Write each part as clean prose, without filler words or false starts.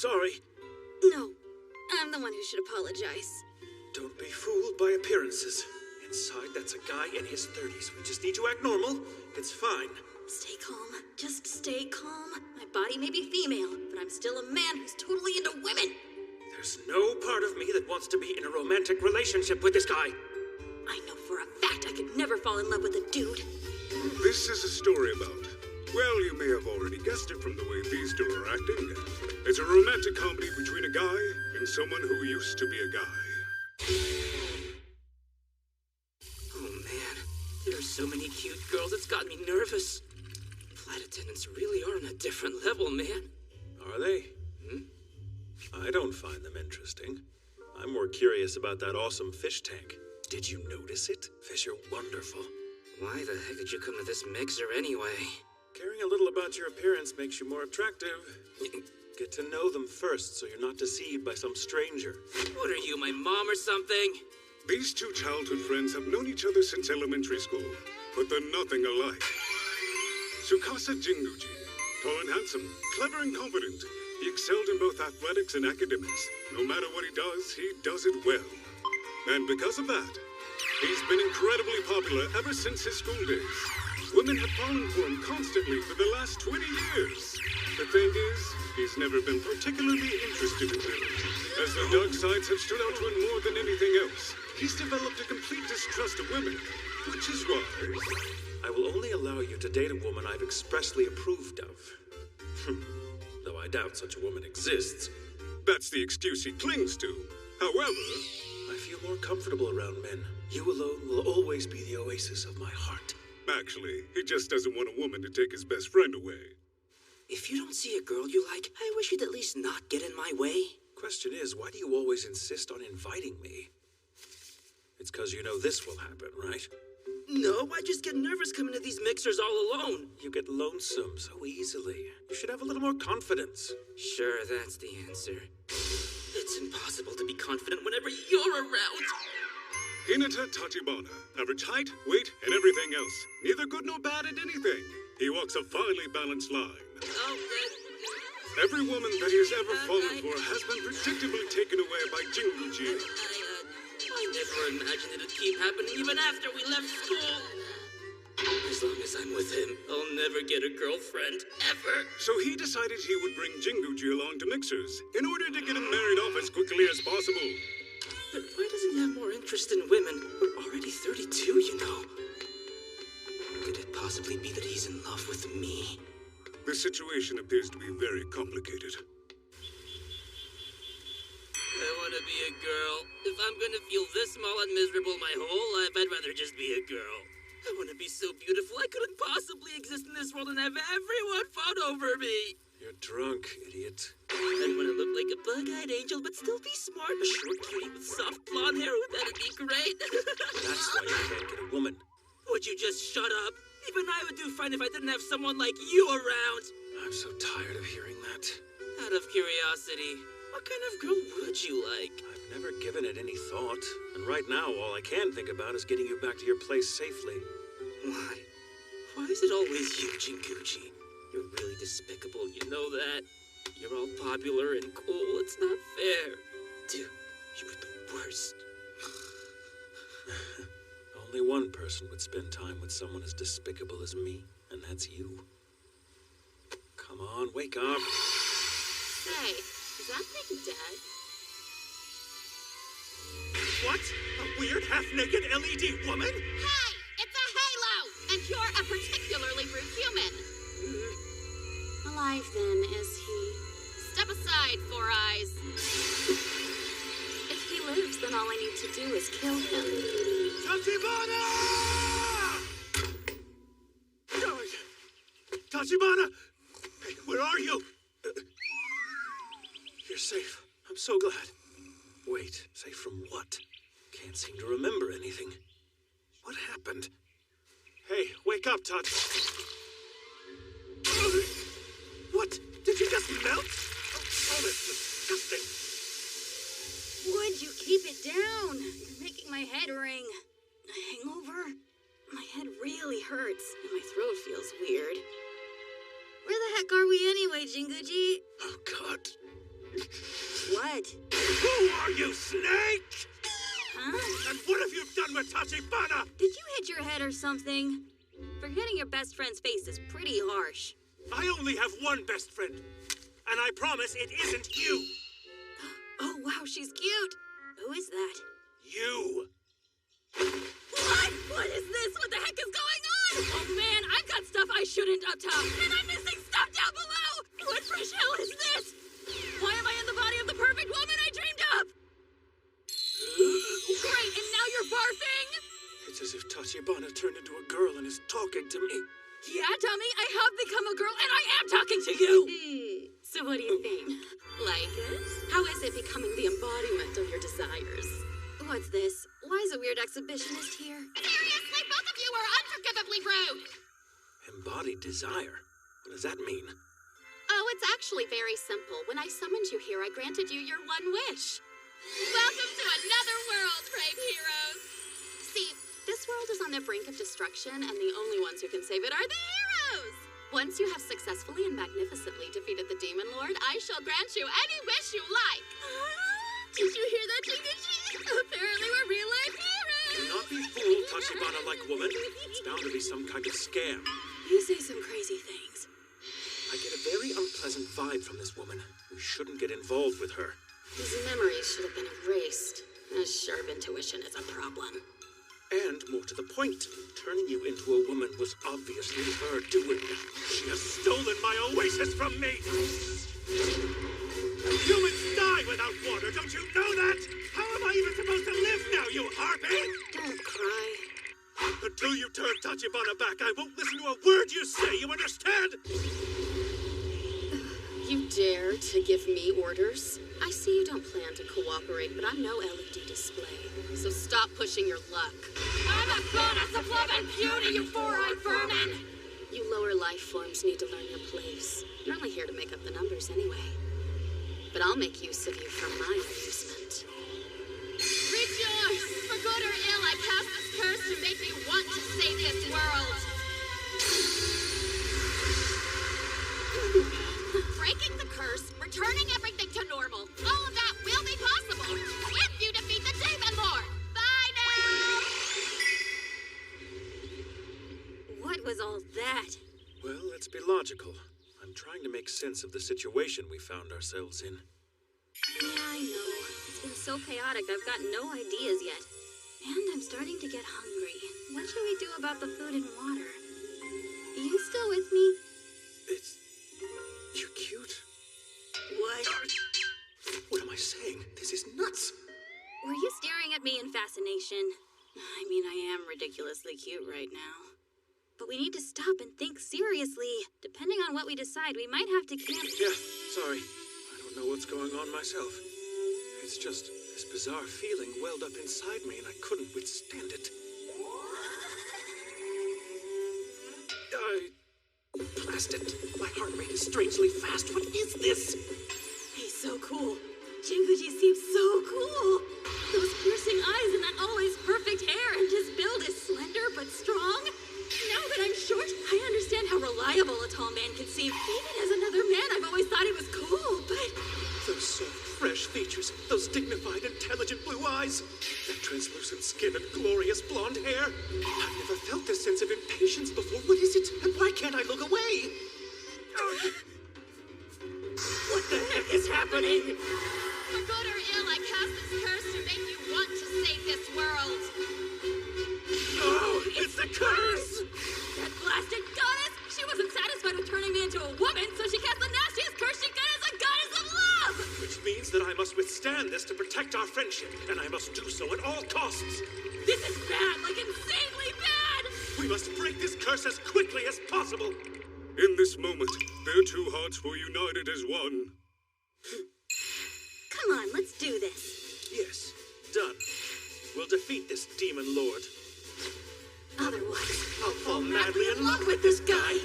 sorry. No, I'm the one who should apologize. Don't be fooled by appearances. Inside, that's a guy in his 30s. We just need to act normal. It's fine. Stay calm. Just stay calm. My body may be female, but I'm still a man who's totally into women. There's no part of me that wants to be in a romantic relationship with this guy. I know for a fact I could never fall in love with a dude. This is a story about... Well, you may have already guessed it from the way these two are acting. It's a romantic comedy between a guy and someone who used to be a guy. Oh man, there are so many cute girls, it's got me nervous. Flight attendants really are on a different level, man. Are they? I don't find them interesting. I'm more curious about that awesome fish tank. Did you notice it? Fish are wonderful. Why the heck did you come to this mixer anyway? Caring a little about your appearance makes you more attractive. Get to know them first so you're not deceived by some stranger. What are you, my mom or something? These two childhood friends have known each other since elementary school, but they're nothing alike. Tsukasa Jinguji, tall and handsome, clever and confident. He excelled in both athletics and academics. No matter what he does it well. And because of that, he's been incredibly popular ever since his school days. Women have fallen for him constantly for the last 20 years. The thing is, he's never been particularly interested in them. As the dark sides have stood out to him more than anything else, he's developed a complete distrust of women, which is why... I will only allow you to date a woman I've expressly approved of. Though I doubt such a woman exists. That's the excuse he clings to. However... I feel more comfortable around men. You alone will always be the oasis of my heart. Actually, he just doesn't want a woman to take his best friend away. If you don't see a girl you like, I wish you'd at least not get in my way. Question is, why do you always insist on inviting me? It's 'cause you know this will happen, right? No, I just get nervous coming to these mixers all alone. You get lonesome so easily. You should have a little more confidence. Sure, that's the answer. It's impossible to be confident whenever you're around. Hinata Tachibana, average height, weight, and everything else. Neither good nor bad at anything. He walks a finely balanced line. Every woman that he has ever fallen for has been predictably taken away by Jinguji. I never imagined it'd keep happening even after we left school. As long as I'm with him, I'll never get a girlfriend, ever. So he decided he would bring Jinguji along to Mixers in order to get him married off as quickly as possible. But why doesn't he have more interest in women? We're already 32, you know. Could it possibly be that he's in love with me? The situation appears to be very complicated. I want to be a girl. If I'm going to feel this small and miserable my whole life, I'd rather just be a girl. I want to be so beautiful I couldn't possibly exist in this world and have everyone fawn over me. You're drunk, idiot. I'd want to look like a bug-eyed angel, but still be smart. A short cutie with soft blonde hair. That'd be great. That's why you can't get a woman. Would you just shut up? Even I would do fine if I didn't have someone like you around. I'm so tired of hearing that. Out of curiosity, what kind of girl would you like? I've never given it any thought. And right now, all I can think about is getting you back to your place safely. Why? Why is it always you, Jinguji? You're really despicable, you know that? You're all popular and cool, it's not fair. Dude, you were the worst. Only one person would spend time with someone as despicable as me, and that's you. Come on, wake up. Hey, is that thing dead? What? A weird half-naked LED woman? Hey! It's a halo! And you're a particularly rude human. Alive then, is he? Step aside, Four Eyes. If he lives, then all I need to do is kill him. Tachibana! Tachibana! Hey, where are you? You're safe. I'm so glad. Wait, safe from what? Can't seem to remember anything. What happened? Hey, wake up, Touch. What? Did you just melt? Oh, that's disgusting. Would you keep it down? You're making my head ring. A hangover? My head really hurts, and my throat feels weird. Where the heck are we anyway, Jinguji? Oh, God. What? Who are you, Snake? Huh? And what have you done with Tachibana? Did you hit your head or something? Forgetting your best friend's face is pretty harsh. I only have one best friend. And I promise it isn't you. Oh, wow, she's cute. Who is that? You. What? What is this? What the heck is going on? Oh, man, I've got stuff I shouldn't up top. And I'm missing stuff down below. What fresh hell is this? Why am I in the body of the perfect woman I dreamed up? Great, and now you're barfing? It's as if Tachibana turned into a girl and is talking to me. Yeah, dummy, I have become a girl and I am talking to you! So what do you think? Like it? How is it becoming the embodiment of your desires? What's this? Why is a weird exhibitionist here? Seriously, both of you are unforgivably rude. Embodied desire? What does that mean? Oh, it's actually very simple. When I summoned you here, I granted you your one wish. Welcome to another world, brave heroes. See, this world is on the brink of destruction, and the only ones who can save it are the heroes! Once you have successfully and magnificently defeated the Demon Lord, I shall grant you any wish you like. Did you hear that, Jinguji? Apparently we're real-life heroes! Do not be fooled, Tachibana-like woman. It's bound to be some kind of scam. You say some crazy things. I get a very unpleasant vibe from this woman. We shouldn't get involved with her. His memories should have been erased. A sharp intuition is a problem. And more to the point, turning you into a woman was obviously her doing. She has stolen my oasis from me! Humans die without water, don't you know that? How am I even supposed to live now, you harpy? Don't cry. Until you turn Tachibana back, I won't listen to a word you say, you understand? You dare to give me orders? I see you don't plan to cooperate, but I'm no LED display. So stop pushing your luck. I'm a goddess of love and beauty, you four-eyed vermin! You lower life forms need to learn your place. You're only here to make up the numbers anyway. But I'll make use of you for my amusement. Rejoice! For good or ill, I cast this curse to make me want to save this world. Breaking the curse, returning everything to normal. All of that will be possible if you defeat the Demon Lord. Bye now! What was all that? Well, let's be logical. I'm trying to make sense of the situation we found ourselves in. Yeah, I know. It's been so chaotic, I've got no ideas yet. And I'm starting to get hungry. What should we do about the food and water? You still with me? You're cute. What? What am I saying? This is nuts. Were you staring at me in fascination? I mean, I am ridiculously cute right now. But we need to stop and think seriously. Depending on what we decide, we might have to camp. Yeah, sorry. I don't know what's going on myself. It's just this bizarre feeling welled up inside me and I couldn't withstand it. Blasted. My heart rate is strangely fast. What is this? He's so cool. Jinguji seems so cool. Those piercing eyes and that always perfect hair, and his build is slender but strong. Now that I'm short, I understand how reliable a tall man can seem. Even as another man, I've always thought he was cool, but... Those soft, fresh features, those dignified, intelligent blue eyes, that translucent skin and glorious blonde hair. I've never felt this sense of impatience before. What is it? And why can't I look away? What the heck is happening? For good or ill, I cast this curse to make you want to save this world. Oh, it's the curse! That blasted goddess! She wasn't satisfied with turning me into a woman, so she cast the nastiest curse she could as a goddess of love! Which means that I must withstand this to protect our friendship, and I must do so at all costs. This is bad, like insanely bad! We must break this curse as quickly as possible. In this moment, their two hearts were united as one. Come on, let's do this. Yes, done. We'll defeat this demon lord. Otherwise, I'll fall madly in love with this guy.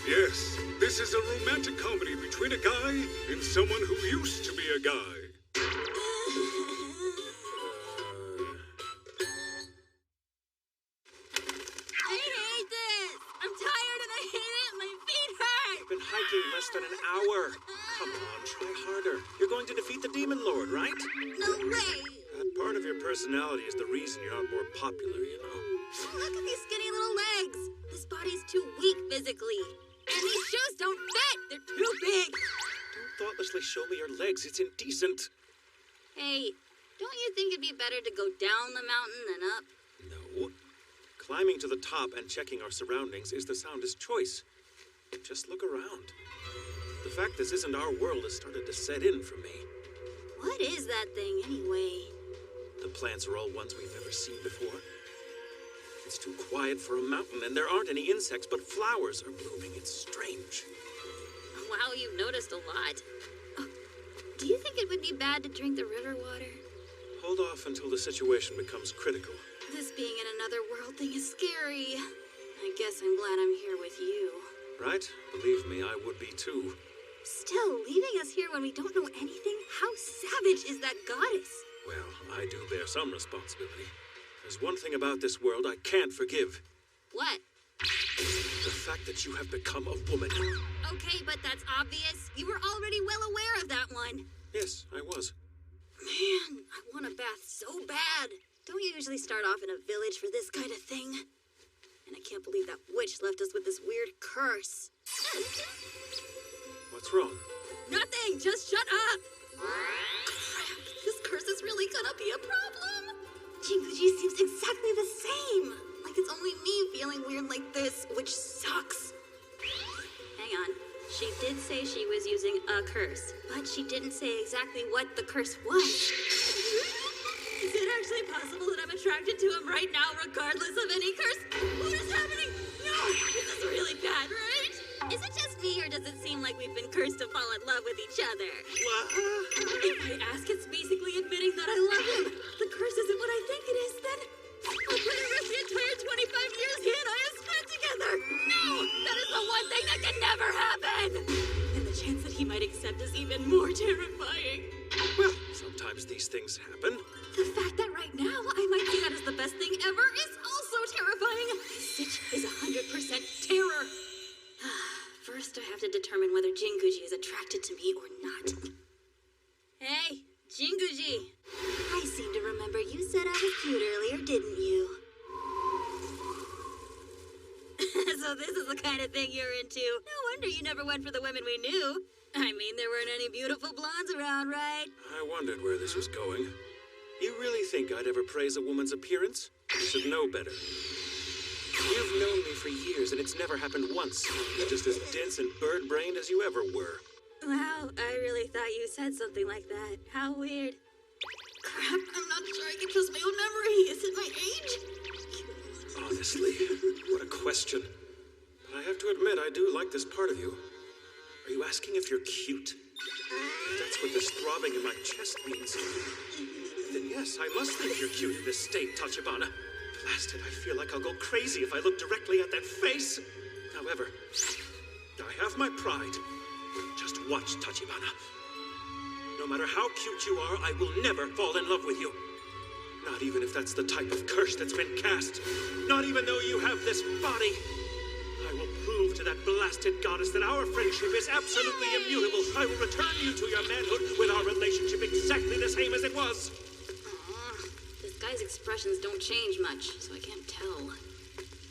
Yes, this is a romantic comedy between a guy and someone who used to be a guy. I hate this! I'm tired and I hate it! My feet hurt! I've been hiking less than an hour. Come on, try harder. You're going to defeat the Demon Lord, right? No way! That part of your personality is the reason you're not more popular, you know. Look at these skinny little legs. This body's too weak physically. And these shoes don't fit. They're too big. Don't thoughtlessly show me your legs. It's indecent. Hey, don't you think it'd be better to go down the mountain than up? No. Climbing to the top and checking our surroundings is the soundest choice. Just look around. The fact this isn't our world has started to set in for me. What is that thing anyway? The plants are all ones we've never seen before. It's too quiet for a mountain, and there aren't any insects, but flowers are blooming. It's strange. Wow, you've noticed a lot. Oh, do you think it would be bad to drink the river water? Hold off until the situation becomes critical. This being in another world thing is scary. I guess I'm glad I'm here with you. Right? Believe me, I would be too. Still, leaving us here when we don't know anything? How savage is that goddess? Well, I do bear some responsibility. There's one thing about this world I can't forgive. What? The fact that you have become a woman. Okay, but that's obvious. You were already well aware of that one. Yes, I was. Man, I want a bath so bad. Don't you usually start off in a village for this kind of thing? And I can't believe that witch left us with this weird curse. What's wrong? Nothing! Just shut up! Crap, this curse is really gonna be a problem. Jinguji seems exactly the same. Like it's only me feeling weird like this, which sucks. Hang on. She did say she was using a curse, but she didn't say exactly what the curse was. Is it actually possible that I'm attracted to him right now, regardless of any curse? What is happening? No, this is really bad, right? Is it just me, or does it seem like we've been cursed to fall in love with each other? What? If I ask, it's basically admitting that I love him. The curse isn't what I think it is, then I'll put and risk the entire 25 years he and I have spent together. No! That is the one thing that can never happen! And the chance that he might accept is even more terrifying. Well, sometimes these things happen. The fact that right now I might see that as the best thing ever is also terrifying. Sitch is 100% terror. First, I have to determine whether Jinguji is attracted to me or not. Hey, Jinguji. I seem to remember you said I was cute earlier, didn't you? So this is the kind of thing you're into. No wonder you never went for the women we knew. I mean, there weren't any beautiful blondes around, right? I wondered where this was going. You really think I'd ever praise a woman's appearance? You should know better. You've known me for years, and it's never happened once. You're just as dense and bird-brained as you ever were. Wow, I really thought you said something like that. How weird. Crap, I'm not sure I can trust my own memory. Is it my age? Honestly, what a question. But I have to admit, I do like this part of you. Are you asking if you're cute? If that's what this throbbing in my chest means, then yes, I must think you're cute in this state, Tachibana. Blasted, I feel like I'll go crazy if I look directly at that face. However, I have my pride. Just watch, Tachibana. No matter how cute you are, I will never fall in love with you. Not even if that's the type of curse that's been cast. Not even though you have this body. I will prove to that blasted goddess that our friendship is absolutely immutable. I will return you to your manhood with our relationship exactly the same as it was. This guy's expressions don't change much, so I can't tell.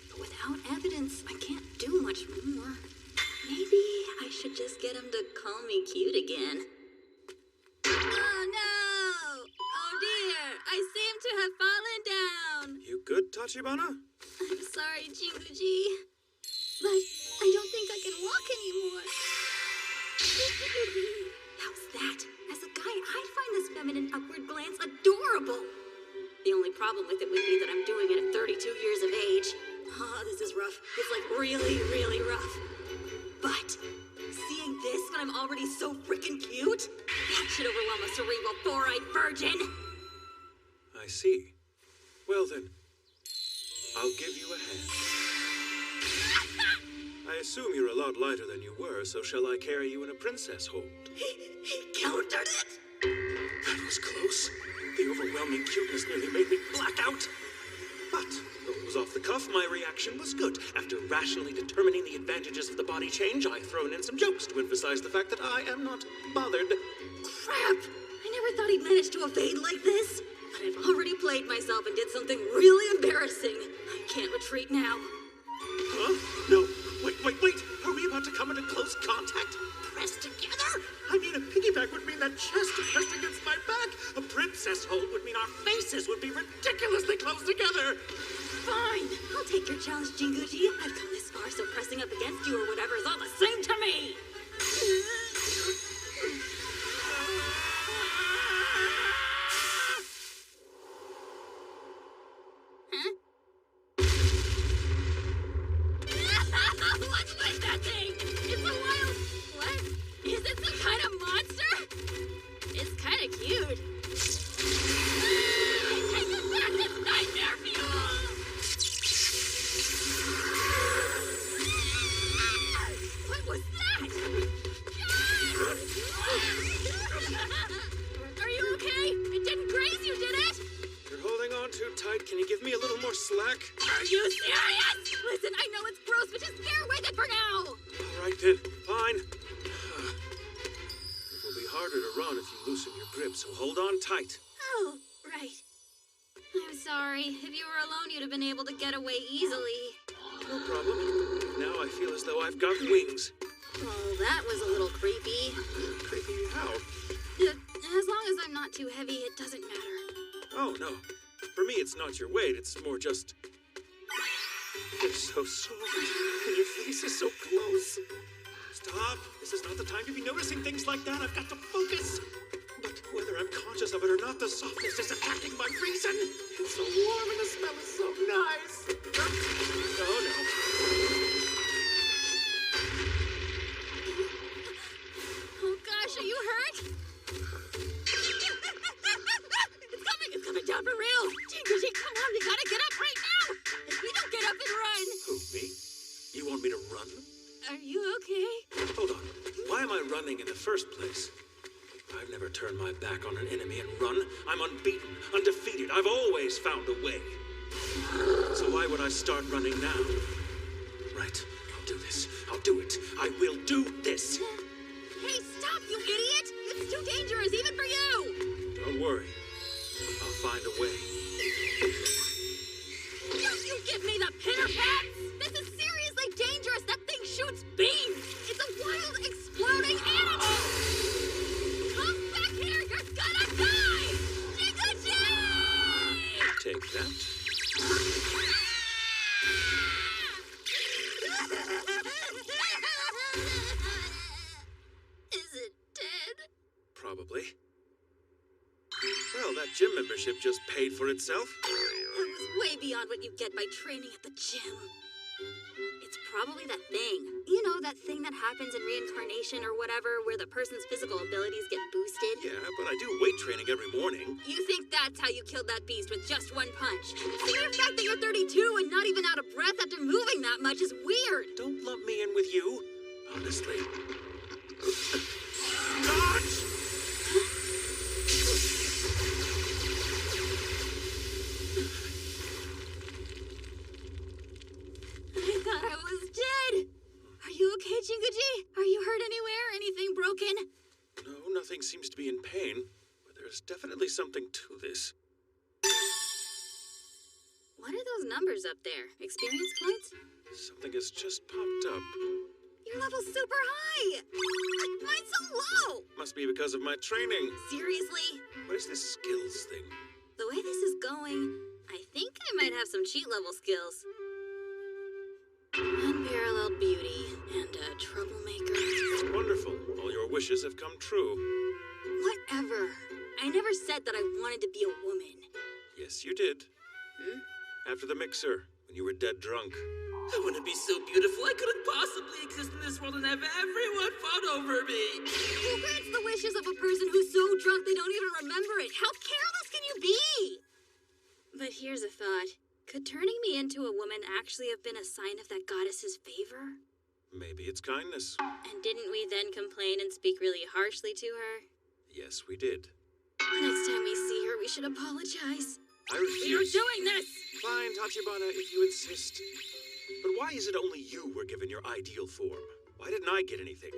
But without evidence, I can't do much more. Maybe I should just get him to call me cute again. Oh no! Oh dear! I seem to have fallen down! You good, Tachibana? I'm sorry, Jinguji. But I don't think I can walk anymore. How's that? As a guy, I'd find this feminine upward glance adorable. The only problem with it would be that I'm doing it at 32 years of age. Oh, this is rough. It's like really, really rough. But seeing this when I'm already so freaking cute? That should overwhelm a cerebral four-eyed virgin. I see. Well then, I'll give you a hand. I assume you're a lot lighter than you were, so shall I carry you in a princess hold? He countered it. That was close. The overwhelming cuteness nearly made me black out. But Though it was off the cuff, my reaction was good. After rationally determining the advantages of the body change, I've thrown in some jokes to emphasize the fact that I am not bothered. Crap! I never thought he'd manage to evade like this. But I've already played myself and did something really embarrassing. I can't retreat now. Huh? No. Wait. Are we about to come into close contact? Pressed together? I mean, a piggyback would mean that chest pressed against my back. A princess hold would mean our faces would be ridiculously close together. Fine. I'll take your challenge, Jinguji. I've come this far, so pressing up against you or whatever is all the same to me. What's with that thing? It's a wild... What? Is it some kind of monster? It's kind of cute. Take it back! It's nightmare fuel! What was that? Are you okay? It didn't graze you, did it? You're holding on too tight. Can you give me a little more slack? Are you serious? Listen, I know it's gross, but just bear with it for now. All right then. Fine. It will be harder to run if you loosen your grip, so hold on tight. Oh, right. I'm sorry. If you were alone, you'd have been able to get away easily. No problem. Now I feel as though I've got wings. Oh, that was a little creepy. Creepy how? As long as I'm not too heavy, it doesn't matter. Oh, no. For me, it's not your weight. It's more just... You're so soft, and your face is so close. Stop. This is not the time to be noticing things like that. I've got to focus. But whether I'm conscious of it or not, the softness is attacking my reason. It's so warm and the smell is so nice. Oh, no. Oh, gosh, are you hurt? It's coming down for real. Jinguji, come on, we gotta get up right now. If we don't get up and run. Who, me? You want me to run? Are you okay? Hold on. Why am I running in the first place? I've never turned my back on an enemy and run. I'm unbeaten, undefeated. I've always found a way. So why would I start running now? Right. I'll do this. I'll do it. I will do this. Hey, stop, you idiot! It's too dangerous, even for you! Don't worry. I'll find a way. Don't you give me the pitter-pats! This is seriously dangerous! That thing shoots beams! It's a wild, exploding animal! Come back here! You're gonna die! Jinguji! Take that. Is it dead? Probably. Well, that gym membership just paid for itself. That was way beyond what you get by training at the gym. It's probably that thing. You know, that thing that happens in reincarnation or whatever, where the person's physical abilities get boosted. Yeah, but I do weight training every morning. You think that's how you killed that beast with just one punch? The mere fact that you're 32 and not even out of breath after moving that much is weird. Don't lump me in with you. Honestly. Dodge! I thought I was dead. Are you okay, Jinguji? Are you hurt anywhere? Anything broken? No, nothing seems to be in pain, but there's definitely something to this. What are those numbers up there? Experience points? Something has just popped up. Your level's super high! Mine's so low! Must be because of my training. Seriously? What is this skills thing? The way this is going, I think I might have some cheat level skills. Unparalleled beauty and a troublemaker. Wonderful. All your wishes have come true. Whatever. I never said that I wanted to be a woman. Yes, you did. After the mixer, when you were dead drunk. I want to be so beautiful I couldn't possibly exist in this world and have everyone fawn over me. Who grants the wishes of a person who's so drunk they don't even remember it? How careless can you be? But here's a thought. Could turning me into a woman actually have been a sign of that goddess's favor? Maybe it's kindness. And didn't we then complain and speak really harshly to her? Yes, we did. Next time we see her, we should apologize. I You're refuse. doing this! Fine, Tachibana, if you insist. But why is it only you were given your ideal form? Why didn't I get anything?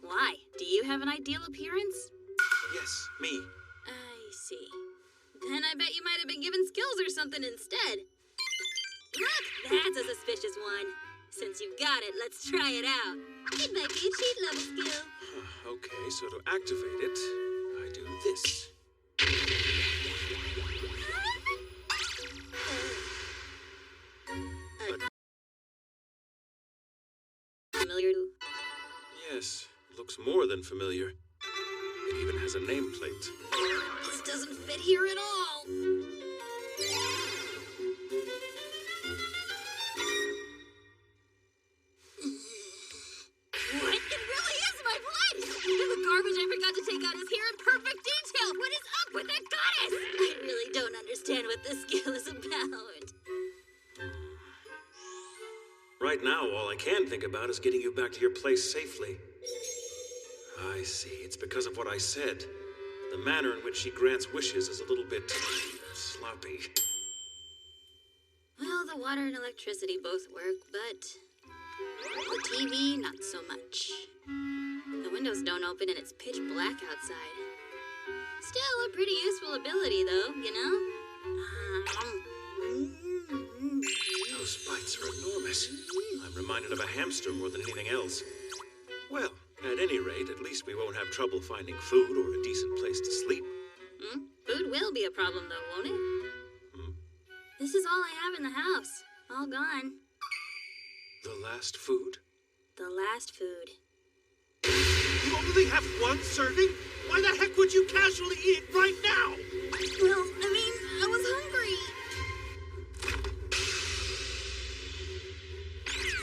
Why? Do you have an ideal appearance? Yes, me. I see. Then I bet you might have been given skills or something instead. Look, that's a suspicious one. Since you've got it, let's try it out. It might be a cheat level skill. Okay, so to activate it, I do this. Familiar to... Yes, looks more than familiar. It even has a nameplate. This doesn't fit here at all. What? It really is my blood! And the garbage I forgot to take out is here in perfect detail! What is up with that goddess? I really don't understand what this skill is about. Right now, all I can think about is getting you back to your place safely. I see. It's because of what I said. The manner in which she grants wishes is a little bit sloppy. Well, the water and electricity both work, but the TV, not so much. The windows don't open and it's pitch black outside. Still a pretty useful ability, though, you know? Those bites are enormous. I'm reminded of a hamster more than anything else. Well, at any rate, at least we won't have trouble finding food or a decent place to sleep. Food will be a problem, though, won't it? This is all I have in the house. All gone. The last food? The last food. You only have one serving? Why the heck would you casually eat right now? Well, I mean, I was hungry.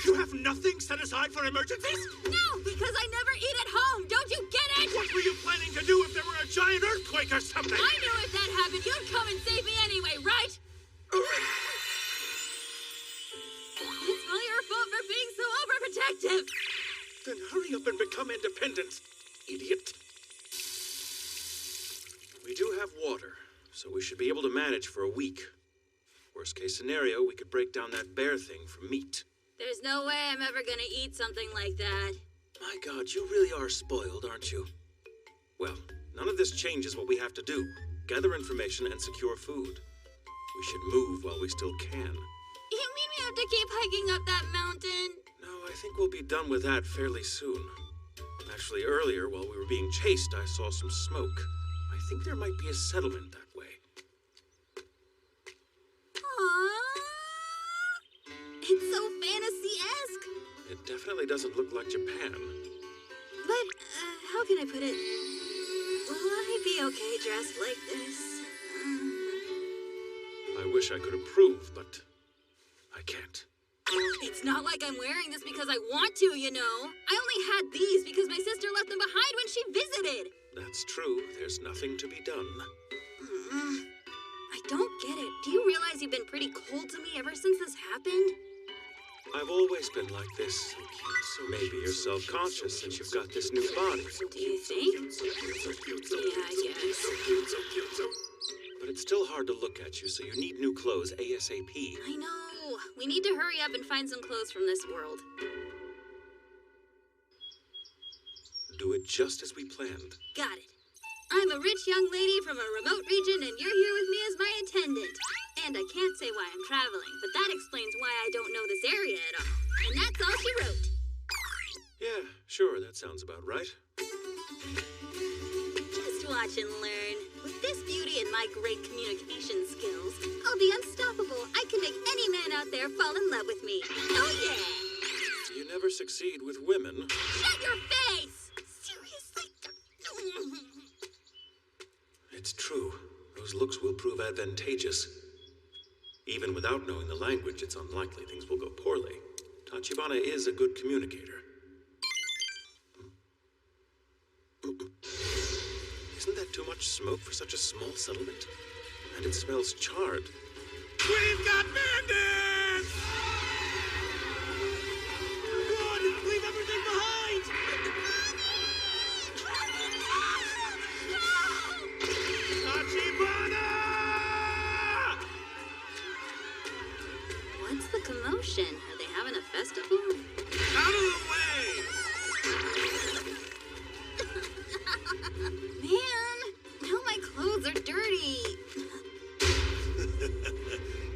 You have nothing set aside for emergencies? No, because I never eat at home. Don't you get it? What were you planning to do if there were a giant earthquake or something? I knew if that happened, you'd come and save me anyway, right? It's all your fault for being so overprotective. Then hurry up and become independent, idiot. We do have water, so we should be able to manage for a week. Worst case scenario, we could break down that bear thing for meat. There's no way I'm ever gonna eat something like that. My God, you really are spoiled, aren't you? Well, none of this changes what we have to do. Gather information and secure food. We should move while we still can. You mean we have to keep hiking up that mountain? No, I think we'll be done with that fairly soon. Actually, earlier, while we were being chased, I saw some smoke. I think there might be a settlement that way. Aww. It's so fantasy-esque. It definitely doesn't look like Japan. But, how can I put it? Will I be okay dressed like this? I wish I could approve, but I can't. It's not like I'm wearing this because I want to, you know. I only had these because my sister left them behind when she visited. That's true. There's nothing to be done. I don't get it. Do you realize you've been pretty cold to me ever since this happened? I've always been like this. Maybe you're self-conscious since you've got this new body. Do you think? Yeah, I guess. But it's still hard to look at you, so you need new clothes ASAP. I know. We need to hurry up and find some clothes from this world. Do it just as we planned. Got it. I'm a rich young lady from a remote region, and you're here with me as my attendant. And I can't say why I'm traveling, but that explains why I don't know this area at all. And that's all she wrote. Yeah, sure, that sounds about right. Just watch and learn. With this beauty and my great communication skills, I'll be unstoppable. I can make any man out there fall in love with me. Oh, yeah! You never succeed with women. Shut your face! Seriously? It's true. Those looks will prove advantageous. Even without knowing the language, it's unlikely things will go poorly. Tachibana is a good communicator. Isn't that too much smoke for such a small settlement? And it smells charred. We've got bandits! Run! Leave everything behind! Tachibana! celebration? Are they having a festival? Out of the way! Man, now my clothes are dirty.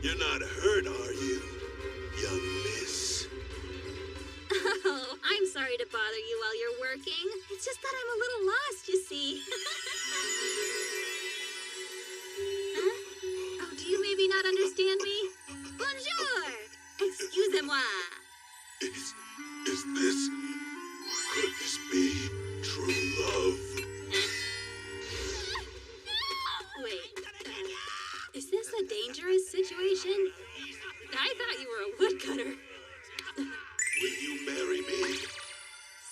You're not hurt, are you, young miss? Oh, I'm sorry to bother you while you're working. It's just that I'm a little lost, you see. Huh? Oh, do you maybe not understand me? Bonjour! Excusez-moi. Is this... Could this be true love? Wait, is this a dangerous situation? I thought you were a woodcutter. Will you marry me?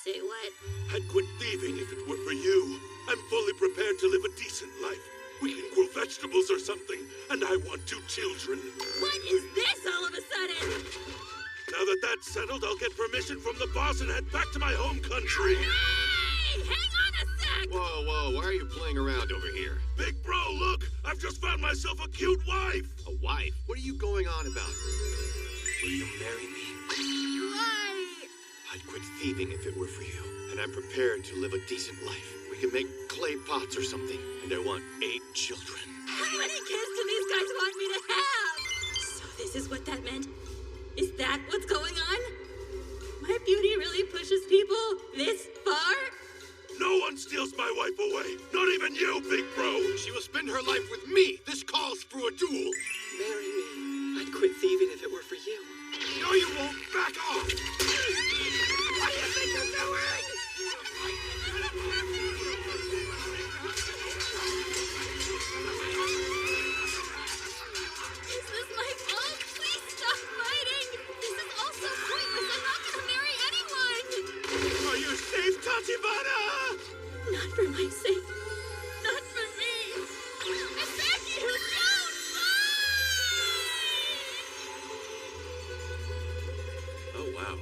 Say what? I'd quit thieving if it were for you. I'm fully prepared to live a decent life. We can grow vegetables or something, and I want 2 children. What is this all of a sudden? Now that that's settled, I'll get permission from the boss and head back to my home country. Hey! Hang on a sec! Whoa, why are you playing around over here? Big bro, look! I've just found myself a cute wife! A wife? What are you going on about? Will you marry me? Why? I'd quit thieving if it were for you, and I'm prepared to live a decent life. We can make clay pots or something, and I want 8 children. How many kids do these guys want me to have? So this is what that meant? Is that what's going on? My beauty really pushes people this far? No one steals my wife away! Not even you, big bro! She will spend her life with me. This calls for a duel. Marry me. I'd quit thieving if it were for you. No, you won't! Back off! What do you think you're doing? Is this my fault? Please stop fighting! This is all so pointless. I'm not gonna marry anyone! Are you safe, Tachibana? Not for my sake. Not for me. And thank you! Don't fight! Oh, wow.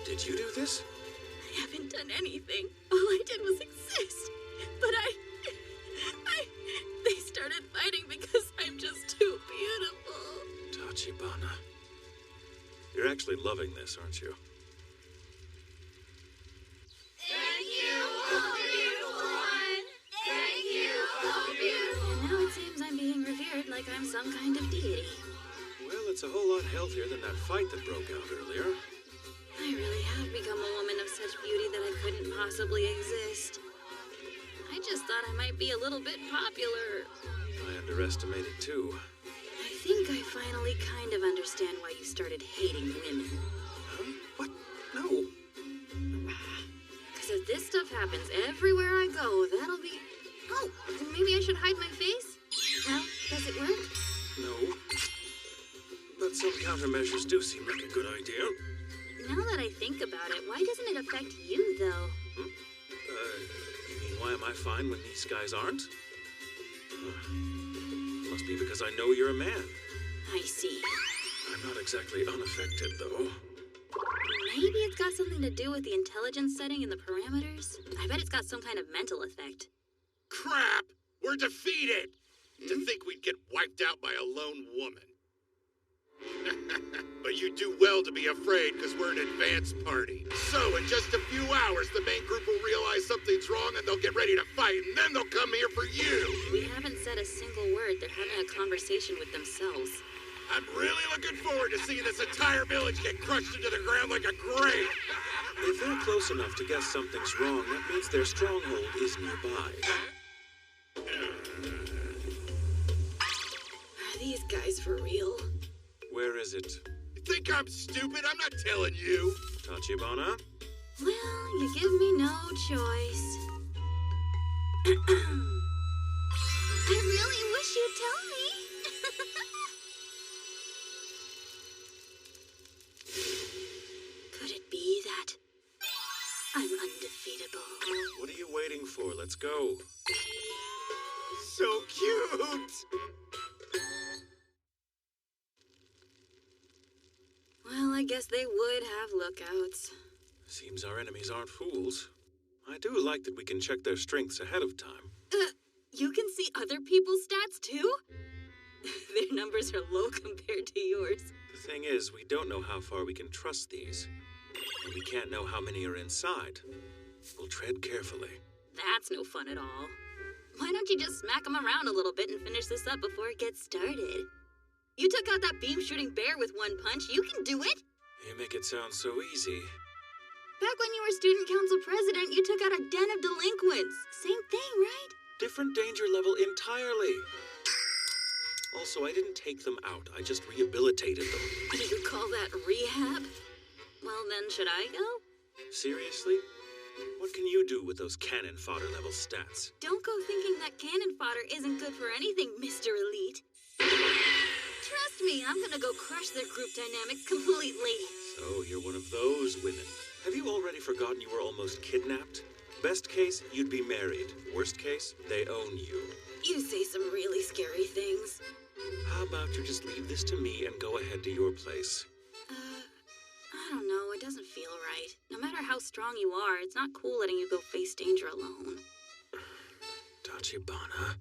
Did you do this? I haven't done anything. All I did was exist. But they started fighting because I'm just too beautiful. Tachibana. You're actually loving this, aren't you? Thank you, oh beautiful one. Thank you, oh beautiful. And now it seems I'm being revered like I'm some kind of deity. Well, it's a whole lot healthier than that fight that broke out earlier. I really have become a woman of such beauty that I couldn't possibly exist. I just thought I might be a little bit popular. I underestimated too. I think I finally kind of understand why you started hating women. Huh? What? No. Because if this stuff happens everywhere I go, that'll be... Oh, maybe I should hide my face? Well, does it work? No. But some countermeasures do seem like a good idea. Now that I think about it, why doesn't it affect you, though? You mean why am I fine when these guys aren't? Must be because I know you're a man. I see. I'm not exactly unaffected, though. Maybe it's got something to do with the intelligence setting and the parameters. I bet it's got some kind of mental effect. Crap! We're defeated! To think we'd get wiped out by a lone woman. But you do well to be afraid, because we're an advance party. So, in just a few hours, the main group will realize something's wrong and they'll get ready to fight, and then they'll come here for you. We haven't said a single word. They're having a conversation with themselves. I'm really looking forward to seeing this entire village get crushed into the ground like a grape. If they're close enough to guess something's wrong, that means their stronghold is nearby. Are these guys for real? Where is it? You think I'm stupid? I'm not telling you. Tachibana? Well, you give me no choice. I really wish you'd tell me. Could it be that I'm undefeatable? What are you waiting for? Let's go. So cute! Well, I guess they would have lookouts. Seems our enemies aren't fools. I do like that we can check their strengths ahead of time. You can see other people's stats too? Their numbers are low compared to yours. Does Thing is, we don't know how far we can trust these. And we can't know how many are inside. We'll tread carefully. That's no fun at all. Why don't you just smack them around a little bit and finish this up before it gets started? You took out that beam-shooting bear with one punch. You can do it! You make it sound so easy. Back when you were student council president, you took out a den of delinquents. Same thing, right? Different danger level entirely. Also, I didn't take them out. I just rehabilitated them. You call that rehab? Well, then, should I go? Seriously? What can you do with those cannon fodder level stats? Don't go thinking that cannon fodder isn't good for anything, Mr. Elite. Trust me, I'm gonna go crush their group dynamics completely. So, you're one of those women. Have you already forgotten you were almost kidnapped? Best case, you'd be married. Worst case, they own you. You say some really scary things. How about you just leave this to me and go ahead to your place? I don't know, it doesn't feel right. No matter how strong you are, it's not cool letting you go face danger alone. Tachibana,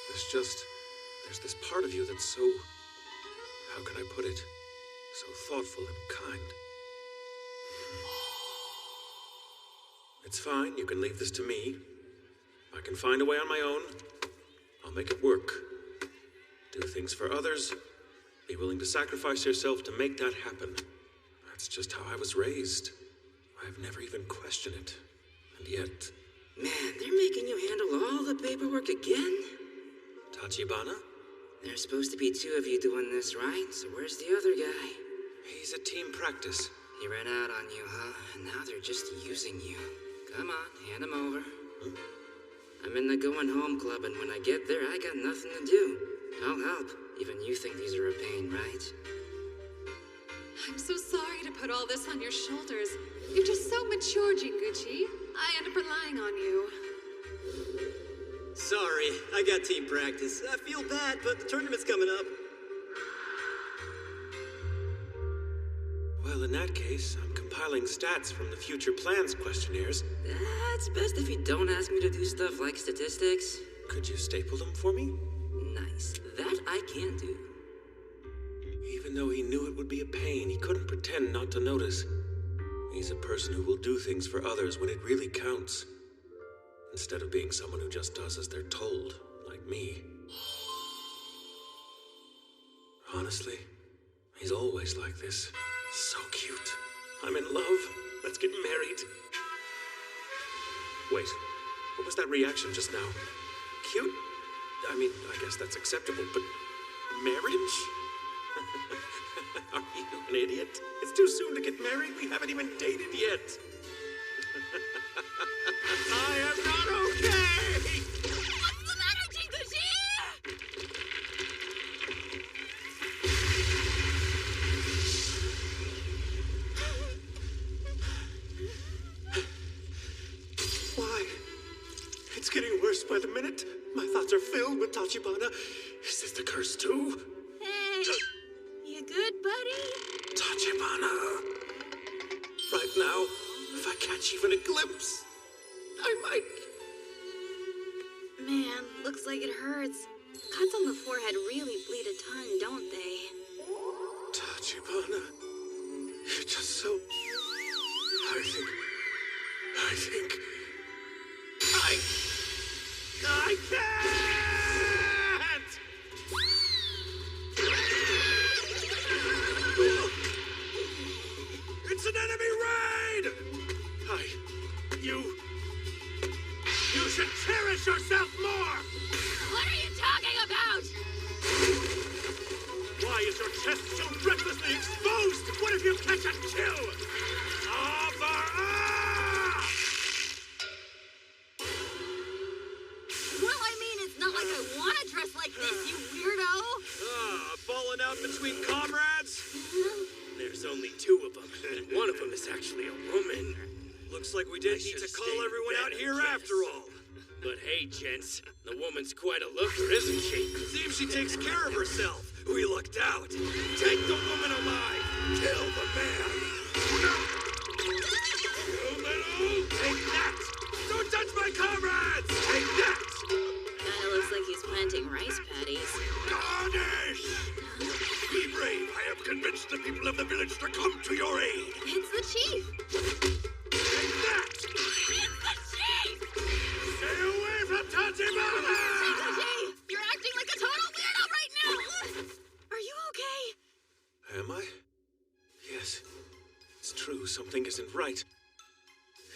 there's this part of you that's so, how can I put it, so thoughtful and kind. It's fine, you can leave this to me. I can find a way on my own. I'll make it work. Do things for others. Be willing to sacrifice yourself to make that happen. That's just how I was raised. I've never even questioned it. And yet... Man, they're making you handle all the paperwork again? Tachibana? There's supposed to be two of you doing this, right? So where's the other guy? He's a team practice. He ran out on you, huh? And now they're just using you. Come on, hand him over. I'm in the going home club, and when I get there, I got nothing to do. I'll help. Even you think these are a pain, right? I'm so sorry to put all this on your shoulders. You're just so mature, Jinguchi. I end up relying on you. Sorry, I got team practice. I feel bad, but the tournament's coming up. Well, in that case, I'm compiling stats from the future plans questionnaires. That's best if you don't ask me to do stuff like statistics. Could you staple them for me? Nice. That I can do. Even though he knew it would be a pain, he couldn't pretend not to notice. He's a person who will do things for others when it really counts. Instead of being someone who just does as they're told, like me. Honestly, he's always like this. So cute. I'm in love. Let's get married. Wait, what was that reaction just now? Cute? I mean, I guess that's acceptable, but marriage? Are you an idiot? It's too soon to get married. We haven't even dated yet. I am not okay! What's the matter, Jinguchi? Why? It's getting worse by the minute. My thoughts are filled with Tachibana. Is this the curse too? Hey, you good, buddy? Tachibana. Right now, if I catch even a glimpse, I might... Man, looks like it hurts. Cuts on the forehead really bleed a ton, don't they? Tachibana, you're just so... I think... I can't! It's an enemy raid! You should cherish yourself more! What are you talking about? Why is your chest so recklessly exposed? What if you catch a chill? Well, I mean, it's not like I want to dress like this, you weirdo. Falling out between comrades? There's only two of them. One of them is actually a woman. Looks like we didn't need to call everyone out here after all. But hey, gents, the woman's quite a looker, isn't she? See if she takes care of herself. We lucked out. Take the woman alive! Kill the man! You little... Take that! Don't touch my comrades! Take that! Kinda looks like he's planting rice paddies. Garnish! Be brave, I have convinced Chief! Take that! It's the Chief! Stay away from Tachibana! Jinguji, you're acting like a total weirdo right now! Are you okay? Am I? Yes. It's true, something isn't right.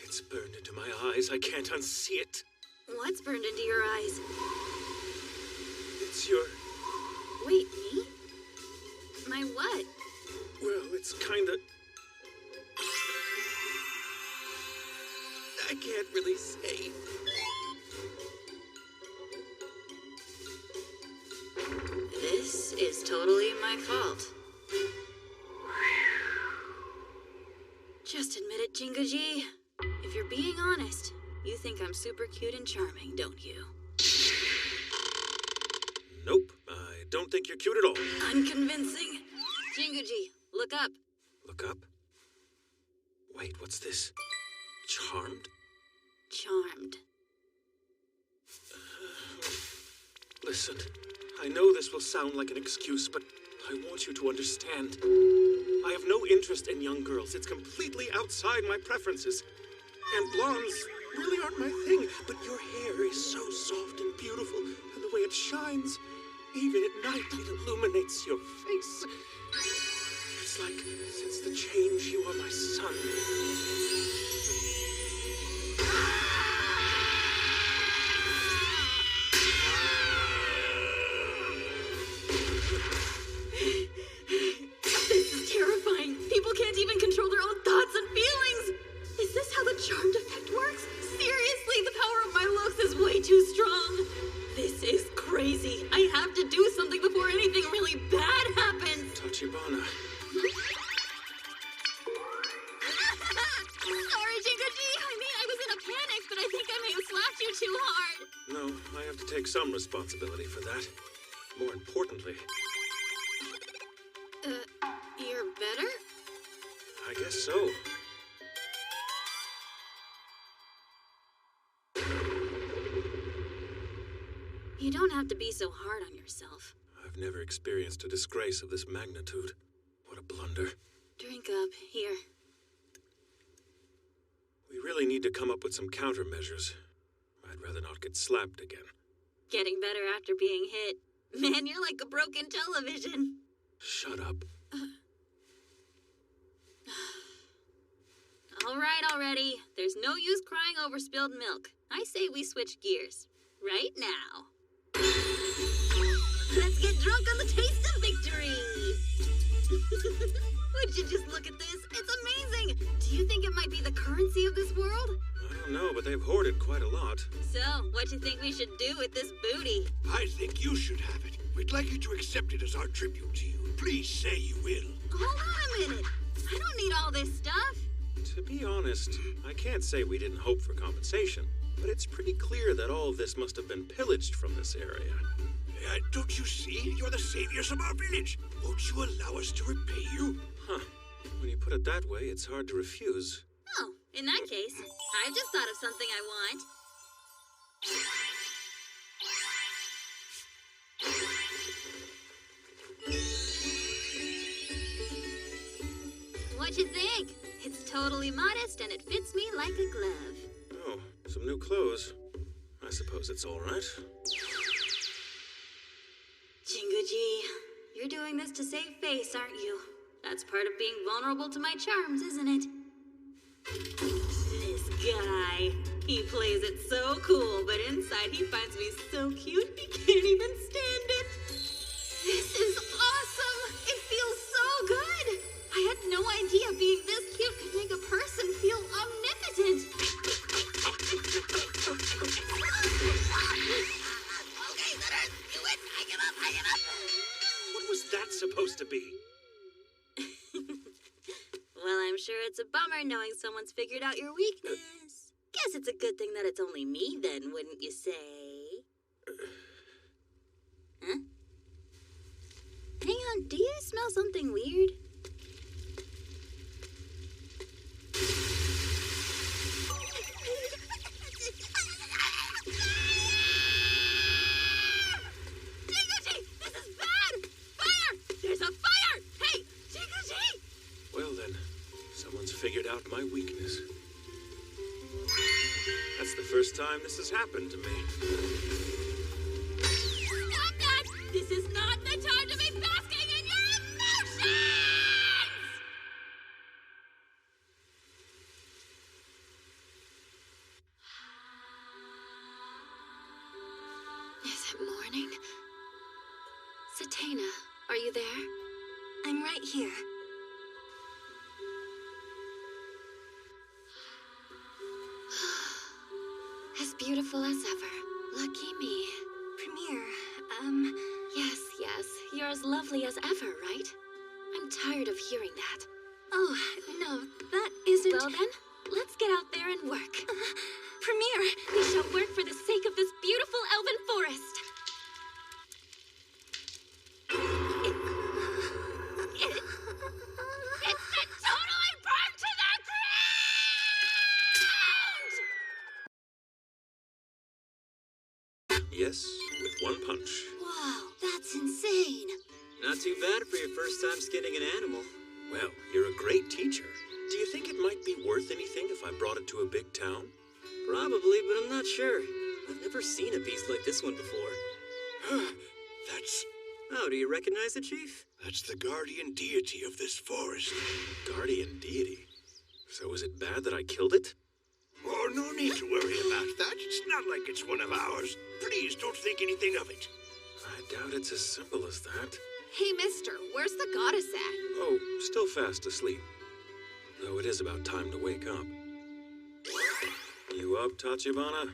It's burned into my eyes. I can't unsee it. What's burned into your eyes? It's your... Wait, me? My what? Well, it's kinda... I can't really say. This is totally my fault. Just admit it, Jinguji. If you're being honest, you think I'm super cute and charming, don't you? Nope, I don't think you're cute at all. Unconvincing. Jinguji, look up. Look up. Wait, what's this? Charmed? Charmed. Listen, I know this will sound like an excuse, but I want you to understand. I have no interest in young girls. It's completely outside my preferences. And blondes really aren't my thing, but your hair is so soft and beautiful, and the way it shines, even at night, it illuminates your face. It's like, since the change, you are my sun. This is terrifying. People can't even control their own thoughts and feelings. Is this how the charmed effect works? Seriously, the power of my looks is way too strong. This is crazy. I have to do something before anything really bad happens. Tachibana. Sorry, Jinguji. I mean, I was in a panic, but I think I may have slapped you too hard. No, I have to take some responsibility for that. More importantly, You're better? I guess so. You don't have to be so hard on yourself. I've never experienced a disgrace of this magnitude. What a blunder. Drink up. Here. We really need to come up with some countermeasures. I'd rather not get slapped again. Getting better after being hit. Man, you're like a broken television. Shut up. All right, already. There's no use crying over spilled milk. I say we switch gears. Right now. Let's get drunk on the taste of victory! Would you just look at this? It's amazing! Do you think it might be the currency of this world? I don't know, but they've hoarded quite a lot. So, what do you think we should do with this booty? I think you should have it. We'd like you to accept it as our tribute to you. Please say you will. Hold on a minute. I don't need all this stuff. To be honest, I can't say we didn't hope for compensation, but it's pretty clear that all of this must have been pillaged from this area. Don't you see? You're the saviors of our village. Won't you allow us to repay you? Huh. When you put it that way, it's hard to refuse. Oh, in that case, I've just thought of something I want. What you think? It's totally modest and it fits me like a glove. Oh, some new clothes. I suppose it's all right. Jinguji, you're doing this to save face, aren't you? That's part of being vulnerable to my charms, isn't it? This guy. He plays it so cool, but inside he finds me so cute he can't even stand it. This is awesome! It feels so good! I had no idea being this cute could make a person feel omnipotent. Okay, Leonard, you win! I give up! What was that supposed to be? Well, I'm sure it's a bummer knowing someone's figured out your weakness. Guess it's a good thing that it's only me then, wouldn't you say? Huh? Hang on, do you smell something weird? Jinguji, this is bad! Fire! There's a fire! Hey, Jinguji! Well then, someone's figured out my weakness. That's the first time this has happened to me. Stop that! This is not the time to be basking in your emotions! Is it morning? Satana, are you there? I'm right here. As beautiful as ever. Lucky me. Premier, Yes, you're as lovely as ever, right? I'm tired of hearing that. oh, no, that isn't... Well then, let's get out there and work. Premier, We shall work for the sake of this beautiful elven forest. it's been totally burned to the ground! Yes, with one punch. Wow, that's insane. Not too bad for your first time skinning an animal. Well, you're a great teacher. Do you think it might be worth anything if I brought it to a big town? Probably, but I'm not sure. I've never seen a beast like this one before. That's Oh, do you recognize it, Chief? the guardian deity of this forest. Guardian deity. So is it bad that I killed it? Oh, no need to worry about that. It's not like it's one of ours. Please don't think anything of it. I doubt it's as simple as that. Hey, mister, where's the goddess at? Oh, still fast asleep. Though it is about time to wake up. You up, Tachibana?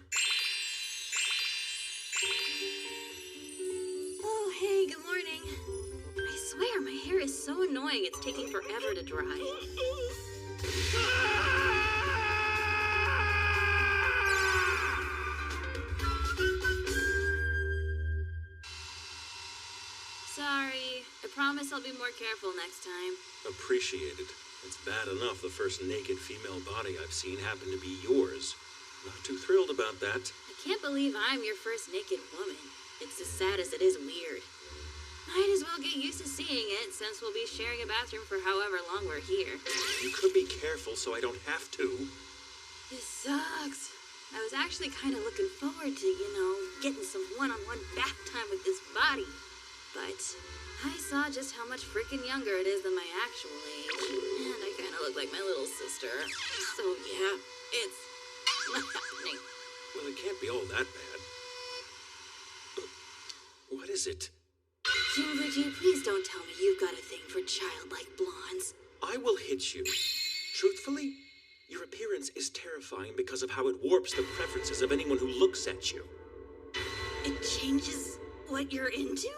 Oh, hey, good morning. I swear, my hair is so annoying it's taking forever to dry. Sorry. I promise I'll be more careful next time. Appreciated. It's bad enough the first naked female body I've seen happened to be yours. Not too thrilled about that. I can't believe I'm your first naked woman. It's as sad as it is weird. Might as well get used to seeing it, since we'll be sharing a bathroom for however long we're here. You could be careful so I don't have to. This sucks. I was actually kind of looking forward to, getting some one-on-one bath time with this body. But I saw just how much freaking younger it is than my actual age. And I kind of look like my little sister. So yeah, it's not happening. Well, it can't be all that bad. What is it? Jinguji, please don't tell me you've got a thing for childlike blondes. I will hit you. Truthfully, your appearance is terrifying because of how it warps the preferences of anyone who looks at you. It changes what you're into?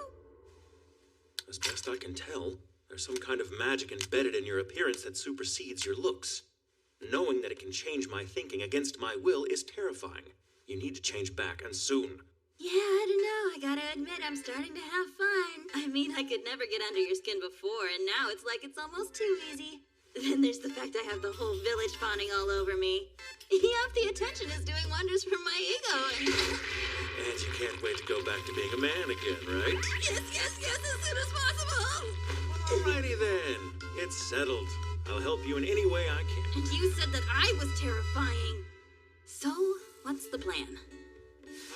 As best I can tell, there's some kind of magic embedded in your appearance that supersedes your looks. Knowing that it can change my thinking against my will is terrifying. You need to change back, and soon. Yeah, I don't know. I gotta admit, I'm starting to have fun. I mean, I could never get under your skin before, and now it's like it's almost too easy. Then there's the fact I have the whole village fawning all over me. Half the attention is doing wonders for my ego, And you can't wait to go back to being a man again, right? Yes, as soon as possible! Alrighty then. It's settled. I'll help you in any way I can. And you said that I was terrifying. So, what's the plan?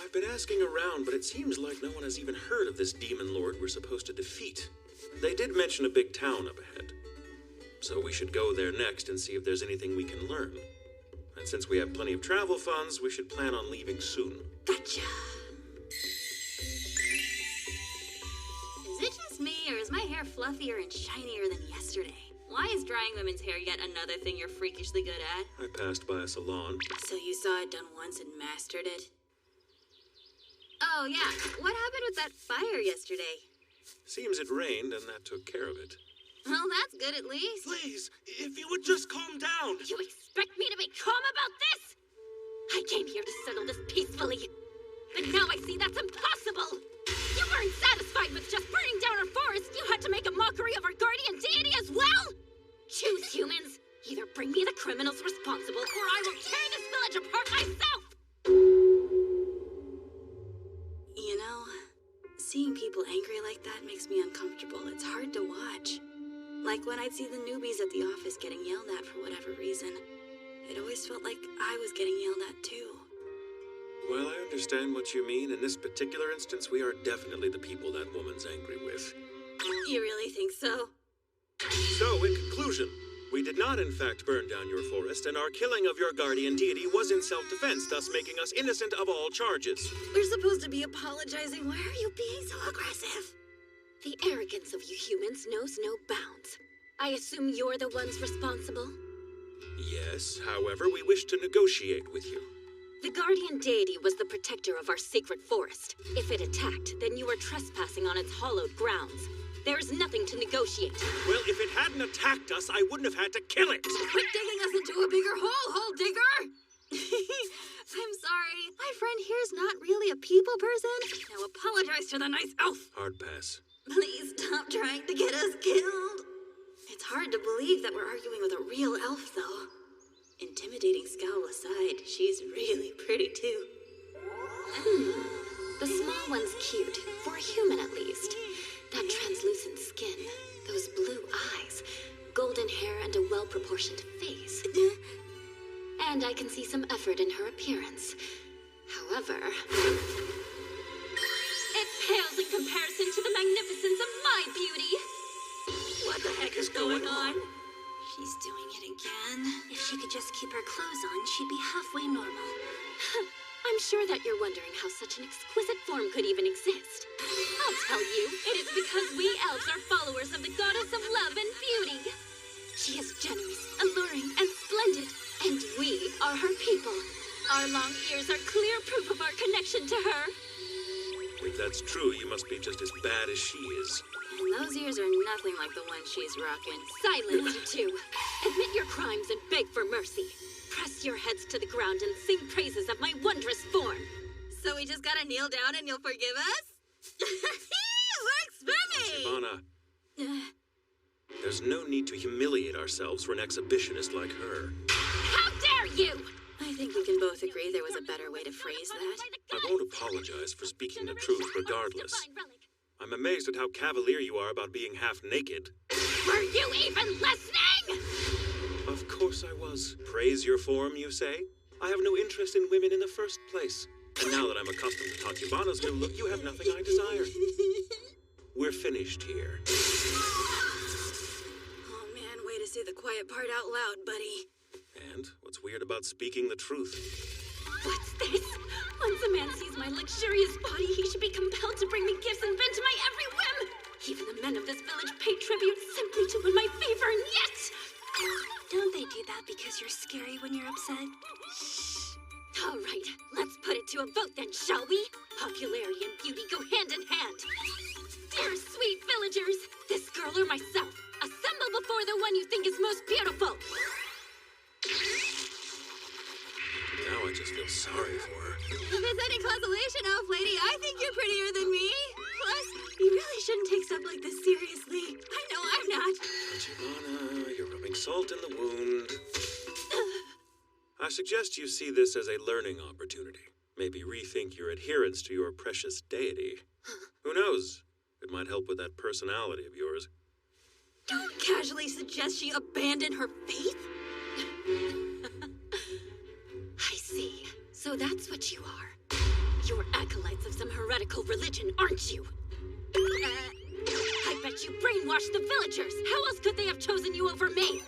I've been asking around, but it seems like no one has even heard of this demon lord we're supposed to defeat. They did mention a big town up ahead. So we should go there next and see if there's anything we can learn. And since we have plenty of travel funds, we should plan on leaving soon. Gotcha. Is it just me, or is my hair fluffier and shinier than yesterday? Why is drying women's hair yet another thing you're freakishly good at? I passed by a salon. So you saw it done once and mastered it? Oh, yeah. What happened with that fire yesterday? Seems it rained, and that took care of it. Well, that's good at least. Please, if you would just calm down. You expect me to be calm about this? I came here to settle this peacefully. But now I see that's impossible. You weren't satisfied with just burning down our forest. You had to make a mockery of our guardian deity as well. Choose, humans. Either bring me the criminals responsible, or I will tear this village apart myself. You know, seeing people angry like that makes me uncomfortable. It's hard to watch. Like when I'd see the newbies at the office getting yelled at for whatever reason. It always felt like I was getting yelled at too. Well, I understand what you mean. In this particular instance, we are definitely the people that woman's angry with. You really think so? So, in conclusion, we did not in fact burn down your forest, and our killing of your guardian deity was in self-defense, thus making us innocent of all charges. We're supposed to be apologizing. Why are you being so aggressive? The arrogance of you humans knows no bounds. I assume you're the ones responsible? Yes, however, we wish to negotiate with you. The guardian deity was the protector of our sacred forest. If it attacked, then you were trespassing on its hallowed grounds. There is nothing to negotiate. Well, if it hadn't attacked us, I wouldn't have had to kill it! Quit digging us into a bigger hole digger! I'm sorry. My friend here's not really a people person. Now apologize to the nice elf. Hard pass. Please stop trying to get us killed. It's hard to believe that we're arguing with a real elf, though. Intimidating scowl aside, she's really pretty, too. The small one's cute, for a human at least. That translucent skin, those blue eyes, golden hair, and a well-proportioned face. And I can see some effort in her appearance. However, it pales in comparison to the magnificence of my beauty. What the heck is going on? She's doing it again. If she could just keep her clothes on, she'd be halfway normal. I'm sure that you're wondering how such an exquisite form could even exist. I'll tell you, it is because we elves are followers of the goddess of love and beauty. She is generous, alluring, and splendid, and we are her people. Our long ears are clear proof of our connection to her. If that's true, you must be just as bad as she is. And those ears are nothing like the one she's rocking. Silence, you two. Admit your crimes and beg for mercy. Press your heads to the ground and sing praises of my wondrous form. So we just gotta kneel down and you'll forgive us? Works for me! Sivana, there's no need to humiliate ourselves for an exhibitionist like her. How dare you! I think we can both agree there was a better way to phrase that. I won't apologize for speaking the truth regardless. I'm amazed at how cavalier you are about being half naked. Were you even listening? Of course I was. Praise your form, you say? I have no interest in women in the first place. And now that I'm accustomed to Tachibana's new look, you have nothing I desire. We're finished here. Oh man, way to say the quiet part out loud, buddy. And what's weird about speaking the truth? What's this? Once a man sees my luxurious body, he should be compelled to bring me gifts and bend to my every whim. Even the men of this village pay tribute simply to win my favor, and yet... Don't they do that because you're scary when you're upset? All right, let's put it to a vote then, shall we? Popularity and beauty go hand in hand. Dear sweet villagers, this girl or myself, assemble before the one you think is most beautiful. Now I just feel sorry for her. If it's any consolation, elf lady, I think you're prettier than me. Plus, you really shouldn't take stuff like this seriously. I know I'm not. Tachibana, you're rubbing salt in the wound. I suggest you see this as a learning opportunity. Maybe rethink your adherence to your precious deity. Who knows? It might help with that personality of yours. Don't casually suggest she abandon her faith. I see. So that's what you are. You're acolytes of some heretical religion, aren't you? I bet you brainwashed the villagers. How else could they have chosen you over me?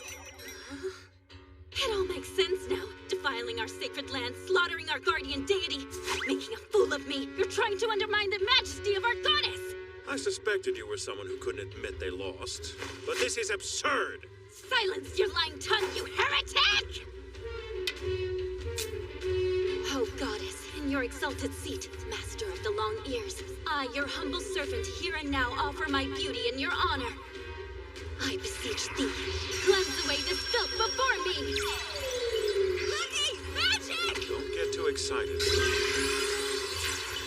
It all makes sense now. Defiling our sacred land, slaughtering our guardian deity, making a fool of me. You're trying to undermine the majesty of our goddess. I suspected you were someone who couldn't admit they lost. But this is absurd! Silence your lying tongue, you heretic! Oh, goddess, in your exalted seat, master of the long ears, I, your humble servant, here and now offer my beauty in your honor. I beseech thee, cleanse away this filth before me! Lucky magic! Don't get too excited.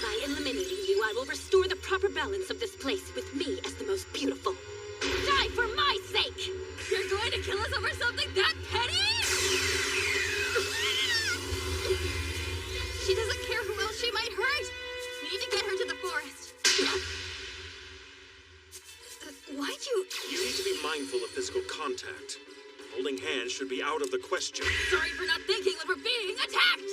By eliminating you, I will restore the proper balance of this place with me as the most beautiful. Die for my sake! You're going to kill us over something that petty? She doesn't care who else she might hurt. We need to get her to the forest. Why'd you... You need to be mindful of physical contact. Holding hands should be out of the question. Sorry for not thinking when we're being attacked!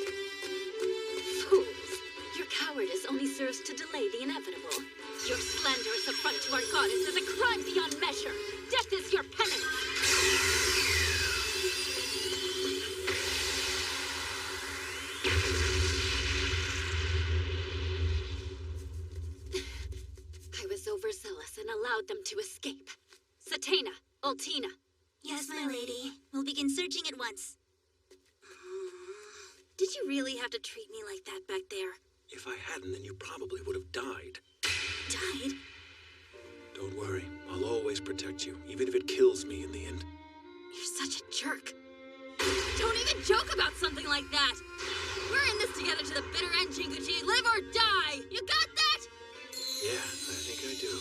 Fools. Your cowardice only serves to delay the inevitable. Your slanderous affront to our goddess is a crime beyond measure. Death is your penance. I was overzealous and allowed them to escape. Satana, Ultina. Yes, my lady. We'll begin searching at once. Did you really have to treat me like that back there? If I hadn't, then you probably would have died. Died? Don't worry. I'll always protect you, even if it kills me in the end. You're such a jerk. Don't even joke about something like that! We're in this together to the bitter end, Jinguchi. Live or die! You got that? Yeah, I think I do.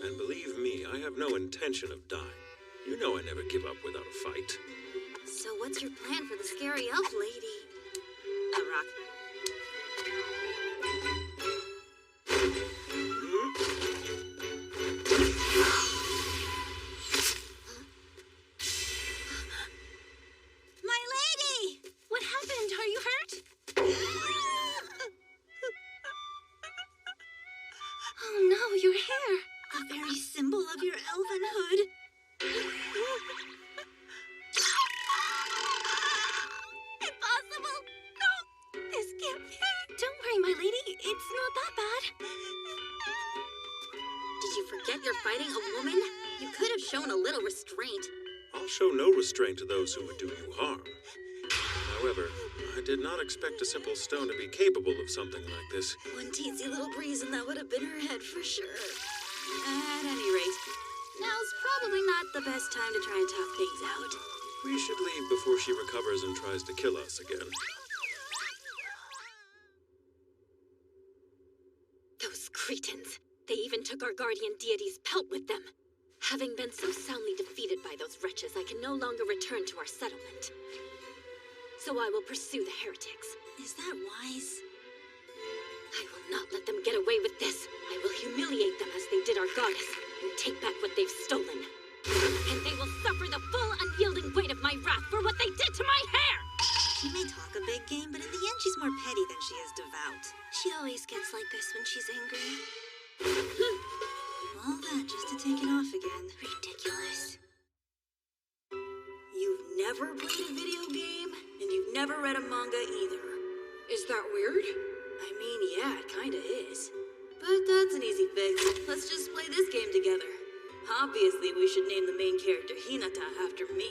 And believe me, I have no intention of dying. You know I never give up without a fight. So what's your plan for the scary elf lady? Rock. My lady! What happened? Are you hurt? Oh no, your hair. A very symbol of your elvenhood. Impossible! No! This can't be. Don't worry, my lady. It's not that bad. Did you forget you're fighting a woman? You could have shown a little restraint. I'll show no restraint to those who would do you harm. However, I did not expect a simple stone to be capable of something like this. One teensy little breeze and that would have been her head for sure. At any rate, now's probably not the best time to try and talk things out. We should leave before she recovers and tries to kill us again. Those cretins. They even took our guardian deity's pelt with them. Having been so soundly defeated by those wretches, I can no longer return to our settlement. So I will pursue the heretics. Is that wise? I will not let them get away with this. I will humiliate them as they did our goddess, and take back what they've stolen. And they will suffer the full unyielding weight of my wrath for what they did to my hair! She may talk a big game, but in the end she's more petty than she is devout. She always gets like this when she's angry. All that just to take it off again. Ridiculous. You've never played a video game, and you've never read a manga either. Is that weird? I mean, yeah, it kinda is. But that's an easy fix. Let's just play this game together. Obviously, we should name the main character Hinata after me.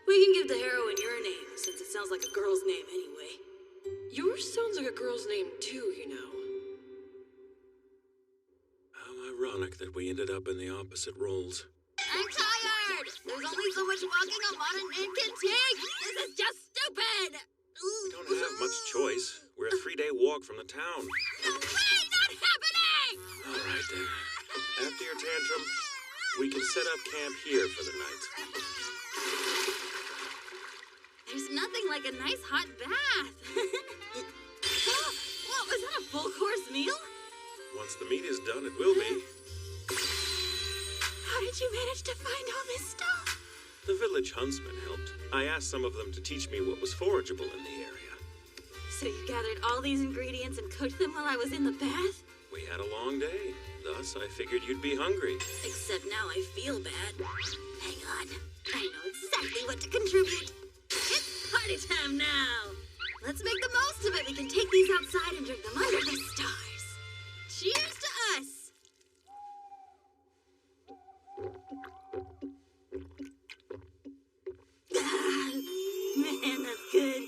We can give the heroine your name, since it sounds like a girl's name anyway. Yours sounds like a girl's name too, you know. How ironic that we ended up in the opposite roles. I'm tired! There's only so much walking a modern man can take! This is just stupid! We don't have much choice. We're a 3-day walk from the town. No way! Not happening! All right, then. After your tantrum, we can set up camp here for the night. There's nothing like a nice hot bath. What, was that a full-course meal? Once the meat is done, it will be. How did you manage to find all this stuff? The village huntsman helped. I asked some of them to teach me what was forageable in the area. So you gathered all these ingredients and cooked them while I was in the bath? We had a long day. Thus, I figured you'd be hungry. Except now I feel bad. Hang on. I know exactly what to contribute. It's party time now. Let's make the most of it. We can take these outside and drink them under the stars. Cheers to us. Man, that's good.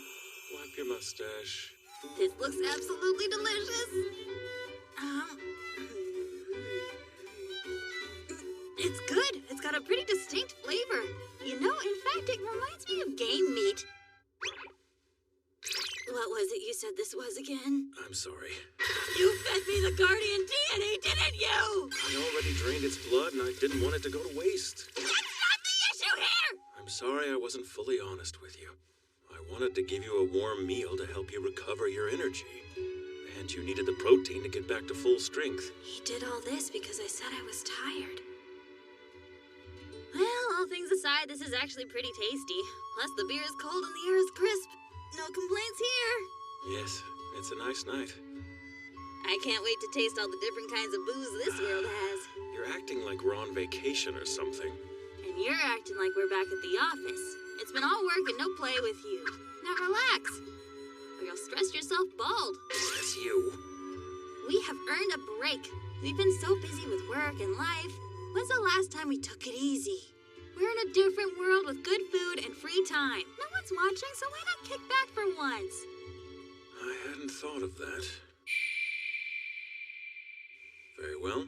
Wipe your mustache. This looks absolutely delicious. It's good. It's got a pretty distinct flavor. You know, in fact, it reminds me of game meat. What was it you said this was again? I'm sorry. You fed me the guardian deity, didn't you? I already drained its blood, and I didn't want it to go to waste. That's not the issue here! I'm sorry I wasn't fully honest with you. I wanted to give you a warm meal to help you recover your energy. And you needed the protein to get back to full strength. He did all this because I said I was tired. Well, all things aside, this is actually pretty tasty. Plus, the beer is cold and the air is crisp. No complaints here. Yes, it's a nice night. I can't wait to taste all the different kinds of booze this world has. You're acting like we're on vacation or something. And you're acting like we're back at the office. It's been all work and no play with you. Now relax, or you'll stress yourself bald. That's you. We have earned a break. We've been so busy with work and life. When's the last time we took it easy? We're in a different world with good food and free time. No one's watching, so why not kick back for once? I hadn't thought of that. Very well.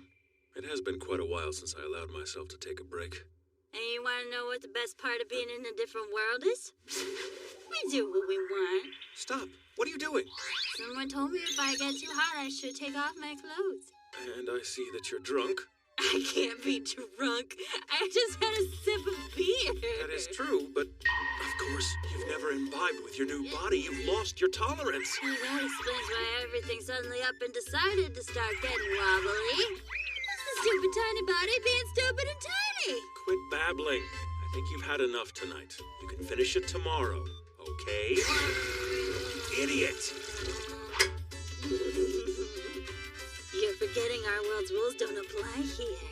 It has been quite a while since I allowed myself to take a break. And you want to know what the best part of being in a different world is? We do what we want. Stop. What are you doing? Someone told me if I get too hot, I should take off my clothes. And I see that you're drunk. I can't be drunk. I just had a sip of beer. That is true, but of course, you've never imbibed with your new body. You've lost your tolerance. Well, that explains why everything suddenly up and decided to start getting wobbly. It's the stupid tiny body being stupid and tiny. Quit babbling. I think you've had enough tonight. You can finish it tomorrow, okay? Idiot! You're forgetting our world's rules don't apply here.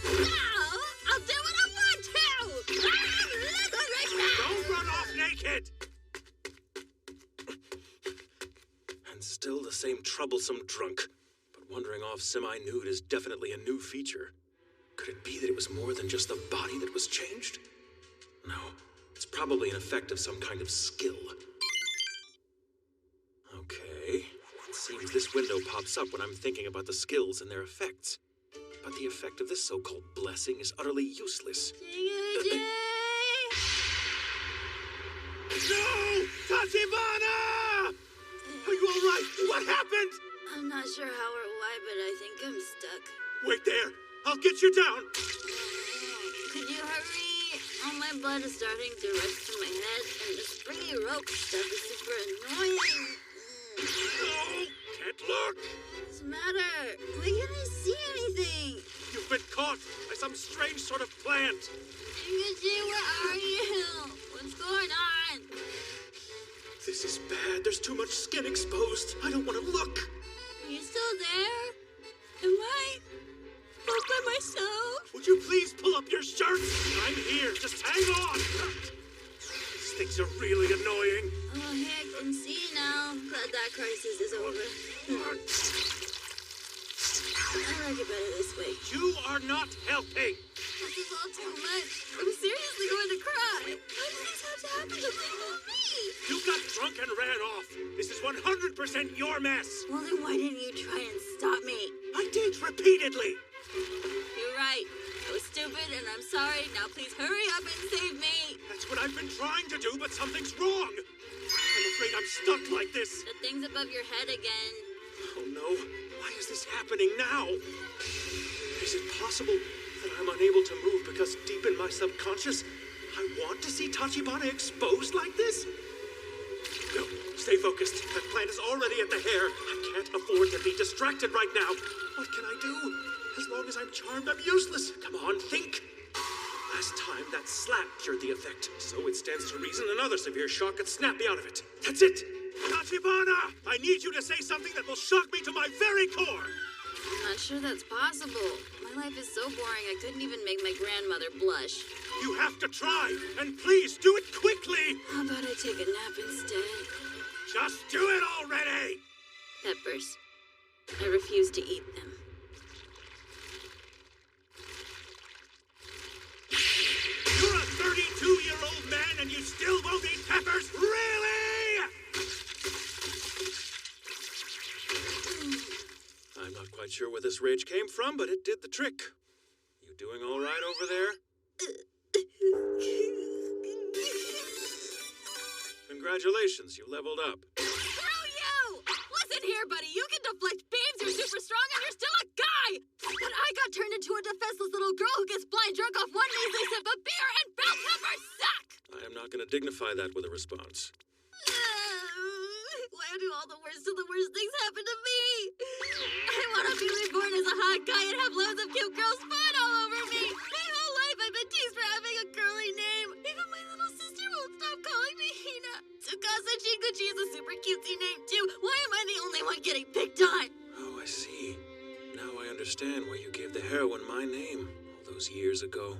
No! I'll do what I want to! Don't run off naked! And still the same troublesome drunk. But wandering off semi-nude is definitely a new feature. Could it be that it was more than just the body that was changed? No, it's probably an effect of some kind of skill. Okay, it seems this window pops up when I'm thinking about the skills and their effects. But the effect of this so-called blessing is utterly useless. No! Tachibana! Are you all right? What happened? I'm not sure how or why, but I think I'm stuck. Wait there. I'll get you down. Could you hurry? All my blood is starting to rush to my head, and the springy rope stuff is super annoying. No! Can't look! What's the matter? Why can't I see anything? You've been caught by some strange sort of plant. Jinguji, where are you? What's going on? This is bad. There's too much skin exposed. I don't want to look. Are you still there? Am I all by myself? Would you please pull up your shirt? I'm here. Just hang on. These things are really annoying. Oh, hey, I can see now. Glad that crisis is over. I like it better this way. You are not helping. This is all too much. I'm seriously going to cry. Why does this have to happen to little me? You got drunk and ran off. This is 100% your mess. Well, then why didn't you try and stop me? I did repeatedly. You're right. I was stupid and I'm sorry. Now please hurry up and save me. That's what I've been trying to do, but something's wrong. I'm afraid I'm stuck like this. The thing's above your head again. Oh no. Why is this happening now? Is it possible that I'm unable to move because deep in my subconscious, I want to see Tachibana exposed like this? No, stay focused. That plant is already at the hair. I can't afford to be distracted right now. What can I do? As long as I'm charmed, I'm useless. Come on, think. Last time, that slap cured the effect, so it stands to reason another severe shock could snap me out of it. That's it! Tachibana! I need you to say something that will shock me to my very core! I'm not sure that's possible. My life is so boring I couldn't even make my grandmother blush. You have to try, and please do it quickly! How about I take a nap instead? Just do it already! Peppers. I refuse to eat them. You're a 32-year-old man and you still won't eat peppers? Really? I'm not quite sure where this rage came from, but it did the trick. You doing all right over there? Congratulations, you leveled up. Screw you! Listen here, buddy, you can deflect beams, you're super strong, and you're still a guy! But I got turned into a defenseless little girl who gets blind drunk off one measly sip of beer, and bell peppers suck! I am not going to dignify that with a response. Why do all the worst of the worst things happen to me? hot guy and have loads of cute girls fawn all over me. My whole life I've been teased for having a girly name. Even my little sister won't stop calling me Hina. Tsukasa Jinguchi is a super cutesy name too. Why am I the only one getting picked on? Oh, I see. Now I understand why you gave the heroine my name all those years ago.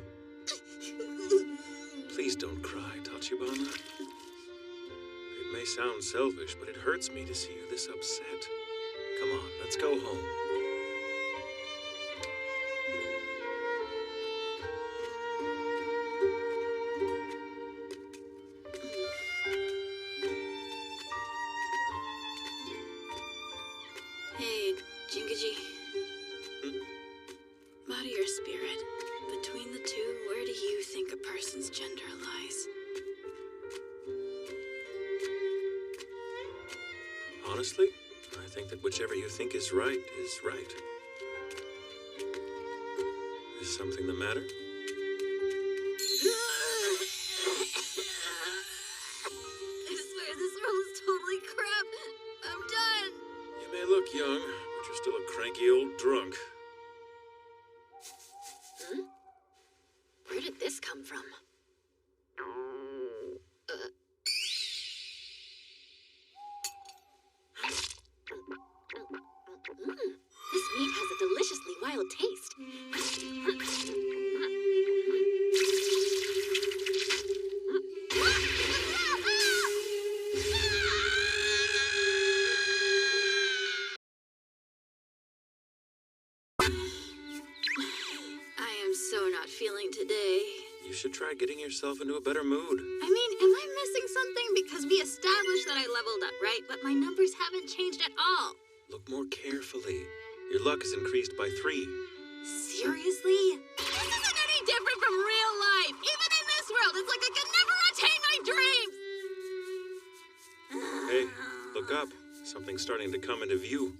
Please don't cry, Tachibana. It may sound selfish, but it hurts me to see you this upset. Come on, let's go home. Hey, Jinguji. Body or spirit? Between the two, where do you think a person's gender lies? Honestly, I think that whichever you think is right is right. Is something the matter? I swear this world is totally crap. I'm done. You may look young, but you're still a cranky old drunk. Where did this come from? This meat has a deliciously wild taste. I am so not feeling today. You should try getting yourself into a better mood. I mean, am I missing something? Because we established that I leveled up, right? But my numbers haven't changed at all. Look more carefully. Your luck has increased by 3. Seriously? This isn't any different from real life. Even in this world, it's like I can never attain my dreams. Hey, look up. Something's starting to come into view.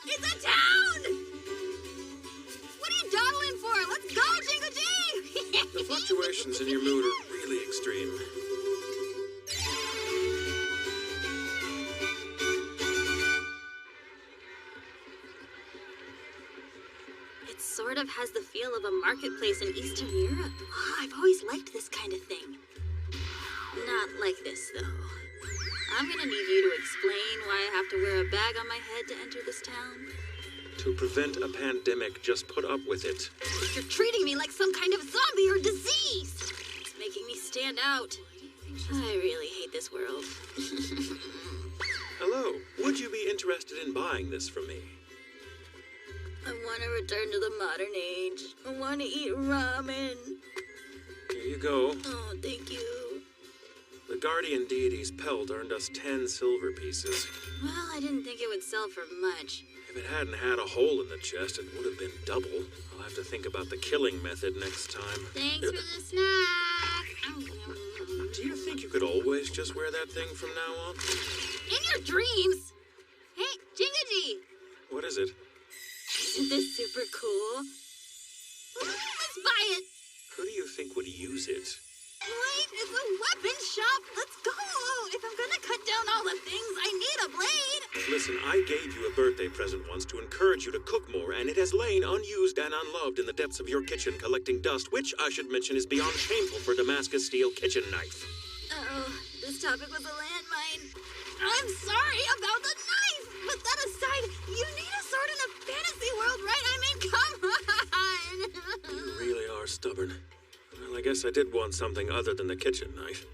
It's a town! What are you dawdling for? Let's go, Jinguji! The fluctuations in your mood are really extreme. It sort of has the feel of a marketplace in Eastern Europe. Oh, I've always liked this kind of thing. Not like this, though. I'm gonna need you to explain why I have to wear a bag on my head to enter this town. To prevent a pandemic, just put up with it. You're treating me like some kind of zombie or disease. It's making me stand out. I really hate this world. Hello. Would you be interested in buying this from me? I want to return to the modern age. I want to eat ramen. Here you go. Oh, thank you. The guardian deity's pelt earned us 10 silver pieces. Well, I didn't think it would sell for much. If it hadn't had a hole in the chest, it would have been double. I'll have to think about the killing method next time. Thanks for the snack. Do you think you could always just wear that thing from now on? In your dreams. Hey, Jinguji. What is it? Isn't this super cool? Let's buy it. Who do you think would use it? Wait, it's a weapon shop. Let's go. If I'm gonna cut down all the things, I need a blade. Listen, I gave you a birthday present once to encourage you to cook more, and it has lain unused and unloved in the depths of your kitchen, collecting dust, which, I should mention, is beyond shameful for Damascus steel kitchen knife. Uh-oh, this topic was a landmine. I'm sorry about the knife, but that aside, you need a sword in a fantasy world, right? I mean, come on. You really are stubborn. Well, I guess I did want something other than the kitchen knife.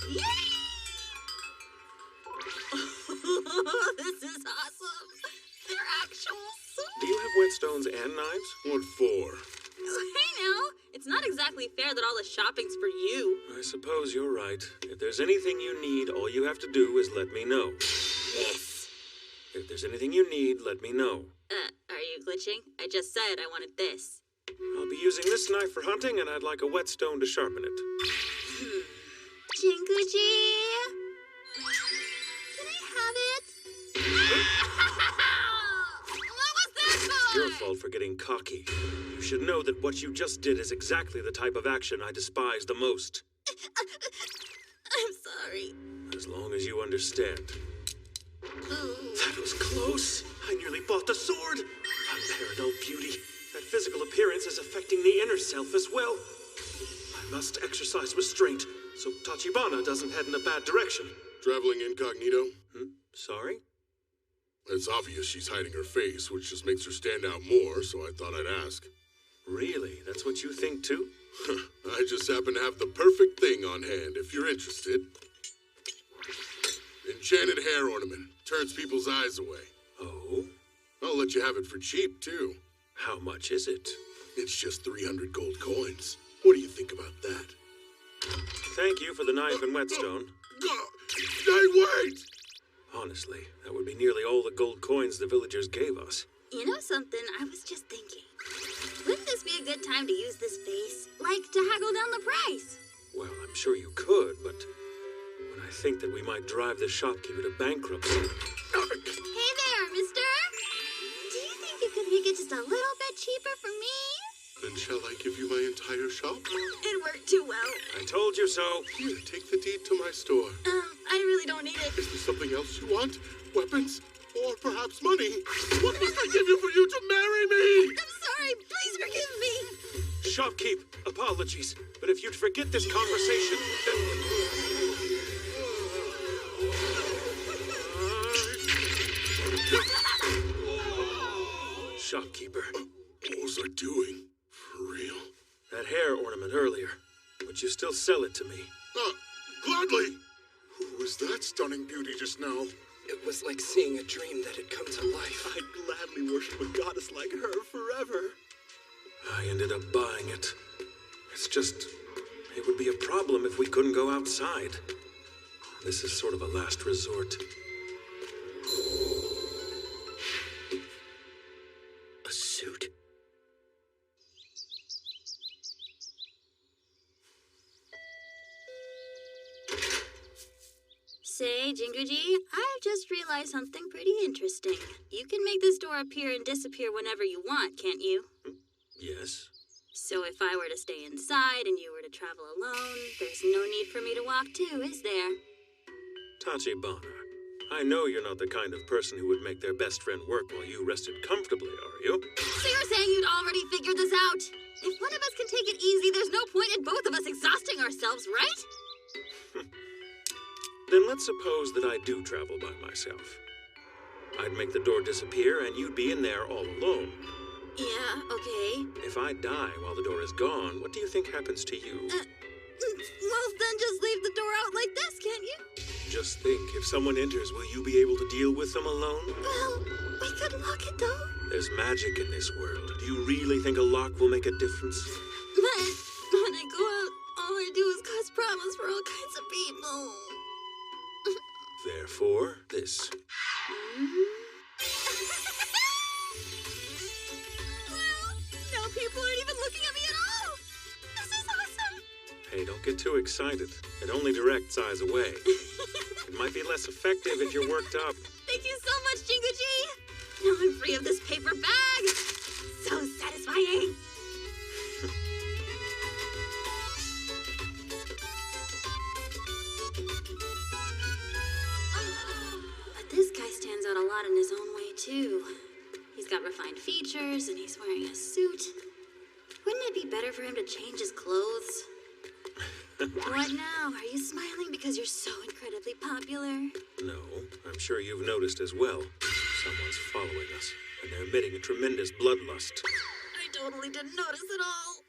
Yay! This is awesome. They're actual swords. Do you have whetstones and knives? What for? Hey now, it's not exactly fair that all the shopping's for you. I suppose you're right. If there's anything you need, all you have to do is let me know. This. If there's anything you need, let me know. Are you glitching? I just said I wanted this. I'll be using this knife for hunting, and I'd like a whetstone to sharpen it. Jinguji? Can I have it? What was that for? It's your fault for getting cocky. You should know that what you just did is exactly the type of action I despise the most. I'm sorry. As long as you understand. Ooh. That was close. close! I nearly bought the sword! Unparalleled beauty. That physical appearance is affecting the inner self as well. I must exercise restraint, so Tachibana doesn't head in a bad direction. Traveling incognito? Sorry? It's obvious she's hiding her face, which just makes her stand out more, so I thought I'd ask. Really? That's what you think too? I just happen to have the perfect thing on hand, if you're interested. Enchanted hair ornament. Turns people's eyes away. Oh? I'll let you have it for cheap, too. How much is it? It's just 300 gold coins. What do you think about that? Thank you for the knife and whetstone. Hey, wait! Honestly, that would be nearly all the gold coins the villagers gave us. You know something? I was just thinking. Wouldn't this be a good time to use this vase? Like, to haggle down the price? Well, I'm sure you could, but when I think that we might drive the shopkeeper to bankruptcy... Hey there, mister! Do you think you could make it just a little bit cheaper for me? Then shall I give you my entire shop? It worked too well. I told you so. Here, take the deed to my store. I really don't need it. Is there something else you want? Weapons? Or perhaps money? What must I give you for you to marry me? I'm sorry. Please forgive me. Shopkeep, apologies. But if you'd forget this conversation... Shopkeeper. What was I doing? For real? That hair ornament earlier. Would you still sell it to me? Gladly! Who was that stunning beauty just now? It was like seeing a dream that had come to life. I'd gladly worship a goddess like her forever. I ended up buying it. It's just... it would be a problem if we couldn't go outside. This is sort of a last resort. A suit? Say, Jinguji, I've just realized something pretty interesting. You can make this door appear and disappear whenever you want, can't you? Yes. So if I were to stay inside and you were to travel alone, there's no need for me to walk too, is there? Tachibana, I know you're not the kind of person who would make their best friend work while you rested comfortably, are you? So you're saying you'd already figured this out? If one of us can take it easy, there's no point in both of us exhausting ourselves, right? Then let's suppose that I do travel by myself. I'd make the door disappear and you'd be in there all alone. Yeah, okay. If I die while the door is gone, what do you think happens to you? Well, then just leave the door out like this, can't you? Just think, if someone enters, will you be able to deal with them alone? Well, we could lock it though. There's magic in this world. Do you really think a lock will make a difference? But when I go out, all I do is cause problems for all kinds of people. Therefore, this. Well, no people aren't even looking at me at all. This is awesome. Hey, don't get too excited. It only directs eyes away. It might be less effective if you're worked up. Thank you so much, Jinguji. Now I'm free of this paper bag. So satisfying. But this guy stands out a lot in his own way, too. He's got refined features, and he's wearing a suit. Wouldn't it be better for him to change his clothes? What now? Are you smiling because you're so incredibly popular? No, I'm sure you've noticed as well. Someone's following us, and they're emitting a tremendous bloodlust. I totally didn't notice at all.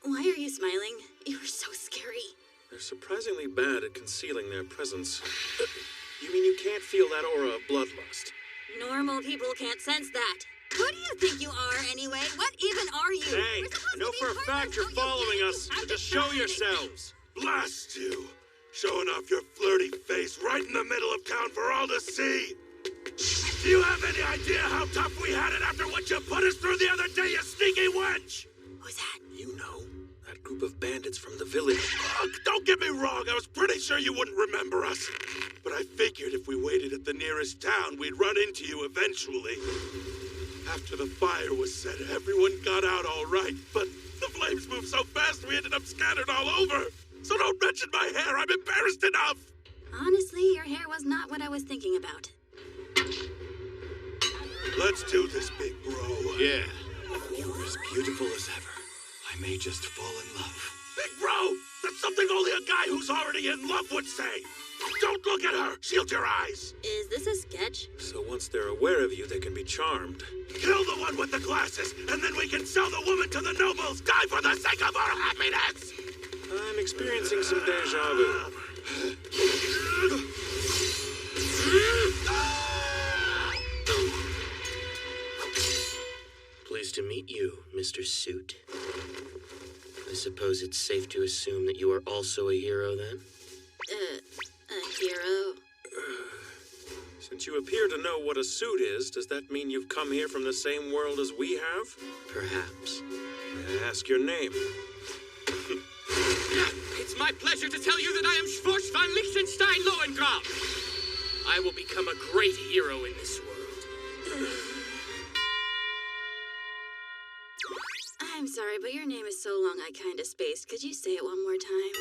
Why are you smiling? You were so scary. They're surprisingly bad at concealing their presence. You mean you can't feel that aura of bloodlust? Normal people can't sense that. Who do you think you are, anyway? What even are you? Hey, I know for a fact you're following us, so just show yourselves. Blast you! Showing off your flirty face right in the middle of town for all to see! Do you have any idea how tough we had it after what you put us through the other day, you sneaky wench? Who's that? You know, that group of bandits from the village. Look, don't get me wrong, I was pretty sure you wouldn't remember us. But I figured if we waited at the nearest town, we'd run into you eventually. After the fire was set, everyone got out all right, but the flames moved so fast we ended up scattered all over. So don't mention my hair, I'm embarrassed enough. Honestly, your hair was not what I was thinking about. Let's do this, big bro. Yeah. You're as beautiful as ever. I may just fall in love. Big bro! That's something only a guy who's already in love would say! Don't look at her! Shield your eyes! Is this a sketch? So once they're aware of you, they can be charmed. Kill the one with the glasses, and then we can sell the woman to the nobles! Die for the sake of our happiness! I'm experiencing some deja vu. Pleased to meet you, Mr. Suit. I suppose it's safe to assume that you are also a hero, then? A hero? Since you appear to know what a suit is, does that mean you've come here from the same world as we have? Perhaps. May I ask your name? It's my pleasure to tell you that I am Schwarz von Liechtenstein Lohengrin. I will become a great hero in this world. I'm sorry, but your name is so long I kinda spaced. Could you say it one more time?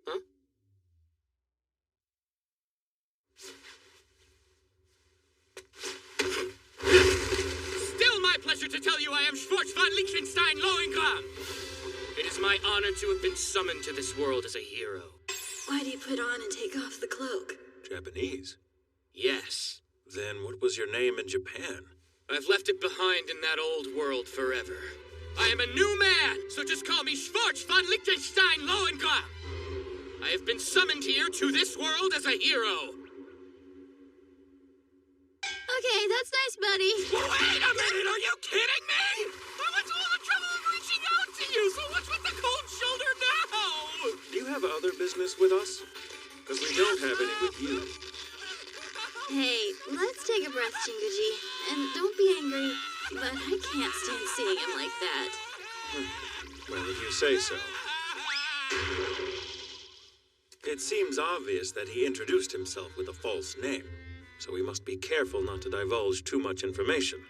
Huh? Still my pleasure to tell you I am Schwarz von Liechtenstein Lohengrin. It is my honor to have been summoned to this world as a hero. Why do you put on and take off the cloak? Japanese. Yes. Then what was your name in Japan? I've left it behind in that old world forever. I am a new man, so just call me Schwarz von Liechtenstein Lohengrin. I have been summoned here to this world as a hero. Okay, that's nice, buddy. Wait a minute, are you kidding me? I went to all the trouble of reaching out to you, so what's with the cold shoulder now? Do you have other business with us? Because we don't have any with you. Hey, let's take a breath, Jinguji. And don't be angry, but I can't stand seeing him like that. Well, if you say so. It seems obvious that he introduced himself with a false name, so we must be careful not to divulge too much information.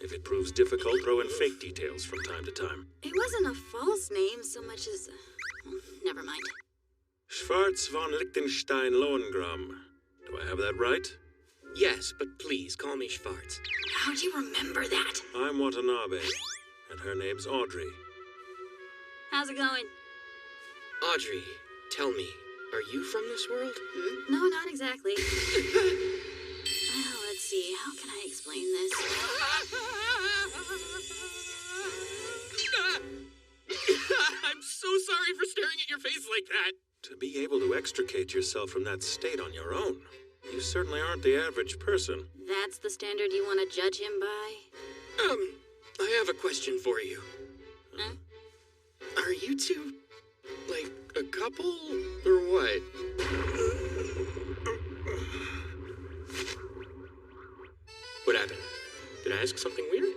If it proves difficult, throw in fake details from time to time. It wasn't a false name so much as... well, never mind. Schwarz von Liechtenstein Lohengrin. Do I have that right? Yes, but please call me Schwarz. How'd you remember that? I'm Watanabe, and her name's Audrey. How's it going? Audrey, tell me, are you from this world? No, not exactly. Well, let's see. How can I explain this? I'm so sorry for staring at your face like that. To be able to extricate yourself from that state on your own, you certainly aren't the average person. That's the standard you want to judge him by? I have a question for you. Huh? Are you two, like, a couple, or what? What happened? Did I ask something weird?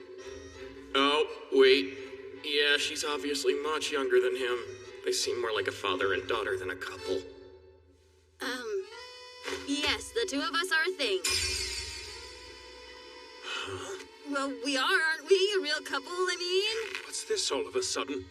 Oh, wait. Yeah, she's obviously much younger than him. They seem more like a father and daughter than a couple. Yes, the two of us are a thing. Huh? Well, we are, aren't we? A real couple, I mean. What's this all of a sudden?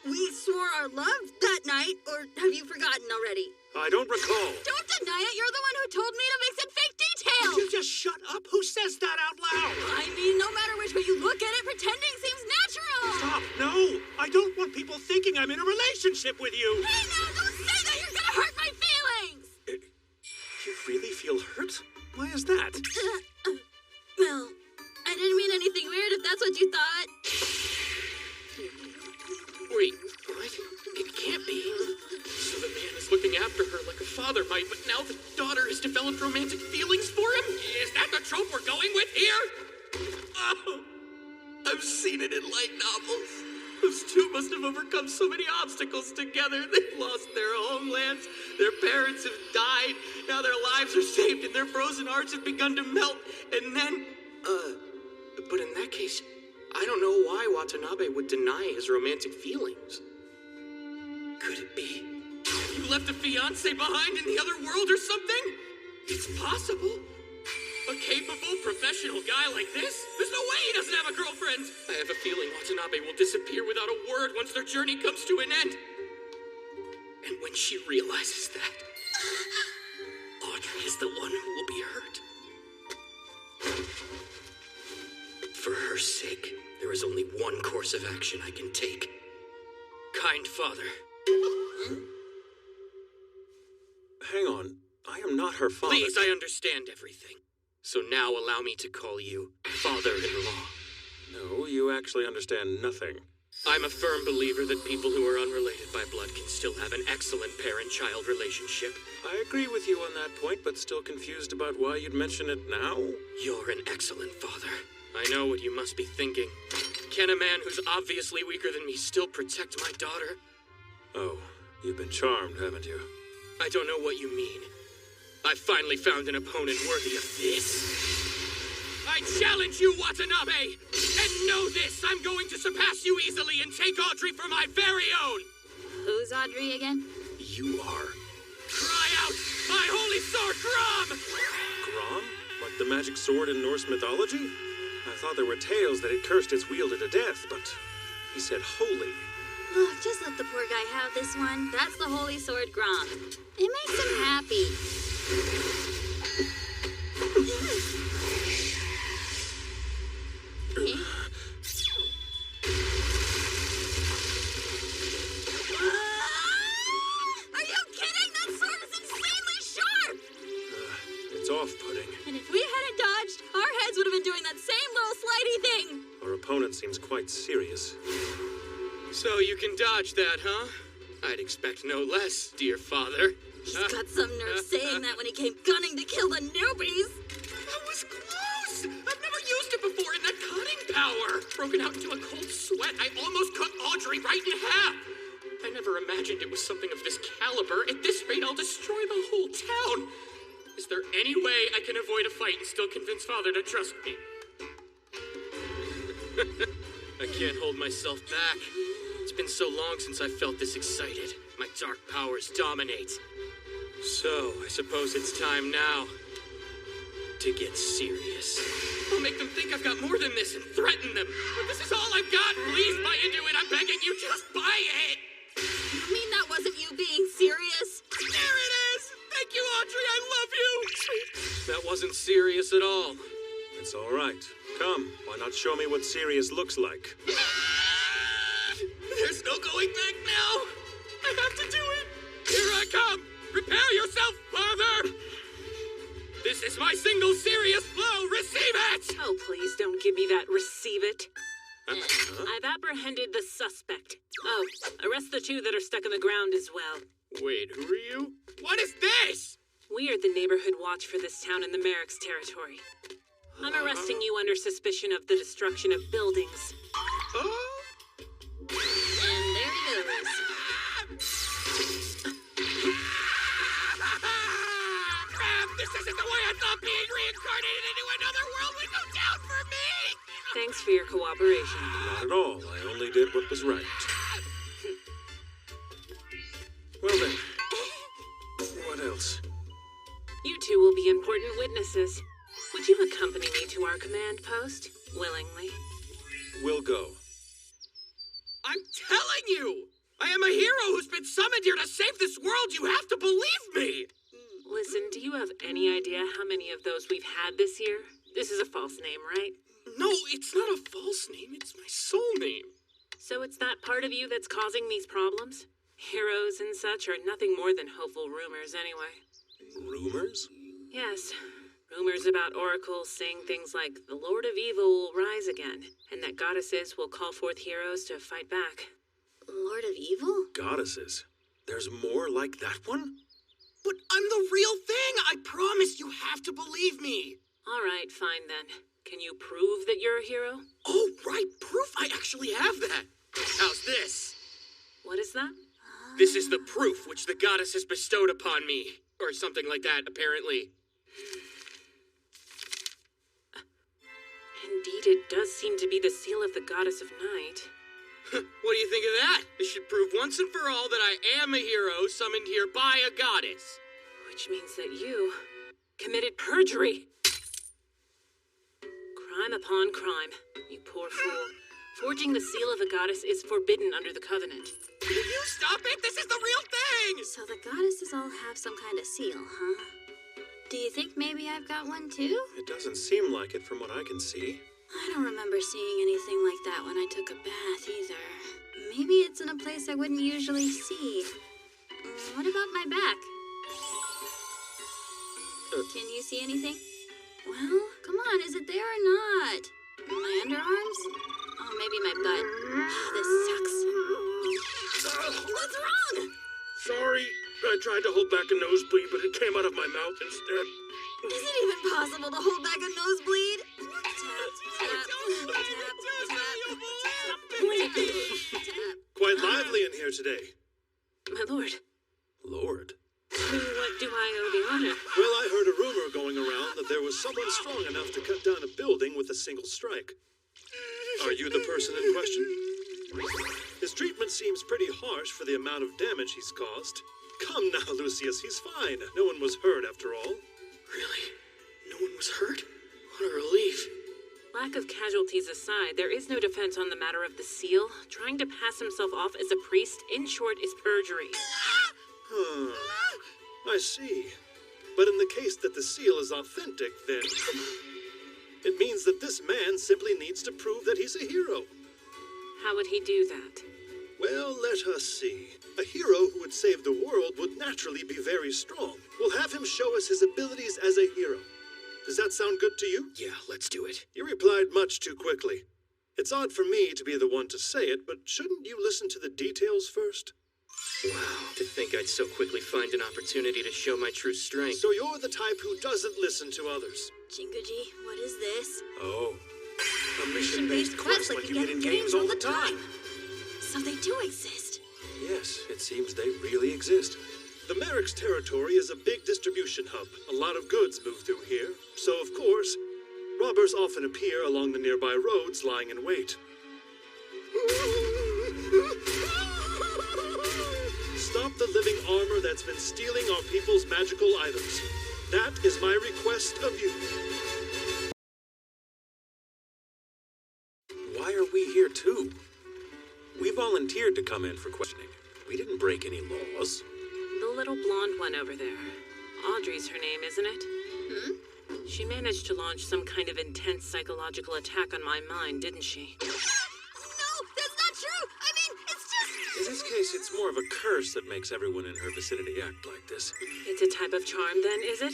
We swore our love that night, or have you forgotten already? I don't recall. Don't deny it! You're the one who told me to mix in fake details! Would you just shut up? Who says that out loud? I mean, no matter which way you look at it, pretending seems natural! Stop! No! I don't want people thinking I'm in a relationship with you! Hey, now, don't say that! You're gonna hurt my feelings! You really feel hurt? Why is that? Well, I didn't mean anything weird if that's what you thought. Wait, what? It can't be. So the man is looking after her like a father might, but now the daughter has developed romantic feelings for him? Is that the trope we're going with here? Oh, I've seen it in light novels. Those two must have overcome so many obstacles together. They've lost their homelands, their parents have died, now their lives are saved and their frozen hearts have begun to melt. And then, but in that case, I don't know why Watanabe would deny his romantic feelings. Could it be? You left a fiancé behind in the other world or something? It's possible. A capable, professional guy like this? There's no way he doesn't have a girlfriend! I have a feeling Watanabe will disappear without a word once their journey comes to an end. And when she realizes that, Audrey is the one who will be hurt. sake, there is only one course of action I can take. Kind father. Hang on. I am not her father. Please, I understand everything. So now allow me to call you father-in-law. No, you actually understand nothing. I'm a firm believer that people who are unrelated by blood can still have an excellent parent-child relationship. I agree with you on that point, but still confused about why you'd mention it now. You're an excellent father. I know what you must be thinking. Can a man who's obviously weaker than me still protect my daughter? Oh, you've been charmed, haven't you? I don't know what you mean. I finally found an opponent worthy of this. I challenge you, Watanabe! And know this, I'm going to surpass you easily and take Audrey for my very own! Who's Audrey again? You are. Cry out, my holy sword, Grom! Grom? Like the magic sword in Norse mythology? I thought there were tales that it cursed its wielder to death, but he said holy. Look, just let the poor guy have this one. That's the holy sword Grom. It makes him happy. Are you kidding? That sword is insanely sharp! It's off-putting. And if we hadn't dodged, our heads would have been doing that same little slidey thing. Our opponent seems quite serious. So you can dodge that, huh? I'd expect no less, dear father. He's got some nerve saying that when he came gunning to kill the newbies. That was close! I've never used it before, and that cutting power! Broken out into a cold sweat, I almost cut Audrey right in half! I never imagined it was something of this caliber. At this rate, I'll destroy the whole town! Is there any way I can avoid a fight and still convince Father to trust me? I can't hold myself back. It's been so long since I felt this excited. My dark powers dominate. So, I suppose it's time now to get serious. I'll make them think I've got more than this and threaten them. But this is all I've got. Please buy into it. I'm begging you, just buy it. You mean that wasn't you being serious? There it is. Thank you, Audrey. I love you. That wasn't serious at all. It's all right. Come, why not show me what serious looks like? There's no going back now. I have to do it. Here I come. Prepare yourself, Father. This is my single serious blow. Receive it. Oh, please don't give me that. Receive it. I've apprehended the suspect. Oh, arrest the two that are stuck in the ground as well. Wait, who are you? What is this? We are the neighborhood watch for this town in the Merrick's territory. I'm arresting you under suspicion of the destruction of buildings. Oh? And there he goes. Crap! This isn't the way I thought being reincarnated into another world would go down for me! Thanks for your cooperation. Not at all. I only did what was right. Well then, what else? You two will be important witnesses. Would you accompany me to our command post? Willingly. We'll go. I'm telling you! I am a hero who's been summoned here to save this world! You have to believe me! Listen, do you have any idea how many of those we've had this year? This is a false name, right? No, it's not a false name. It's my soul name. So it's that part of you that's causing these problems? Heroes and such are nothing more than hopeful rumors anyway. Rumors? Yes. Rumors about oracles saying things like the Lord of Evil will rise again, and that goddesses will call forth heroes to fight back. Lord of Evil? Goddesses? There's more like that one? But I'm the real thing! I promise you have to believe me! All right, fine then. Can you prove that you're a hero? Oh, right, proof! I actually have that! How's this? What is that? This is the proof which the goddess has bestowed upon me. Or something like that, apparently. Indeed, it does seem to be the seal of the goddess of night. What do you think of that? This should prove once and for all that I am a hero summoned here by a goddess. Which means that you committed perjury. Crime upon crime, you poor fool. Forging the seal of a goddess is forbidden under the covenant. Will you stop it? This is the real thing! So the goddesses all have some kind of seal, huh? Do you think maybe I've got one too? It doesn't seem like it from what I can see. I don't remember seeing anything like that when I took a bath either. Maybe it's in a place I wouldn't usually see. What about my back? Can you see anything? Well, come on, is it there or not? My underarms? Oh, maybe my butt. This sucks. What's wrong? Sorry. I tried to hold back a nosebleed, but it came out of my mouth instead. Is it even possible to hold back a nosebleed? Tap, tap, tap, tap. Quite lively in here today. My lord. Lord? To what do I owe the honor? Well, I heard a rumor going around that there was someone strong enough to cut down a building with a single strike. Are you the person in question? His treatment seems pretty harsh for the amount of damage he's caused. Come now, Lucius, he's fine. No one was hurt after all. Really? No one was hurt? What a relief. Lack of casualties aside, there is no defense on the matter of the seal. Trying to pass himself off as a priest, in short, is perjury. I see. But in the case that the seal is authentic, then it means that this man simply needs to prove that he's a hero. How would he do that? Well, let us see. A hero who would save the world would naturally be very strong. We'll have him show us his abilities as a hero. Does that sound good to you? Yeah, let's do it. You replied much too quickly. It's odd for me to be the one to say it, but shouldn't you listen to the details first? Wow, to think I'd so quickly find an opportunity to show my true strength. So you're the type who doesn't listen to others. Jinguji, what is this? Oh. A mission-based quest like you get in games all the time. So they do exist. Yes, it seems they really exist. The Merrick's territory is a big distribution hub. A lot of goods move through here. So, of course, robbers often appear along the nearby roads lying in wait. Stop the living armor that's been stealing our people's magical items. That is my request of you. Why are we here too? We volunteered to come in for questioning. We didn't break any laws. The little blonde one over there. Audrey's her name, isn't it? She managed to launch some kind of intense psychological attack on my mind, didn't she? No, that's not true! I mean, it's just... In this case, it's more of a curse that makes everyone in her vicinity act like this. It's a type of charm then, is it?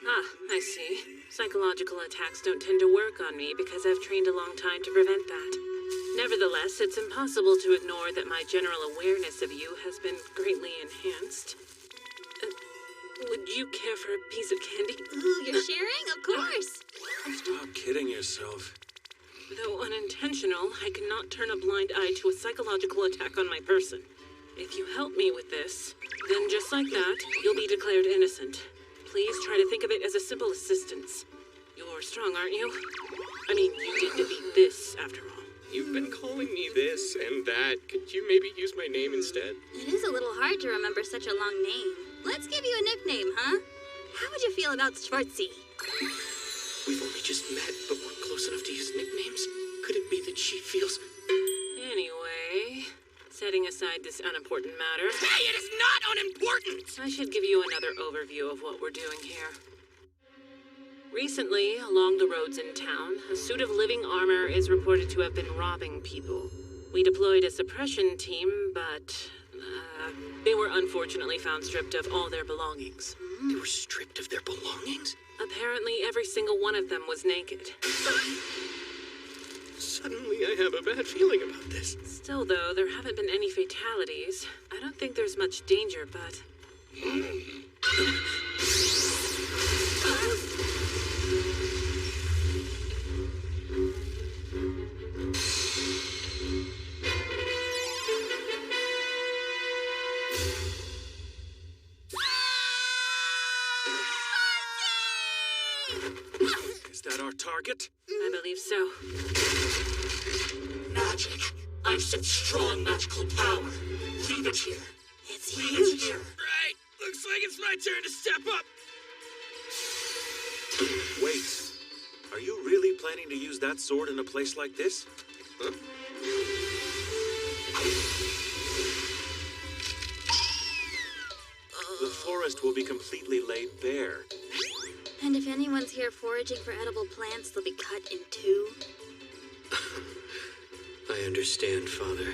Ah, I see. Psychological attacks don't tend to work on me because I've trained a long time to prevent that. Nevertheless, it's impossible to ignore that my general awareness of you has been greatly enhanced. Would you care for a piece of candy? Ooh, you're sharing? Of course. Stop kidding yourself. Though unintentional, I cannot turn a blind eye to a psychological attack on my person. If you help me with this, then just like that, you'll be declared innocent. Please try to think of it as a simple assistance. You're strong, aren't you? I mean, you did defeat this, after all. You've been calling me this and that. Could you maybe use my name instead? It is a little hard to remember such a long name. Let's give you a nickname, huh? How would you feel about Schwartzy? We've only just met, but we're close enough to use nicknames. Could it be that she feels... Anyway, setting aside this unimportant matter... Hey, it is not unimportant! I should give you another overview of what we're doing here. Recently, along the roads in town, a suit of living armor is reported to have been robbing people. We deployed a suppression team, but... they were unfortunately found stripped of all their belongings. They were stripped of their belongings? Apparently, every single one of them was naked. Suddenly, I have a bad feeling about this. Still, though, there haven't been any fatalities. I don't think there's much danger, but... Is that our target? I believe so. Magic. I've sent strong magical power. Leave it here. It's Leave huge. it here. Right, looks like it's my turn to step up. Wait. Are you really planning to use that sword in a place like this? Huh? The forest will be completely laid bare. And if anyone's here foraging for edible plants, they'll be cut in two. I understand, Father.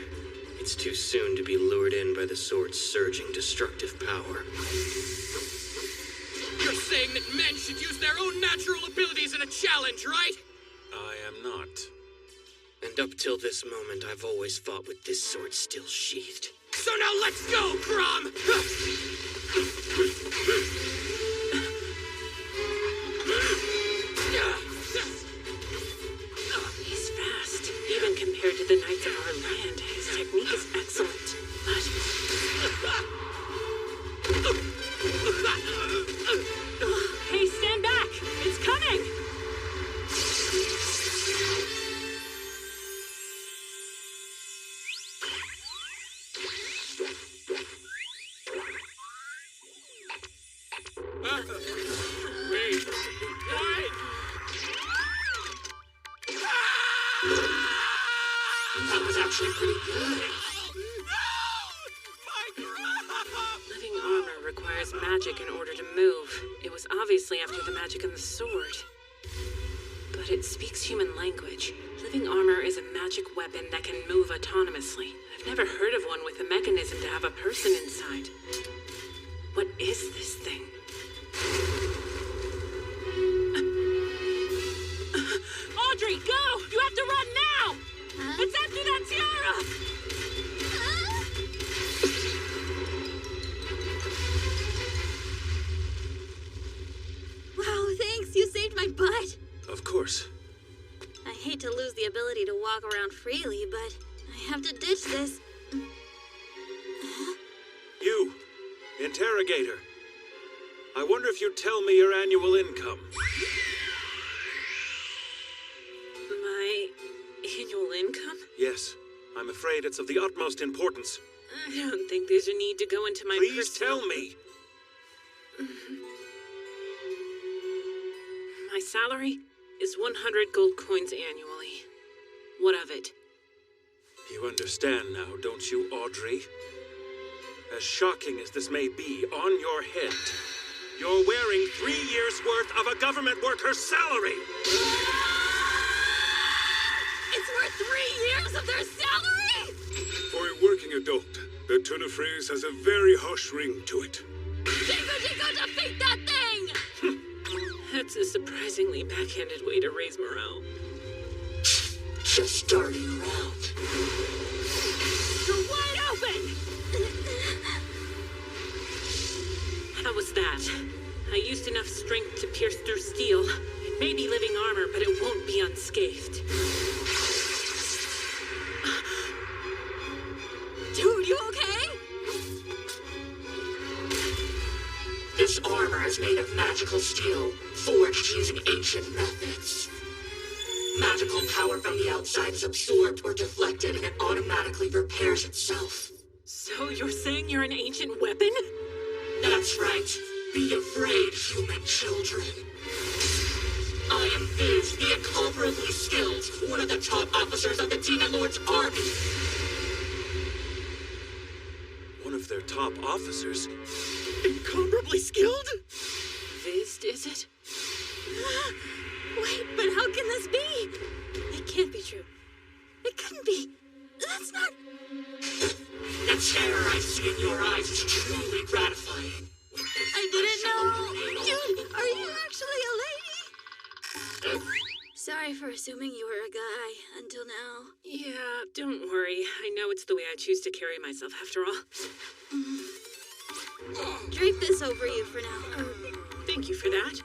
It's too soon to be lured in by the sword's surging destructive power. You're saying that men should use their own natural abilities in a challenge, right? I am not. And up till this moment, I've always fought with this sword still sheathed. So now let's go, Crom! He's fast. Even compared to the knights of our land, his technique is excellent. Hey, stand back! It's coming! Wait! What? That was actually pretty good. Living armor requires magic in order to move. It was obviously after the magic in the sword. But it speaks human language. Living armor is a magic weapon that can move autonomously. I've never heard of one with a mechanism to have a person inside. What is this thing? Audrey, go! You have to run now! It's after that tiara! Wow, thanks. You saved my butt. Of course. I hate to lose the ability to walk around freely, but I have to ditch this. You, interrogator. I wonder if you'd tell me your annual income. My annual income? Yes, I'm afraid it's of the utmost importance. I don't think there's a need to go into my Please tell me. My salary is 100 gold coins annually. What of it? You understand now, don't you, Audrey? As shocking as this may be, on your head, you're wearing 3 years' worth of a government worker's salary! It's worth 3 years of their salary? For a working adult, the turn of phrase has a very harsh ring to it. Jingo, defeat that thing! That's a surprisingly backhanded way to raise morale. Just starting around. You're wide open! How was that? I used enough strength to pierce through steel. It may be living armor, but it won't be unscathed. Dude, you okay? This armor is made of magical steel, forged using ancient methods. Magical power from the outside is absorbed or deflected, and it automatically repairs itself. So you're saying you're an ancient weapon? That's right. Be afraid, human children. I am Viz, the incomparably skilled, one of the top officers of the Demon Lord's army. One of their top officers? Incomparably skilled? Vizd, is it? Wait, but how can this be? It can't be true. It couldn't be. That's not... The terror I see in your eyes is truly gratifying. I didn't know. Dude, are you actually a lady? Sorry for assuming you were a guy until now. Yeah, don't worry. I know it's the way I choose to carry myself after all. Drape this over you for now. Thank you for that.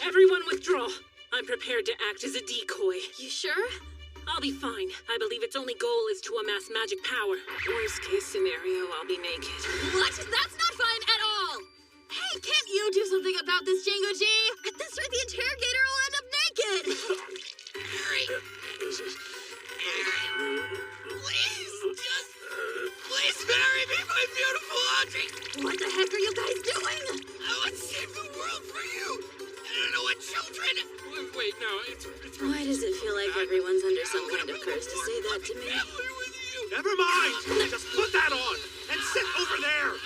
Everyone withdraw. I'm prepared to act as a decoy. You sure? I'll be fine. I believe its only goal is to amass magic power. Worst case scenario, I'll be naked. What? That's not fine at all! Hey, can't you do something about this, Jingo G? At this rate, the interrogator will end up naked! Please marry me, my beautiful Audrey! What the heck are you guys doing? I would save the world for you! I don't know what children... Wait, no, it's Why does it feel like everyone's under some kind of curse to say that to me? Never mind! Just put that on and sit over there!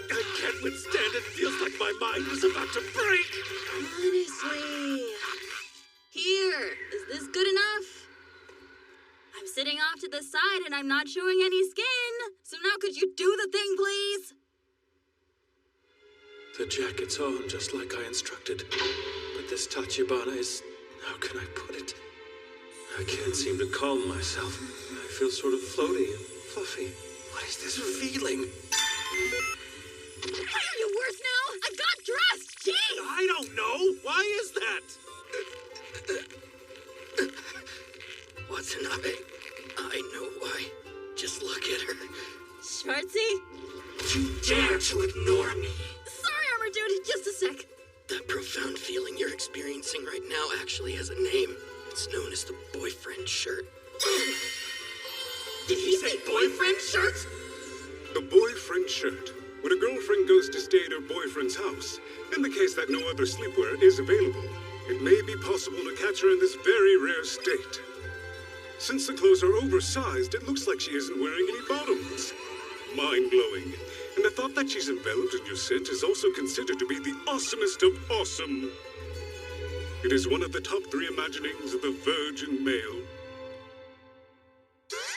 I can't withstand it. Feels like my mind was about to break! Honestly. Here, is this good enough? I'm this side and I'm not showing any skin. So now could you do the thing, please? The jacket's on just like I instructed. But this Tachibana is... how can I put it? I can't seem to calm myself. I feel sort of floaty and fluffy. What is this feeling? Why are you worse now? I got dressed! Jeez! I don't know! Why is that? Watanabe, I know why. Just look at her. Schwartzy? You dare to ignore me! Sorry, Armor Dude, just a sec. That profound feeling you're experiencing right now actually has a name. It's known as the boyfriend shirt. Did he say boyfriend shirt? The boyfriend shirt. When a girlfriend goes to stay at her boyfriend's house, in the case that no other sleepwear is available, it may be possible to catch her in this very rare state. Since the clothes are oversized, it looks like she isn't wearing any bottoms. Mind-blowing. And the thought that she's enveloped in your scent is also considered to be the awesomest of awesome. It is one of the top 3 imaginings of the virgin male.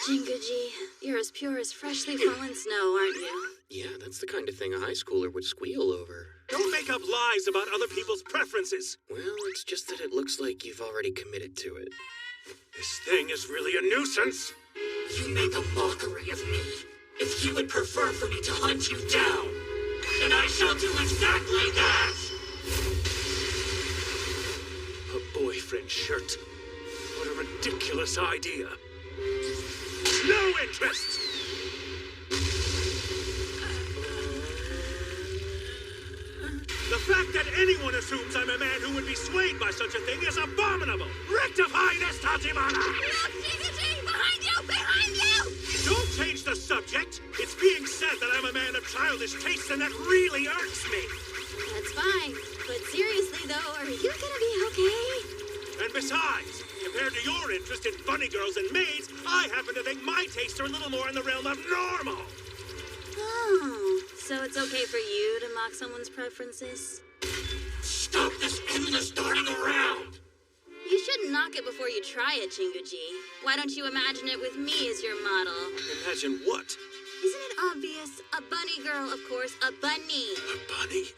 Jinguji, you're as pure as freshly fallen snow, aren't you? Yeah, that's the kind of thing a high schooler would squeal over. Don't make up lies about other people's preferences. Well, it's just that it looks like you've already committed to it. This thing is really a nuisance. You make a mockery of me. If you would prefer for me to hunt you down, then I shall do exactly that! A boyfriend shirt. What a ridiculous idea. No interest! The fact that anyone assumes I'm a man who would be swayed by such a thing is abominable! Rectify this, Tachibana! Look, Jinguji! Behind you! Behind you! Don't change the subject! It's being said that I'm a man of childish tastes, and that really irks me! That's fine. But seriously, though, are you gonna be okay? And besides, compared to your interest in bunny girls and maids, I happen to think my tastes are a little more in the realm of normal! Oh, so it's okay for you to mock someone's preferences? Stop this endless darting around! You shouldn't knock it before you try it, Jinguji. Why don't you imagine it with me as your model? Imagine what? Isn't it obvious? A bunny girl, of course, a bunny. A bunny?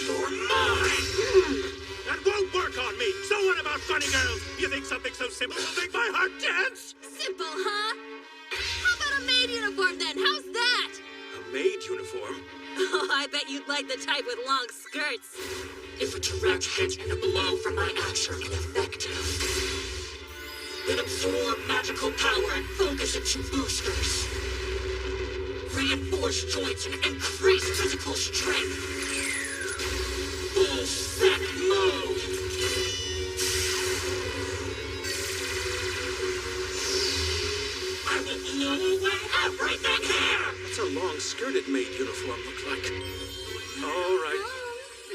You're mine! That won't work on me! So what about bunny girls? You think something so simple will make my heart dance? Simple, huh? How about a maid uniform then? How's that? A maid uniform? Oh, I bet you'd like the type with long skirts. If a direct hit and a blow from my axe are ineffective, then absorb magical power and focus into boosters. Reinforce joints and increase physical strength. Full set mode. I will blow away everything here! What's a long-skirted maid uniform look like? All right.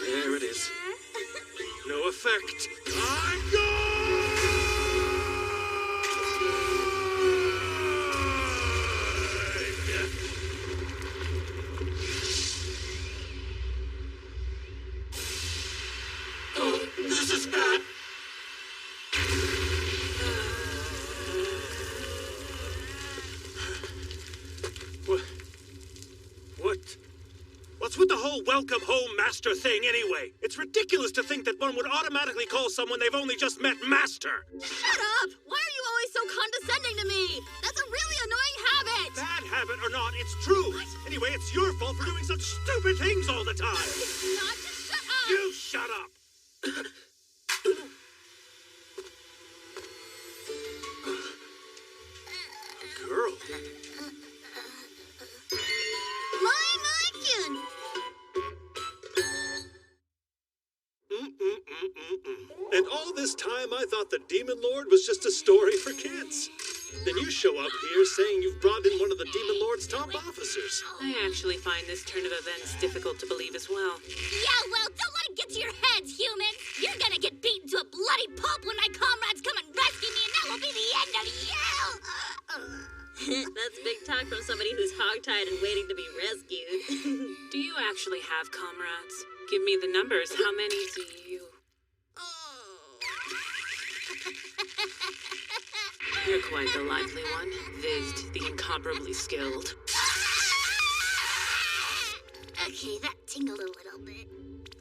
There it is. No effect. I'm gone! Oh, this is bad. What's with the whole welcome home master thing anyway? It's ridiculous to think that one would automatically call someone they've only just met master. Shut up! Why are you always so condescending to me? That's a really annoying habit! Bad habit or not, it's true. What? Anyway, it's your fault for doing such stupid things all the time. It's not, just shut up! You shut up! A girl? And all this time I thought the Demon Lord was just a story for kids. Then you show up here saying you've brought in one of the Demon Lord's top officers. I actually find this turn of events difficult to believe as well. Yeah, well, don't let it get to your heads, humans! You're gonna get beaten to a bloody pulp when my comrades come and rescue me, and that will be the end of you! That's big talk from somebody who's hogtied and waiting to be rescued. Do you you actually have comrades? Give me the numbers. How many do you... You're quite the lively one. Vizd, the incomparably skilled. Okay, that tingled a little bit.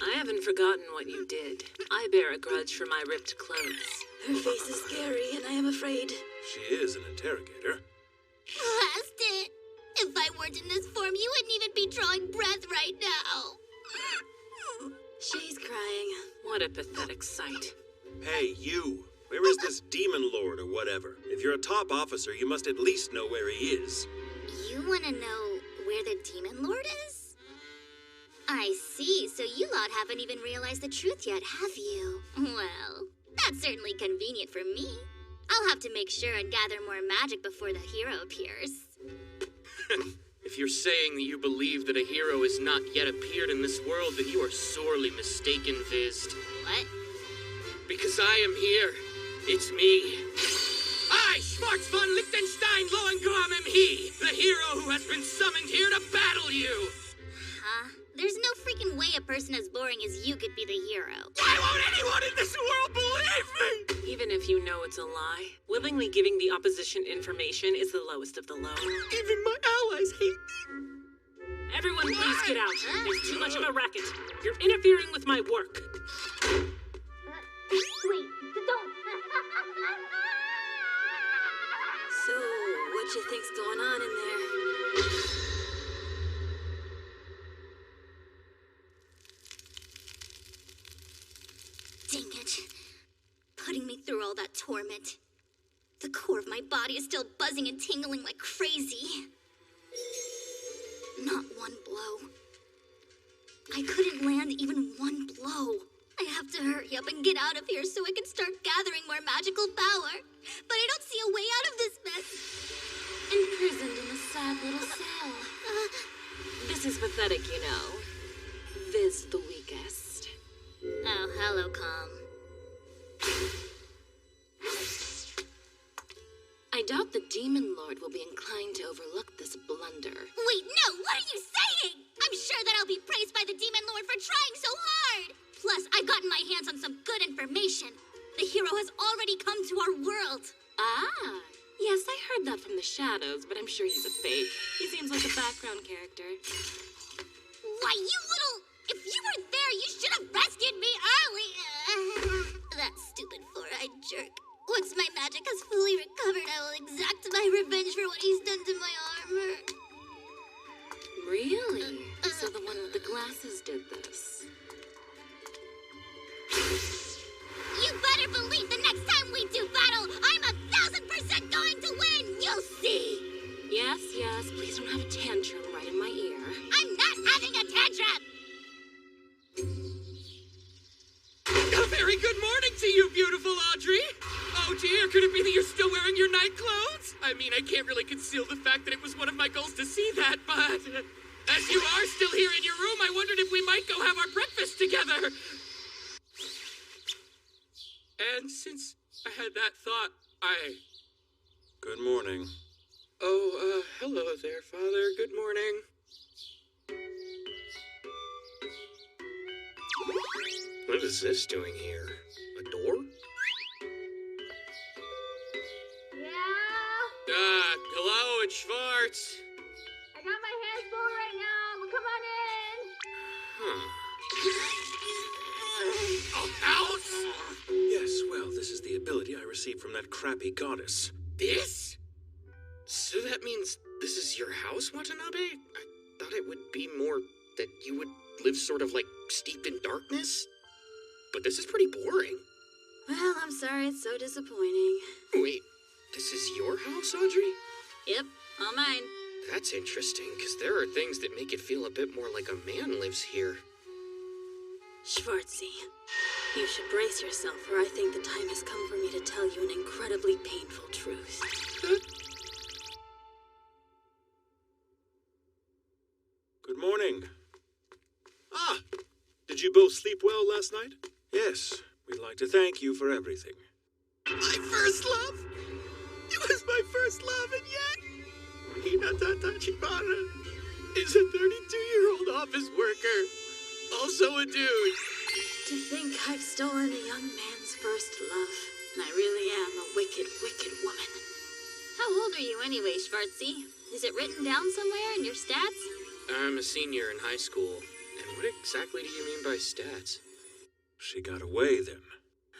I haven't forgotten what you did. I bear a grudge for my ripped clothes. Her face is scary, and I am afraid. She is an interrogator. Blast it! If I weren't in this form, you wouldn't even be drawing breath right now. She's crying. What a pathetic sight. Hey, you! Where is this demon lord or whatever? If you're a top officer, you must at least know where he is. You want to know where the Demon Lord is? I see, so you lot haven't even realized the truth yet, have you? Well, that's certainly convenient for me. I'll have to make sure and gather more magic before the hero appears. If you're saying that you believe that a hero has not yet appeared in this world, then you are sorely mistaken, Vizd. What? Because I am here. It's me. I, Schwartz von Liechtenstein Lohengram, am he, the hero who has been summoned here to battle you. Huh? There's no freaking way a person as boring as you could be the hero. Why won't anyone in this world believe me? Even if you know it's a lie, willingly giving the opposition information is the lowest of the low. Even my allies hate me. Everyone please get out. There's too much of a racket. You're interfering with my work. Wait, don't. So, what you think's going on in there? Dang it. Putting me through all that torment. The core of my body is still buzzing and tingling like crazy. Not one blow. I couldn't land even one blow. I have to hurry up and get out of here so I can start gathering more magical power. But I don't see a way out of this mess. Imprisoned in a sad little cell. This is pathetic, you know. Viz the weakest. Oh, hello, Calm. I doubt the Demon Lord will be inclined to overlook this blunder. Wait, no! What are you saying? I'm sure that I'll be praised by the Demon Lord for trying so hard! Plus, I've gotten my hands on some good information. The hero has already come to our world. Ah, yes, I heard that from the shadows, but I'm sure he's a fake. He seems like a background character. Why, you little... If you were there, you should have rescued me early. That stupid four-eyed jerk. Once my magic has fully recovered, I will exact my revenge for what he's done to my armor. Really? So the one with the glasses did this. You better believe the next time we do battle, I'm 1,000% going to win! You'll see! Yes, please don't have a tantrum right in my ear. I'm not having a tantrum! A very good morning to you, beautiful Audrey! Oh dear, could it be that you're still wearing your night clothes? I mean, I can't really conceal the fact that it was one of my goals to see that, but... As you are still here in your room, I wondered if we might go have our breakfast together. And since I had that thought, Good morning. Oh, hello there, Father. Good morning. What is this doing here? A door? Yeah? Hello, it's Schwartz. I got my hands full right now, but come on in! House? Yes, well, this is the ability I received from that crappy goddess. This? So that means this is your house, Watanabe? I thought it would be more that you would live sort of like steeped in darkness. But this is pretty boring. Well, I'm sorry, it's so disappointing. Wait, this is your house, Audrey? Yep, all mine. That's interesting, because there are things that make it feel a bit more like a man lives here. Schwartzy, you should brace yourself, for I think the time has come for me to tell you an incredibly painful truth. Good morning. Ah, did you both sleep well last night? Yes, we'd like to thank you for everything. My first love! It was my first love, and yet... Hinata Tachibana is a 32-year-old office worker. Also a dude. To think I've stolen a young man's first love. And I really am a wicked, wicked woman. How old are you anyway, Schwartzy? Is it written down somewhere in your stats? I'm a senior in high school. And what exactly do you mean by stats? She got away then.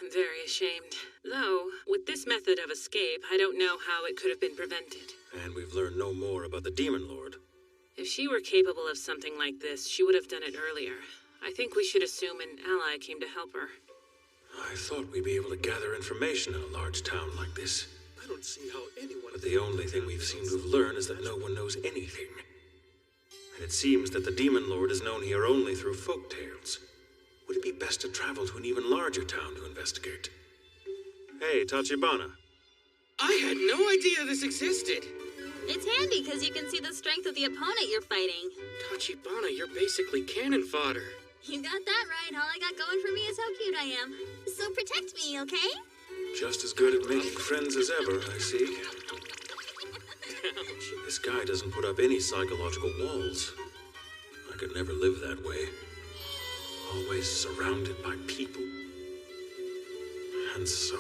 I'm very ashamed. Though, with this method of escape, I don't know how it could have been prevented. And we've learned no more about the Demon Lord. If she were capable of something like this, she would have done it earlier. I think we should assume an ally came to help her. I thought we'd be able to gather information in a large town like this. I don't see how anyone... But the only thing we've seemed to have learned is that no one knows anything. And it seems that the Demon Lord is known here only through folk tales. Would it be best to travel to an even larger town to investigate? Hey, Tachibana. I had no idea this existed. It's handy because you can see the strength of the opponent you're fighting. Tachibana, you're basically cannon fodder. You got that right. All I got going for me is how cute I am. So protect me, okay? Just as good at making friends as ever, I see. This guy doesn't put up any psychological walls. I could never live that way. Always surrounded by people. And so...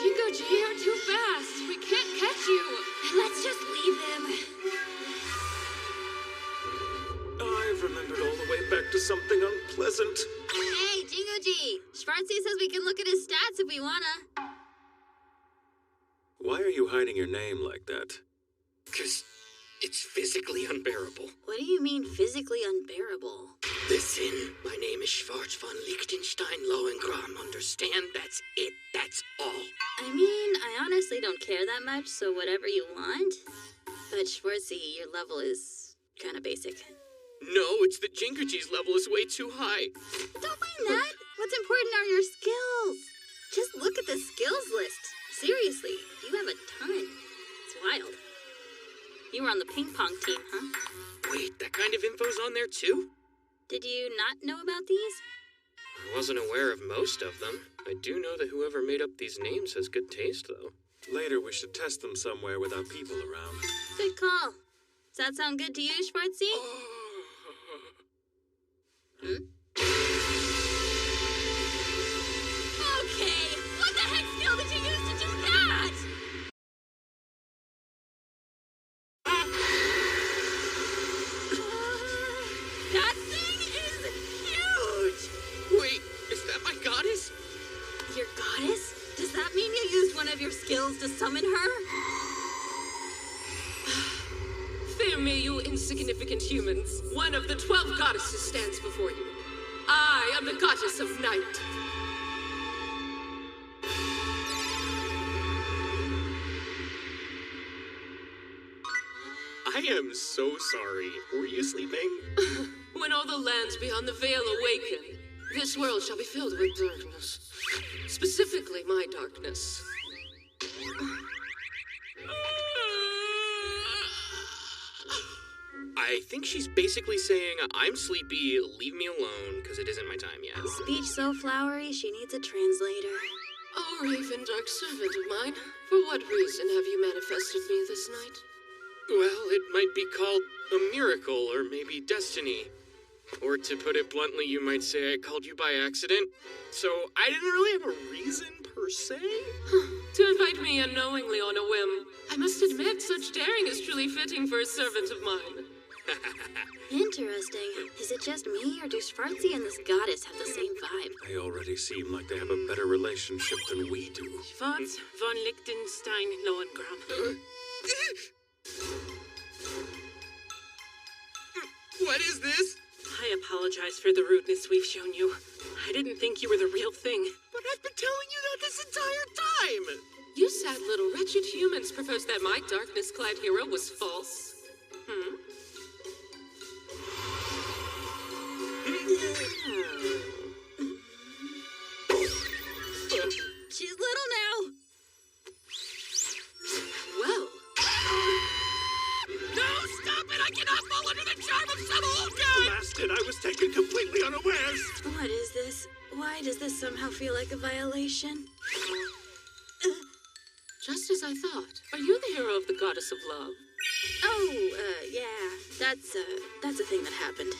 Jingoji, you're too fast. We can't catch you. Let's just leave them. I've remembered all the way back to something unpleasant. Hey, Jingoji. Schwartzy says we can look at his stats if we wanna. Why are you hiding your name like that? 'Cause it's physically unbearable. What do you mean physically unbearable? Listen, my name is Schwartz von Liechtenstein Lohengram. Understand? That's it. That's all. I mean, I honestly don't care that much, so whatever you want. But Schwartzy, your level is kind of basic. No, it's that Jinguji's level is way too high. Don't mind that. What's important are your skills. Just look at the skills list. Seriously, you have a ton. It's wild. You were on the ping pong team, huh? Wait, that kind of info's on there too? Did you not know about these? I wasn't aware of most of them. I do know that whoever made up these names has good taste, though. Later, we should test them somewhere without people around. Good call. Does that sound good to you, Schwartzy? Okay, what the heck skill did you use to do that? That thing is huge! Wait, is that my goddess? Your goddess? Does that mean you used one of your skills to summon her? Fear me, you insignificant humans. One of the 12 goddesses stands before you. I am the goddess of night. I am so sorry. Were you sleeping? When all the lands beyond the veil awaken, this world shall be filled with darkness. Specifically, my darkness. I think she's basically saying, I'm sleepy, leave me alone, because it isn't my time yet. Speech so flowery, she needs a translator. Oh, Raven, dark servant of mine, for what reason have you manifested me this night? Well, it might be called a miracle, or maybe destiny. Or to put it bluntly, you might say I called you by accident. So I didn't really have a reason, per se. To invite me unknowingly on a whim. I must admit, such daring is truly fitting for a servant of mine. Interesting. Is it just me, or do Schwartzy and this goddess have the same vibe? They already seem like they have a better relationship than we do. Schwartz von Liechtenstein Lohengram. What is this? I apologize for the rudeness we've shown you. I didn't think you were the real thing. But I've been telling you that this entire time! You sad little wretched humans proposed that my darkness-clad hero was false. She's little now. Well. No, stop it! I cannot fall under the charm of some old guy! Blasted, I was taken completely unawares! What is this? Why does this somehow feel like a violation? Just as I thought. Are you the hero of the Goddess of Love? Yeah. That's a thing that happened.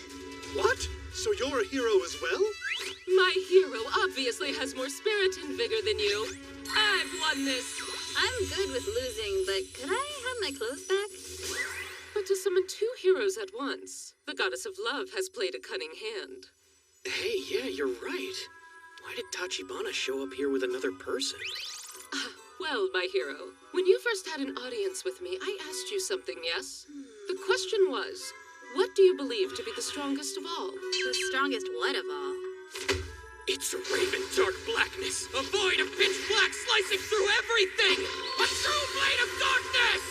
What? So you're a hero as well? My hero obviously has more spirit and vigor than you. I've won this. I'm good with losing, but could I have my clothes back? But to summon two heroes at once, the Goddess of Love has played a cunning hand. Hey, yeah, you're right. Why did Tachibana show up here with another person? Well, my hero, when you first had an audience with me, I asked you something, yes? The question was, what do you believe to be the strongest of all? The strongest what of all? It's a raven dark blackness, a void of pitch black slicing through everything! A true blade of darkness!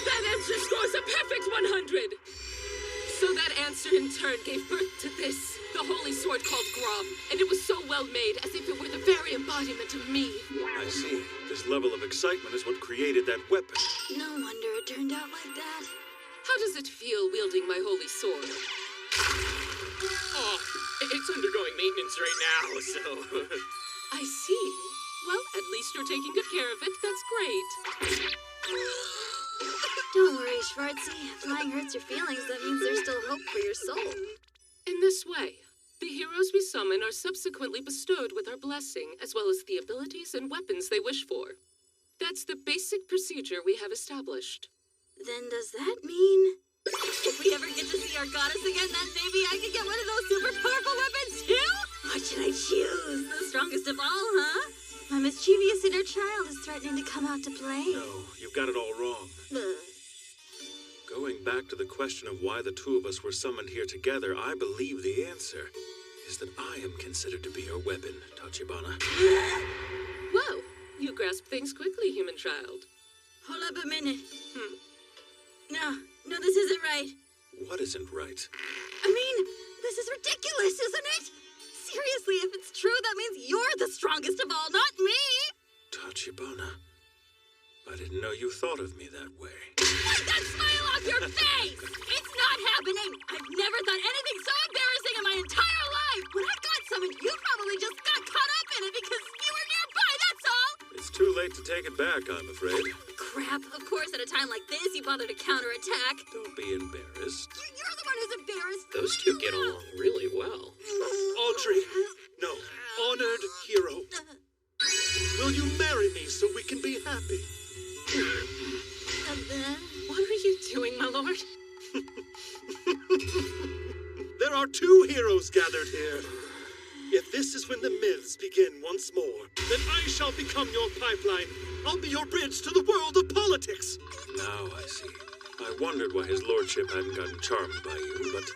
That answer scores a perfect 100! So that answer in turn gave birth to this, the holy sword called Grom, and it was so well made as if it were the very embodiment of me. I see. This level of excitement is what created that weapon. No wonder it turned out like that. How does it feel wielding my holy sword? Oh, it's undergoing maintenance right now, so... I see. Well, at least you're taking good care of it. That's great. Don't worry, Schwartzy. If flying hurts your feelings, that means there's still hope for your soul. In this way, the heroes we summon are subsequently bestowed with our blessing, as well as the abilities and weapons they wish for. That's the basic procedure we have established. Then does that mean... if we ever get to see our goddess again, then maybe I can get one of those super powerful weapons too? What should I choose? The strongest of all, huh? My mischievous inner child is threatening to come out to play. No, you've got it all wrong. Going back to the question of why the two of us were summoned here together, I believe the answer is that I am considered to be your weapon, Tachibana. Whoa, you grasp things quickly, human child. Hold up a minute. No, this isn't right. What isn't right? I mean, this is ridiculous, isn't it? Seriously, if it's true, that means you're the strongest of all, not me! Tachibana, I didn't know you thought of me that way. Wipe that smile off your face! It's not happening! I've never thought anything so embarrassing in my entire life! When I got summoned, you probably just got caught up in it because you were nearby, that's all! It's too late to take it back, I'm afraid. Crap, of course at a time like this you bother to counterattack. Don't be embarrassed. You're the one who's embarrassed. Those two get along really well. Audrey, no, honored hero. Will you marry me so we can be happy? And then? What are you doing, my lord? There are two heroes gathered here. If this is when the myths begin once more, then I shall become your pipeline. I'll be your bridge to the world of politics. Now I see. I wondered why his lordship hadn't gotten charmed by you, but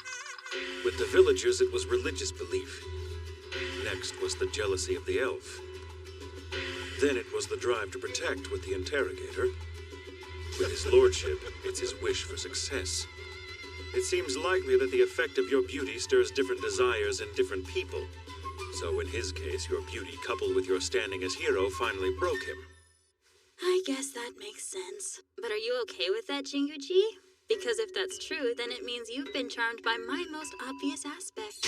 with the villagers it was religious belief. Next was the jealousy of the elf. Then it was the drive to protect with the interrogator. With his lordship, it's his wish for success. It seems likely that the effect of your beauty stirs different desires in different people. So in his case, your beauty coupled with your standing as hero finally broke him. I guess that makes sense. But are you okay with that, Jinguji? Because if that's true, then it means you've been charmed by my most obvious aspect.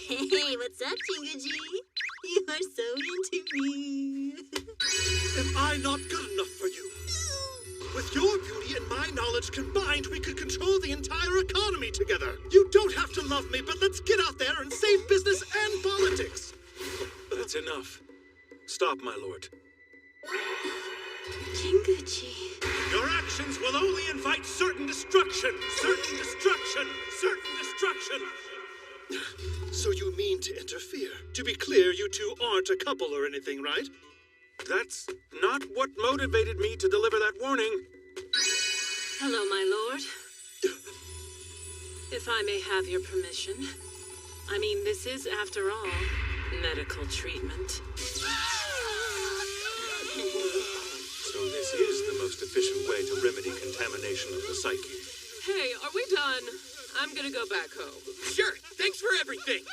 Hey, what's up, Jinguji? You are so into me. Am I not good enough for you? With your beauty and my knowledge combined, we could control the entire economy together. You don't have to love me, but let's get out there and save business and politics. That's enough. Stop, my lord. Jinguji. Your actions will only invite certain destruction. Certain destruction. Certain destruction. So you mean to interfere? To be clear, you two aren't a couple or anything, right? That's not what motivated me to deliver that warning. Hello, my lord. If I may have your permission. I mean, this is, after all, medical treatment. So this is the most efficient way to remedy contamination of the psyche. Hey, are we done? I'm gonna go back home. Sure, thanks for everything.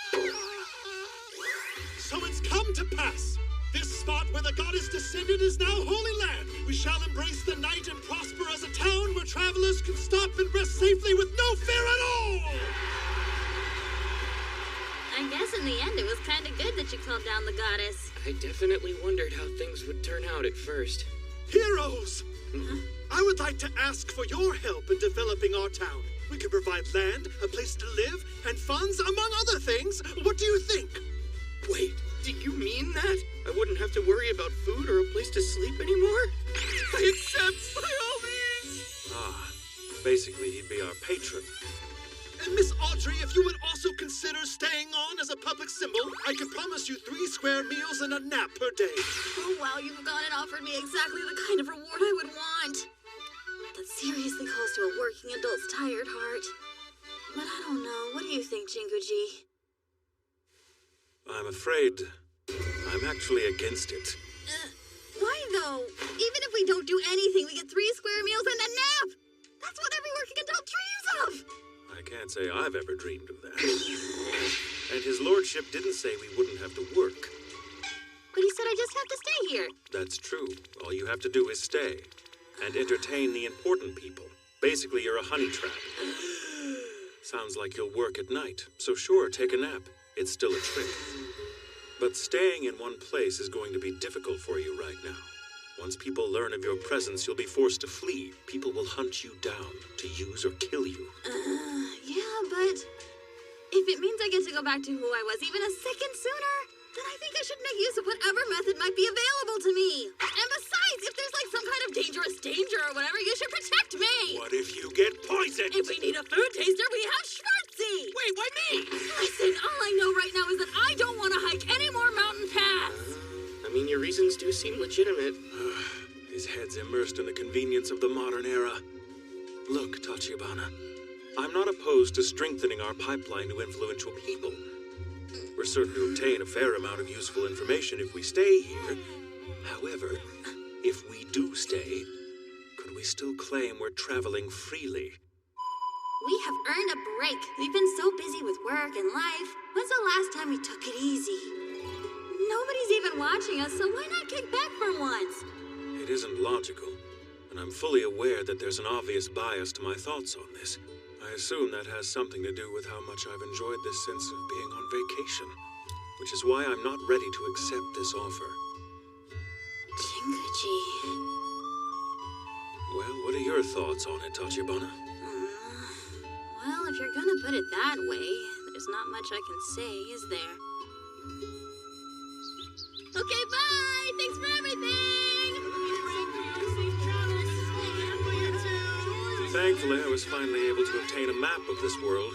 So it's come to pass. This spot where the goddess descended is now holy land. We shall embrace the night and prosper as a town where travelers can stop and rest safely with no fear at all. I guess in the end it was kind of good that you called down the goddess. I definitely wondered how things would turn out at first. Heroes! I would like to ask for your help in developing our town. We can provide land, a place to live, and funds, among other things. What do you think? Wait, do you mean that? I wouldn't have to worry about food or a place to sleep anymore? I accept by all means! Ah, basically he'd be our patron. And Miss Audrey, if you would also consider staying on as a public symbol, I can promise you 3 square meals and a nap per day. Oh wow, you've gone and offered me exactly the kind of reward I would want. That seriously calls to a working adult's tired heart. But I don't know. What do you think, Jinguji? I'm afraid I'm actually against it. Why though? Even if we don't do anything, we get 3 square meals and a nap! That's what every working adult dreams of! I can't say I've ever dreamed of that. And his lordship didn't say we wouldn't have to work. But he said I just have to stay here. That's true. All you have to do is stay. And entertain the important people. Basically, you're a honey trap. Sounds like you'll work at night. So sure, take a nap. It's still a trick. But staying in one place is going to be difficult for you right now. Once people learn of your presence, you'll be forced to flee. People will hunt you down to use or kill you. Yeah, but if it means I get to go back to who I was even a second sooner, then I think I should make use of whatever method might be available to me. And besides, if there's like some kind of dangerous danger or whatever, you should protect me. What if you get poisoned? If we need a food taster, we have Schwartzy. Wait, why me? Listen, all I know right now is that I don't want to hike any more mountain paths. I mean, your reasons do seem legitimate. His head's immersed in the convenience of the modern era. Look, Tachibana, I'm not opposed to strengthening our pipeline to influential people. We're certain to obtain a fair amount of useful information if we stay here. However, if we do stay, could we still claim we're traveling freely? We have earned a break. We've been so busy with work and life. When's the last time we took it easy? Nobody's even watching us, so why not kick back for once? It isn't logical, and I'm fully aware that there's an obvious bias to my thoughts on this. I assume that has something to do with how much I've enjoyed this sense of being on vacation, which is why I'm not ready to accept this offer. Jinguji. Well, what are your thoughts on it, Tachibana? Well, if you're gonna put it that way, there's not much I can say, is there? Okay, bye! Thanks for everything! Thankfully, I was finally able to obtain a map of this world.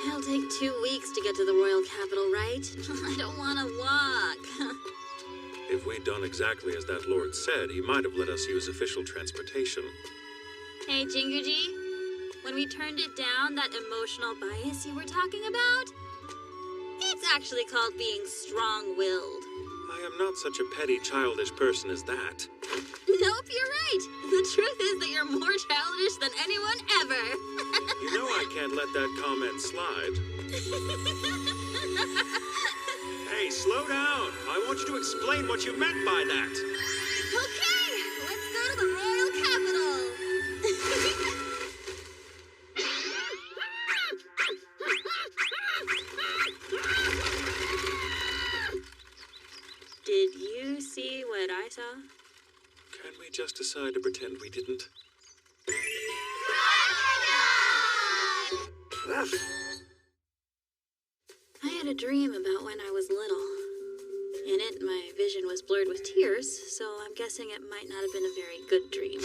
It'll take 2 weeks to get to the royal capital, right? I don't want to walk. If we'd done exactly as that lord said, he might have let us use official transportation. Hey, Jinguji, when we turned it down, that emotional bias you were talking about, it's actually called being strong-willed. I am not such a petty, childish person as that. Nope, you're right. The truth is that you're more childish than anyone ever. You know I can't let that comment slide. Hey, slow down. I want you to explain what you meant by that. Okay, let's go to the royal capital. Did you see what I saw? Can we just decide to pretend we didn't? I had a dream about when I was little. In it, my vision was blurred with tears, so I'm guessing it might not have been a very good dream.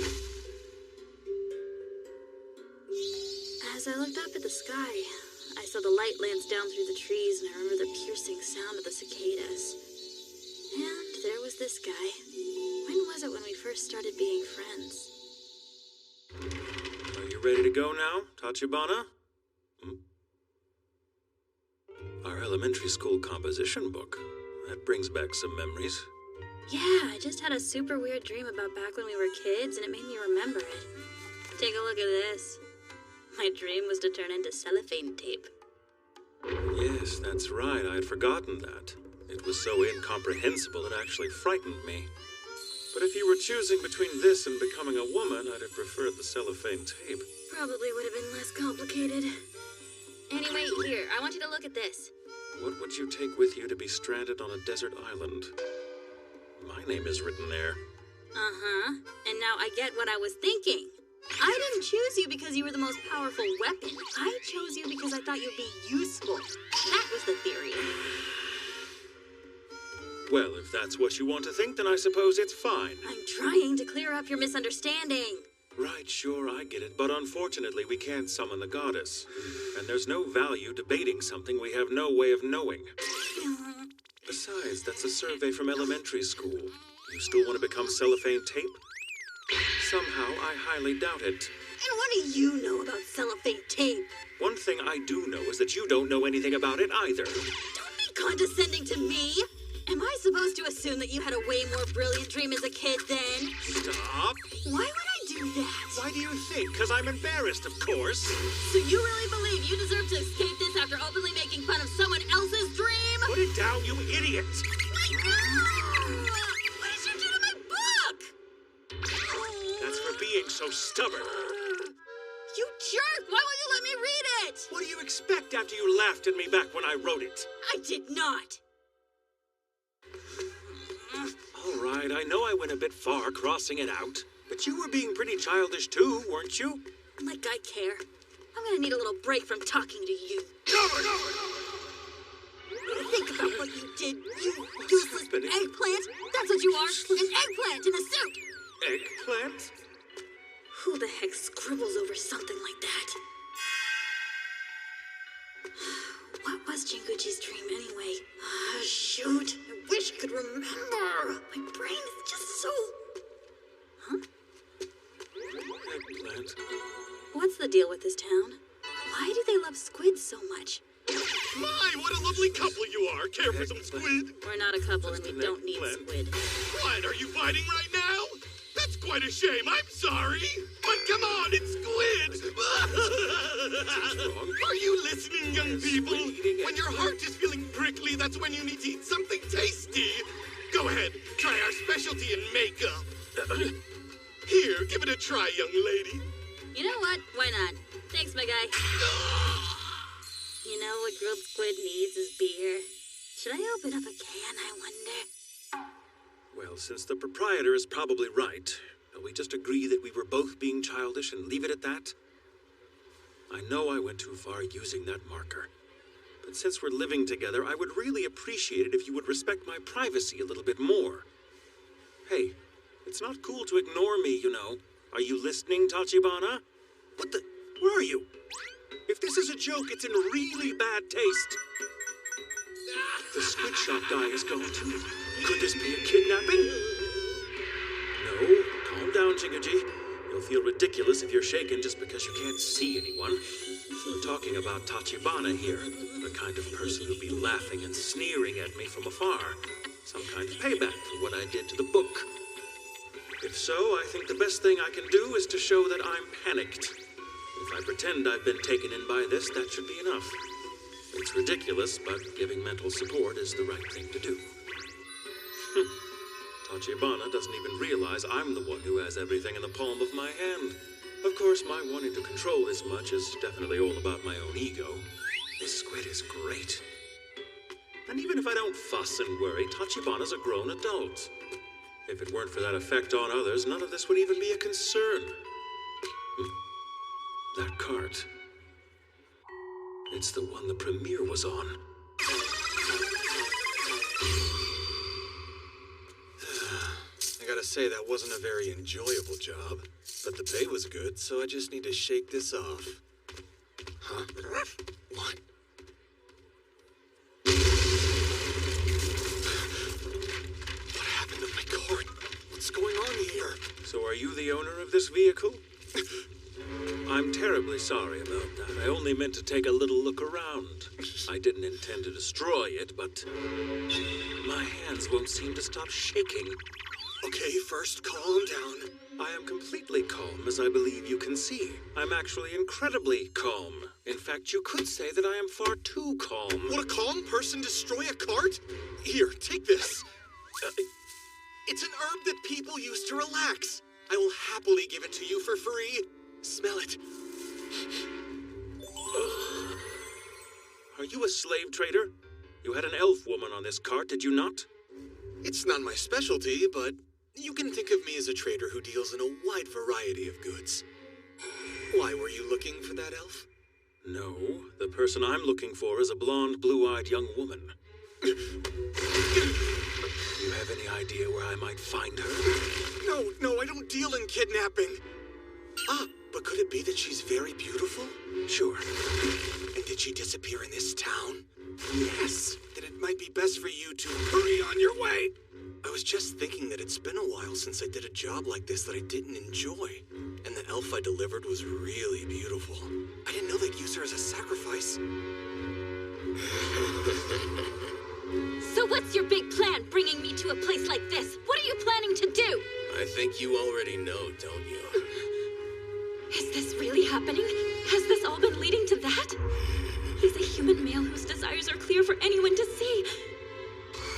As I looked up at the sky, I saw the light lance down through the trees, and I remember the piercing sound of the cicadas. And there was this guy. When was it when we first started being friends? Are you ready to go now, Tachibana? Our elementary school composition book. That brings back some memories. Yeah, I just had a super weird dream about back when we were kids, and it made me remember it. Take a look at this. My dream was to turn into cellophane tape. Yes, that's right. I had forgotten that. It was so incomprehensible it actually frightened me. But if you were choosing between this and becoming a woman, I'd have preferred the cellophane tape. Probably would have been less complicated. Anyway, here, I want you to look at this. What would you take with you to be stranded on a desert island? My name is written there. Uh-huh. And now I get what I was thinking. I didn't choose you because you were the most powerful weapon. I chose you because I thought you'd be useful. That was the theory. Well, if that's what you want to think, then I suppose it's fine. I'm trying to clear up your misunderstanding. Right, sure, I get it. But unfortunately, we can't summon the goddess. And there's no value debating something we have no way of knowing. Besides, that's a survey from elementary school. You still want to become cellophane tape? Somehow, I highly doubt it. And what do you know about cellophane tape? One thing I do know is that you don't know anything about it either. Don't be condescending to me. Am I supposed to assume that you had a way more brilliant dream as a kid then? Stop! Why would I do that? Why do you think? Because I'm embarrassed, of course. So you really believe you deserve to escape this after openly making fun of someone else's dream? Put it down, you idiot! Wait, no! What did you do to my book? That's for being so stubborn. You jerk! Why won't you let me read it? What do you expect after you laughed at me back when I wrote it? I did not. All right, I know I went a bit far crossing it out, but you were being pretty childish too, weren't you? Like I care. I'm gonna need a little break from talking to you. Think about what you did, you useless eggplant. That's what you are, an eggplant in a suit. Eggplant? Who the heck scribbles over something like that? What was Jinguji's dream anyway? Shoot, I wish I could remember. My brain is just so... Huh? Eggplant. What's the deal with this town? Why do they love squid so much? My, what a lovely couple you are. Care for some squid? We're not a couple and we don't need squid. What, are you fighting right now? That's quite a shame. I'm sorry. But come on, it's squid. Are you listening, young people? When your heart is feeling prickly, that's when you need to eat something tasty. Go ahead, try our specialty in makeup. Here, give it a try, young lady. You know what? Why not? Thanks, my guy. You know what grilled squid needs is beer. Should I open up a can, I wonder? Well, since the proprietor is probably right, will we just agree that we were both being childish and leave it at that? I know I went too far using that marker. But since we're living together, I would really appreciate it if you would respect my privacy a little bit more. Hey, it's not cool to ignore me, you know. Are you listening, Tachibana? What the... Where are you? If this is a joke, it's in really bad taste. The squid shop guy is gone too. Could this be a kidnapping? No, calm down, Jinguji. You'll feel ridiculous if you're shaken just because you can't see anyone. We're talking about Tachibana here, the kind of person who'd be laughing and sneering at me from afar. Some kind of payback for what I did to the book. If so, I think the best thing I can do is to show that I'm panicked. If I pretend I've been taken in by this, that should be enough. It's ridiculous, but giving mental support is the right thing to do. Tachibana doesn't even realize I'm the one who has everything in the palm of my hand. Of course, my wanting to control this much is definitely all about my own ego. This squid is great. And even if I don't fuss and worry, Tachibana's a grown adult. If it weren't for that effect on others, none of this would even be a concern. That cart. It's the one the premiere was on. I gotta say, that wasn't a very enjoyable job. But the pay was good, so I just need to shake this off. Huh? What? What happened to my cart? What's going on here? So are you the owner of this vehicle? I'm terribly sorry about that. I only meant to take a little look around. I didn't intend to destroy it, but my hands won't seem to stop shaking. Okay, first calm down. I am completely calm, as I believe you can see. I'm actually incredibly calm. In fact, you could say that I am far too calm. Would a calm person destroy a cart? Here, take this. It's an herb that people use to relax. I will happily give it to you for free. Smell it. Are you a slave trader? You had an elf woman on this cart, did you not? It's not my specialty, but you can think of me as a trader who deals in a wide variety of goods. Why were you looking for that elf? No, the person I'm looking for is a blonde, blue-eyed young woman. Do you have any idea where I might find her? No, I don't deal in kidnapping. Ah, but could it be that she's very beautiful? Sure. And did she disappear in this town? Yes. Then it might be best for you to hurry on your way. I was just thinking that it's been a while since I did a job like this that I didn't enjoy. And the elf I delivered was really beautiful. I didn't know they'd use her as a sacrifice. So what's your big plan bringing me to a place like this? What are you planning to do? I think you already know, don't you? Is this really happening? Has this all been leading to that? He's a human male whose desires are clear for anyone to see.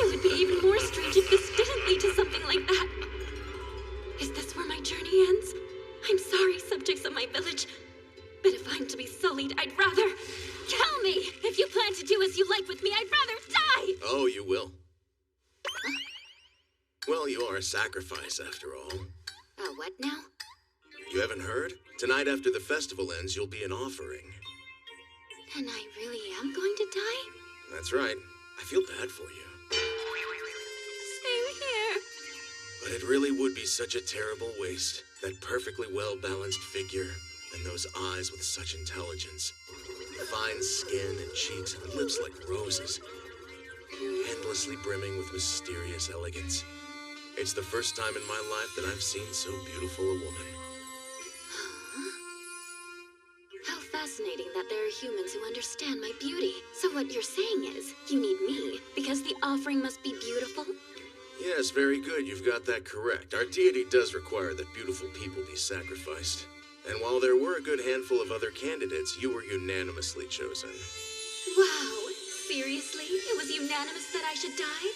It would be even more strange if this didn't lead to something like that. Is this where my journey ends? I'm sorry, subjects of my village, but if I'm to be sullied, I'd rather... Tell me! If you plan to do as you like with me, I'd rather die! Oh, you will. Huh? Well, you are a sacrifice, after all. What now? You haven't heard? Tonight after the festival ends, you'll be an offering. And I really am going to die? That's right. I feel bad for you. Same here. But it really would be such a terrible waste. That perfectly well-balanced figure, and those eyes with such intelligence. Fine skin and cheeks and lips like roses. Endlessly brimming with mysterious elegance. It's the first time in my life that I've seen so beautiful a woman. How fascinating that there are humans who understand my beauty. So what you're saying is, you need me, because the offering must be beautiful? Yes, very good. You've got that correct. Our deity does require that beautiful people be sacrificed. And while there were a good handful of other candidates, you were unanimously chosen. Wow, seriously? It was unanimous that I should die?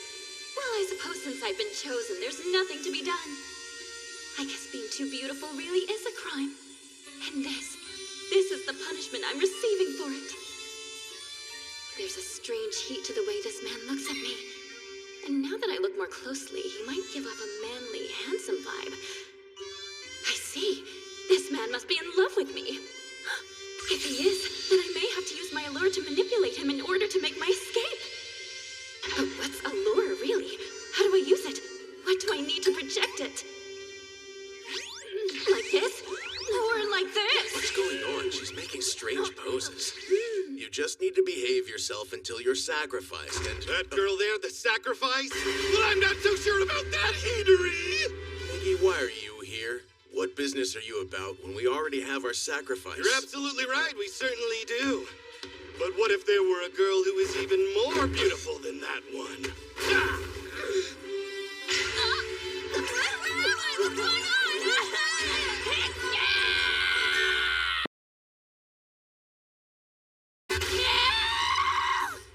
Well, I suppose since I've been chosen, there's nothing to be done. I guess being too beautiful really is a crime. And this is the punishment I'm receiving for it. There's a strange heat to the way this man looks at me. And now that I look more closely, he might give off a manly, handsome vibe. I see. This man must be in love with me. If he is, then I may have to use my allure to manipulate him in order to make my escape. But what's allure, really? How do I use it? What do I need to project it? Like this? Or like this? What's going on? She's making strange poses. You just need to behave yourself until you're sacrificed, and... That girl there, the sacrifice? Well, I'm not so sure about that, Heatery! Iggy, why are you here? What business are you about when we already have our sacrifice? You're absolutely right, we certainly do. But what if there were a girl who is even more beautiful than that one? What's going on?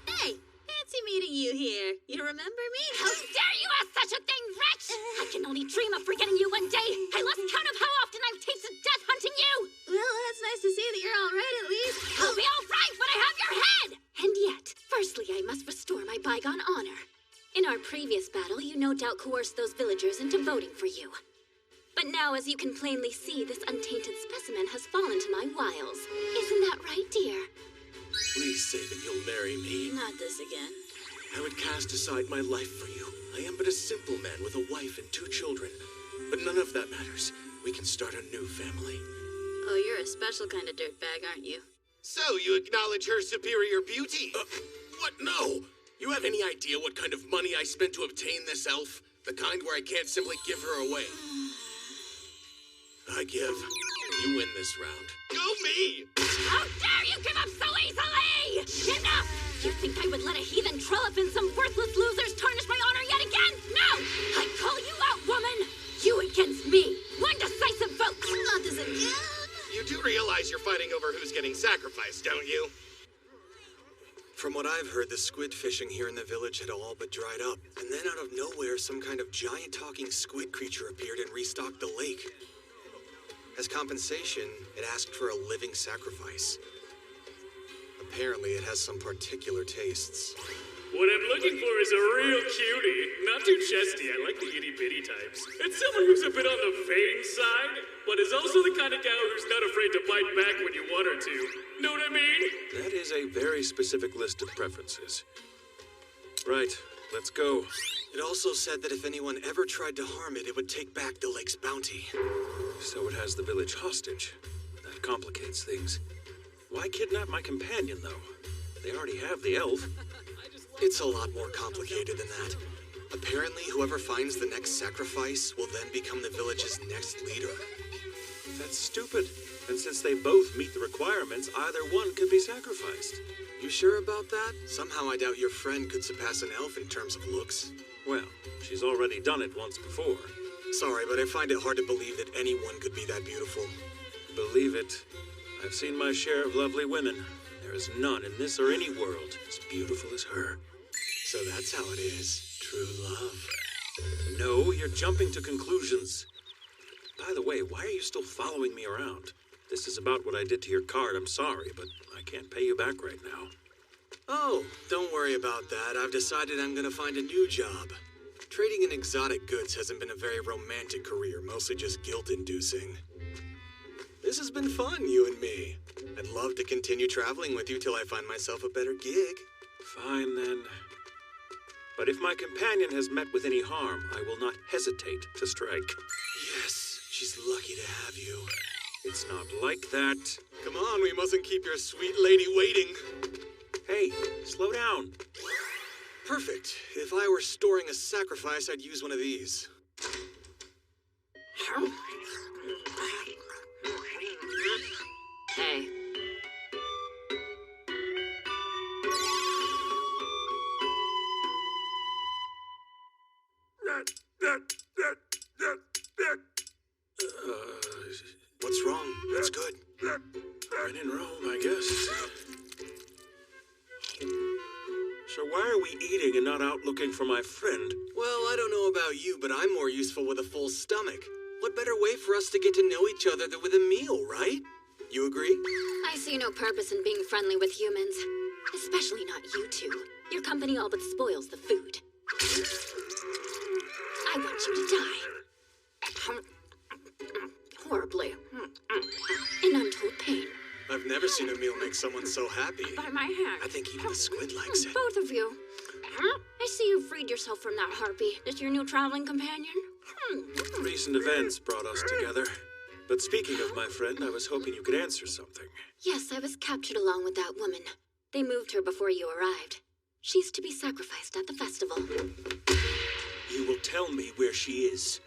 Hey, fancy meeting you here. You remember me? How dare you ask such a thing, wretch! I can only dream of forgetting you one day. I lost count of how often I've tasted death hunting you. Well, that's nice to see that you're all right at least. I'll be all right when I have your head! And yet, firstly, I must restore my bygone honor. In our previous battle, you no doubt coerced those villagers into voting for you. But now, as you can plainly see, this untainted specimen has fallen to my wiles. Isn't that right, dear? Please say that you'll marry me. Not this again. I would cast aside my life for you. I am but a simple man with a wife and 2 children. But none of that matters. We can start a new family. Oh, you're a special kind of dirtbag, aren't you? So, you acknowledge her superior beauty? What? No! You have any idea what kind of money I spent to obtain this elf? The kind where I can't simply give her away. I give. You win this round. Go me! How dare you give up so easily! Enough! You think I would let a heathen trollop and some worthless losers tarnish my honor yet again? No! I call you out, woman! You against me! One decisive vote! Not this again! You do realize you're fighting over who's getting sacrificed, don't you? From what I've heard, the squid fishing here in the village had all but dried up. And then out of nowhere, some kind of giant talking squid creature appeared and restocked the lake. As compensation, it asked for a living sacrifice. Apparently, it has some particular tastes. What I'm looking for is a real cutie. Not too chesty, I like the itty-bitty types. And someone who's a bit on the vain side, but is also the kind of gal who's not afraid to bite back when you want her to. Know what I mean? That is a very specific list of preferences. Right, let's go. It also said that if anyone ever tried to harm it, it would take back the lake's bounty. So it has the village hostage. That complicates things. Why kidnap my companion, though? They already have the elf. It's a lot more complicated than that. Apparently, whoever finds the next sacrifice will then become the village's next leader. That's stupid. And since they both meet the requirements, either one could be sacrificed. You sure about that? Somehow I doubt your friend could surpass an elf in terms of looks. Well, she's already done it once before. Sorry, but I find it hard to believe that anyone could be that beautiful. Believe it. I've seen my share of lovely women. There is none in this or any world as beautiful as her. So that's how it is. True love. No, you're jumping to conclusions. By the way, why are you still following me around? This is about what I did to your card. I'm sorry, but I can't pay you back right now. Oh, don't worry about that. I've decided I'm gonna find a new job. Trading in exotic goods hasn't been a very romantic career, mostly just guilt-inducing. This has been fun, you and me. I'd love to continue traveling with you till I find myself a better gig. Fine, then. But if my companion has met with any harm, I will not hesitate to strike. Yes, she's lucky to have you. It's not like that. Come on, we mustn't keep your sweet lady waiting. Hey, slow down. Perfect. If I were storing a sacrifice, I'd use one of these. Hey. What's wrong? That's good. When in Rome, I guess. So why are we eating and not out looking for my friend? Well, I don't know about you, but I'm more useful with a full stomach. What better way for us to get to know each other than with a meal, right? You agree? I see no purpose in being friendly with humans. Especially not you two. Your company all but spoils the food. I want you to die. Horribly. In untold pain. I've never seen a meal make someone so happy. By my hand. I think even the squid likes it. Both of you. I see you freed yourself from that harpy. Is your new traveling companion? Recent events brought us together. But speaking of my friend, I was hoping you could answer something. Yes, I was captured along with that woman. They moved her before you arrived. She's to be sacrificed at the festival. You will tell me where she is.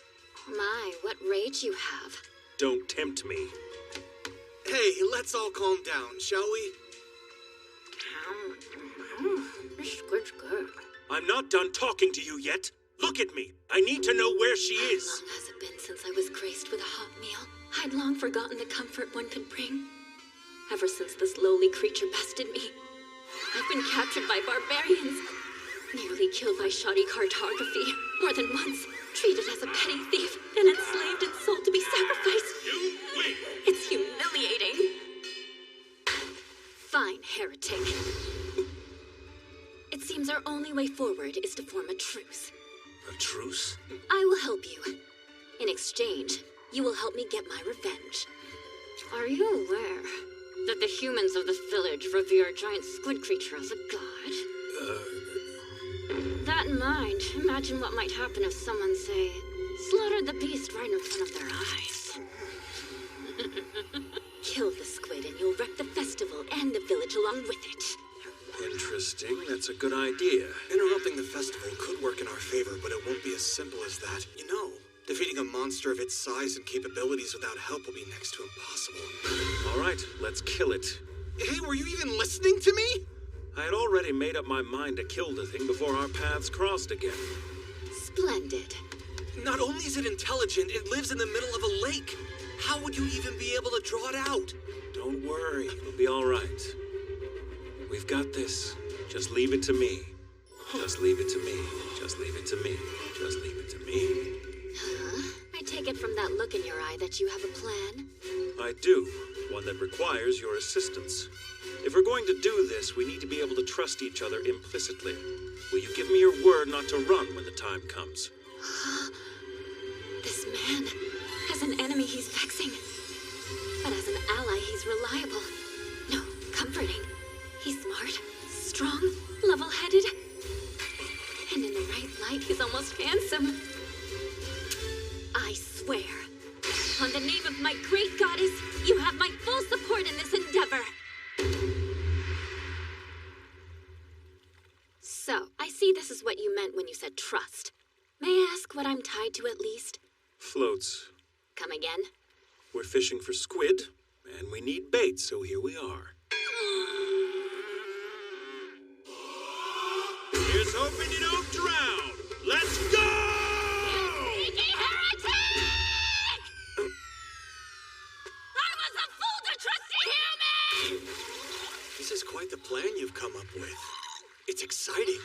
My, what rage you have. Don't tempt me. Hey, let's all calm down, shall we? This squid's good. I'm not done talking to you yet. Look at me. I need to know where she is. How long has it been since I was graced with a hot meal? I'd long forgotten the comfort one could bring. Ever since this lowly creature bested me, I've been captured by barbarians, nearly killed by shoddy cartography, more than once, treated as a petty thief, then enslaved and sold to be sacrificed. You wait! It's humiliating. Fine, heretic. It seems our only way forward is to form a truce. A truce? I will help you. In exchange, you will help me get my revenge. Are you aware that the humans of this village revere a giant squid creature as a god? That in mind, imagine what might happen if someone, say, slaughtered the beast right in front of their eyes. Kill the squid and you'll wreck the festival and the village along with it. Interesting. That's a good idea. Interrupting the festival could work in our favor, but it won't be as simple as that. You know, defeating a monster of its size and capabilities without help will be next to impossible. All right, let's kill it. Hey, were you even listening to me? I had already made up my mind to kill the thing before our paths crossed again. Splendid. Not only is it intelligent, it lives in the middle of a lake. How would you even be able to draw it out? Don't worry, it'll be all right. We've got this. Just leave it to me. Just leave it to me. Just leave it to me. Just leave it to me. Huh? I take it from that look in your eye that you have a plan. I do. One that requires your assistance. If we're going to do this, we need to be able to trust each other implicitly. Will you give me your word not to run when the time comes? This man, as an enemy, he's vexing. But as an ally, he's reliable. No, comforting. He's smart, strong, level-headed. And in the right light, he's almost handsome. I swear, on the name of my great goddess, you have my full support in this endeavor. So, I see this is what you meant when you said trust. May I ask what I'm tied to at least? Floats. Come again? We're fishing for squid, and we need bait, so here we are. Here's hoping you don't drown. Let's go! Sneaky heretic! I was a fool to trust a human! This is quite the plan you've come up with. It's exciting.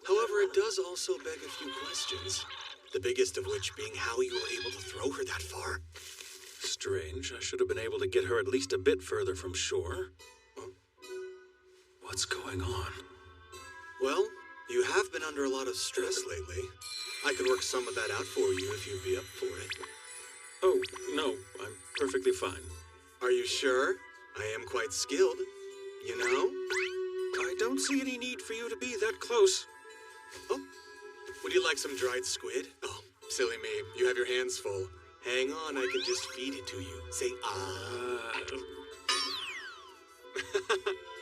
However, it does also beg a few questions. The biggest of which being how you were able to throw her that far. Strange. I should have been able to get her at least a bit further from shore. What's going on? Well, you have been under a lot of stress lately. I could work some of that out for you if you'd be up for it. Oh, no. I'm perfectly fine. Are you sure? I am quite skilled. You know? I don't see any need for you to be that close. Oh, would you like some dried squid? Oh, silly me. You have your hands full. Hang on, I can just feed it to you. Say, ah.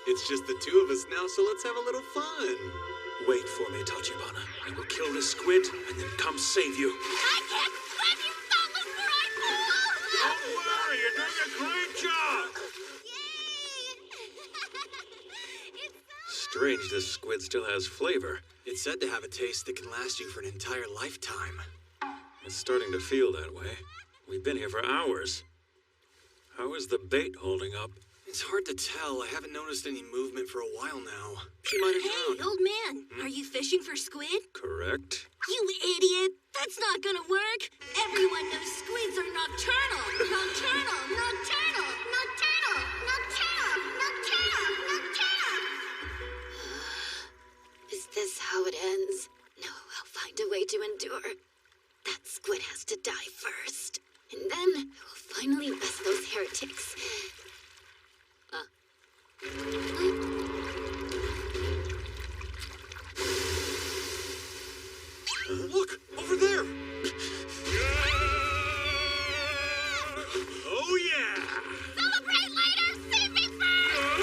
It's just the two of us now, so let's have a little fun. Wait for me, Tachibana. I will kill this squid and then come save you. I can't swim, you thoughtless bride! Don't worry, you're doing a great job! Strange this squid still has flavor. It's said to have a taste that can last you for an entire lifetime. It's starting to feel that way. We've been here for hours. How is the bait holding up? It's hard to tell. I haven't noticed any movement for a while now. She might have drowned. Hey, old man, are you fishing for squid? Correct. You idiot! That's not gonna work! Everyone knows squids are nocturnal! Nocturnal! Nocturnal! Nocturnal! Nocturnal! Nocturnal! Nocturnal! Is this how it ends? No, I'll find a way to endure. That squid has to die first. And then we'll finally best those heretics. Look, over there! Oh, yeah! Celebrate later! Save me first!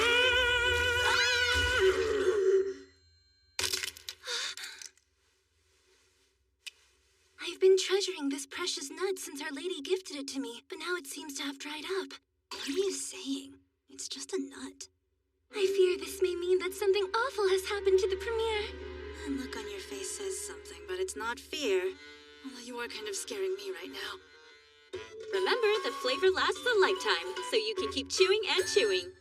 I've been treasuring this precious nut since Our Lady gifted it to me, but now it seems to have dried up. What are you saying? It's just a nut. I fear this may mean that something awful has happened to the premiere. The look on your face says something, but it's not fear. Although you are kind of scaring me right now. Remember, the flavor lasts a lifetime, so you can keep chewing and chewing.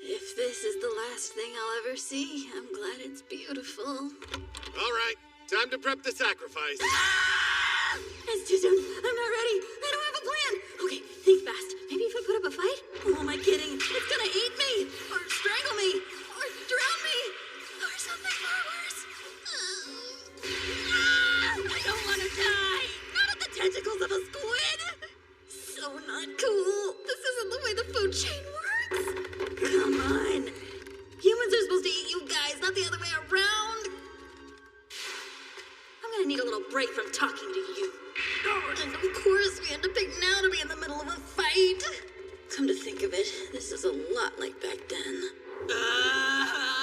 If this is the last thing I'll ever see, I'm glad it's beautiful. All right, time to prep the sacrifice. It's too soon. I'm not ready. I don't have a plan. Okay, think fast. Maybe if I put up a fight? Who am I kidding? It's gonna eat me, or strangle me, or drown me, or something far worse. I don't want to die! Not at the tentacles of a squid! So not cool. This isn't the way the food chain works. Come on. Humans are supposed to eat you guys, not the other way around. I'm gonna need a little break from talking to you. And of course, we had to pick now to be in the middle of a fight. Come to think of it, this is a lot like back then.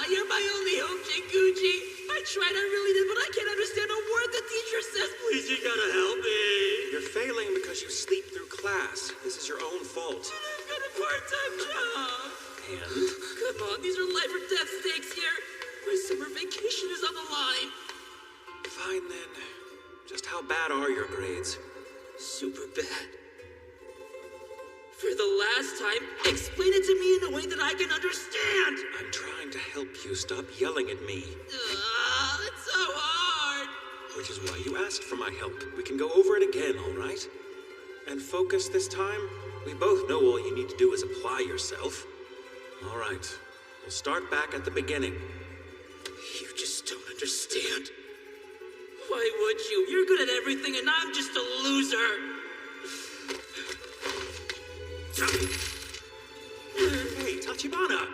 You're my only hope, Jinguji. I tried, I really did, but I can't understand a word the teacher says. Please, you gotta help me. You're failing because you sleep through class. This is your own fault. I've got a part-time job. And? Come on, these are life or death stakes here. My summer vacation is on the line. Fine then. Just how bad are your grades? Super bad. For the last time, explain it to me in a way that I can understand. I'm trying to help you. Stop yelling at me. It's so hard. Which is why you asked for my help. We can go over it again, all right? And focus this time? We both know all you need to do is apply yourself. All right, we'll start back at the beginning. You just don't understand. Why would you? You're good at everything and I'm just a loser. Hey, Tachibana!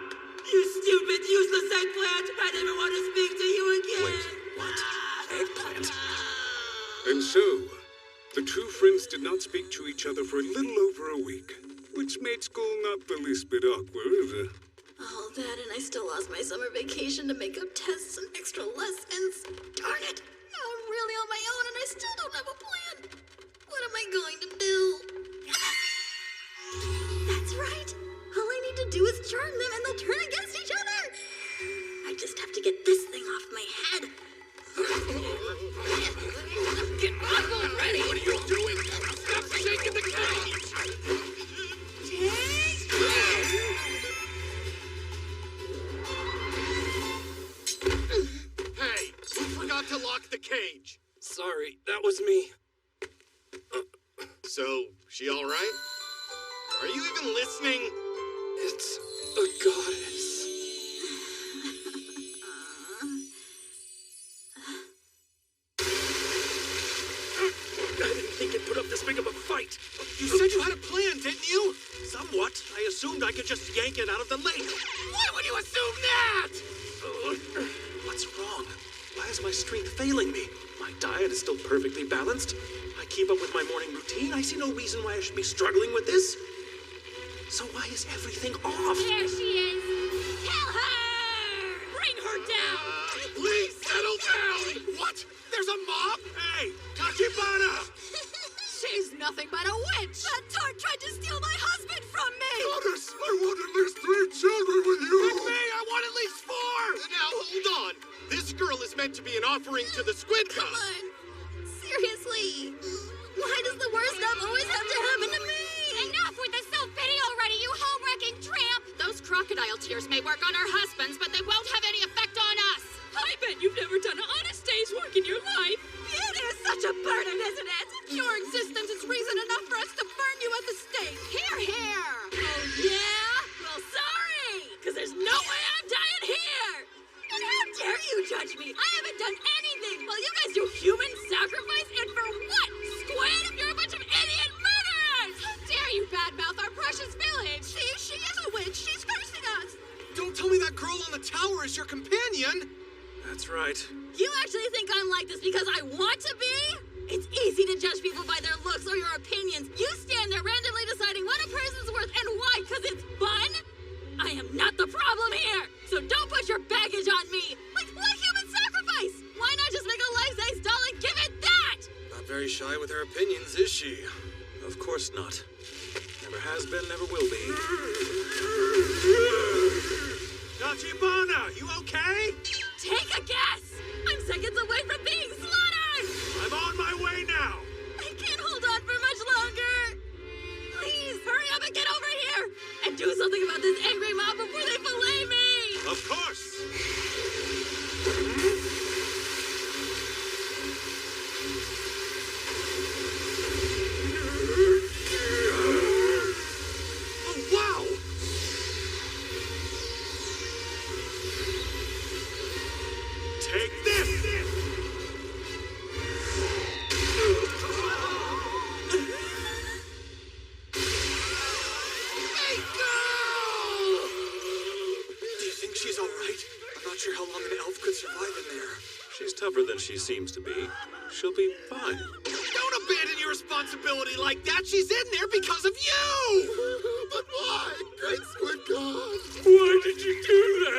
You stupid, useless eggplant! I never want to speak to you again! Wait, what? Eggplant? And so, the two friends did not speak to each other for a little over a week, which made school not the least bit awkward. Oh, that, and I still lost my summer vacation to make up tests and extra lessons. Darn it! Now I'm really on my own and I still don't have a plan. What am I going to do? That's right! All I need to do is charm them and they'll turn against each other! I just have to get this thing off my head. Get off already! What are you doing? Stop shaking the cage! Hey, who forgot to lock the cage? Sorry, that was me. So, she all right? Are you even listening? It's a goddess. I didn't think it'd put up this big of a fight. You said you had a plan, didn't you? Somewhat. I assumed I could just yank it out of the lake. Why would you assume that? What's wrong? Why is my strength failing me? My diet is still perfectly balanced. I keep up with my morning routine. I see no reason why I should be struggling with this. So why is everything off? There she is! Kill her! Bring her down! Please settle down! What? There's a mob? Hey, Tachibana! She's nothing but a witch! That tart tried to steal my husband from me! Goddess, I want at least 3 children with you! With me, I want at least 4! Now, hold on. This girl is meant to be an offering to the Squid God. Come on! Seriously! Why does the worst stuff always have to happen to me? Enough with the self-pity already, you home-wrecking tramp! Those crocodile tears may work on our husbands, but they won't have any effect on us! I bet you've never done an honest day's work in your life. It is such a burden, isn't it? Your existence is reason enough for us to burn you at the stake. Here, here! Oh, yeah? Well, sorry! Because there's no way I'm dying here! And how dare you judge me? I haven't done anything while you guys do human sacrifice, and for what? Squid, you're a bunch of idiot murderers! How dare you badmouth our precious village! See, she is a witch. She's cursing us. Don't tell me that girl on the tower is your companion! That's right. You actually think I'm like this because I want to be? It's easy to judge people by their looks or your opinions. You stand there randomly deciding what a person's worth and why, because it's fun? I am not the problem here, so don't put your baggage on me. Like, what human sacrifice? Why not just make a life-size doll and give it that? Not very shy with her opinions, is she? Of course not. Never has been, never will be. Tachibana, you okay? Take a guess! I'm seconds away from being slaughtered! I'm on my way now! I can't hold on for much longer! Please, hurry up and get over here! And do something about this angry mob before they fillet me! Of course! Oh, wow! Take this! Hey, go! Do you think she's all right? I'm not sure how long an elf could survive in there. She's tougher than she seems to be. She'll be fine. Don't abandon your responsibility like that! She's in there because of you! But why? Great Squid God! Why did you do that?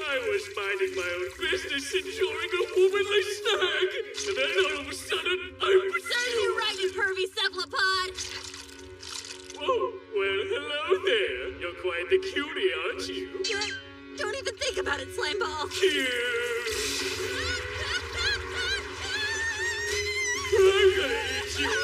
I was minding my own business, enjoying a womanly snack. And then all of a sudden, I'm... Serves you right, you pervy cephalopod! Oh, well, hello there. You're quite the cutie, aren't you? Don't even think about it, Slimeball! Cute! I'm gonna eat you up.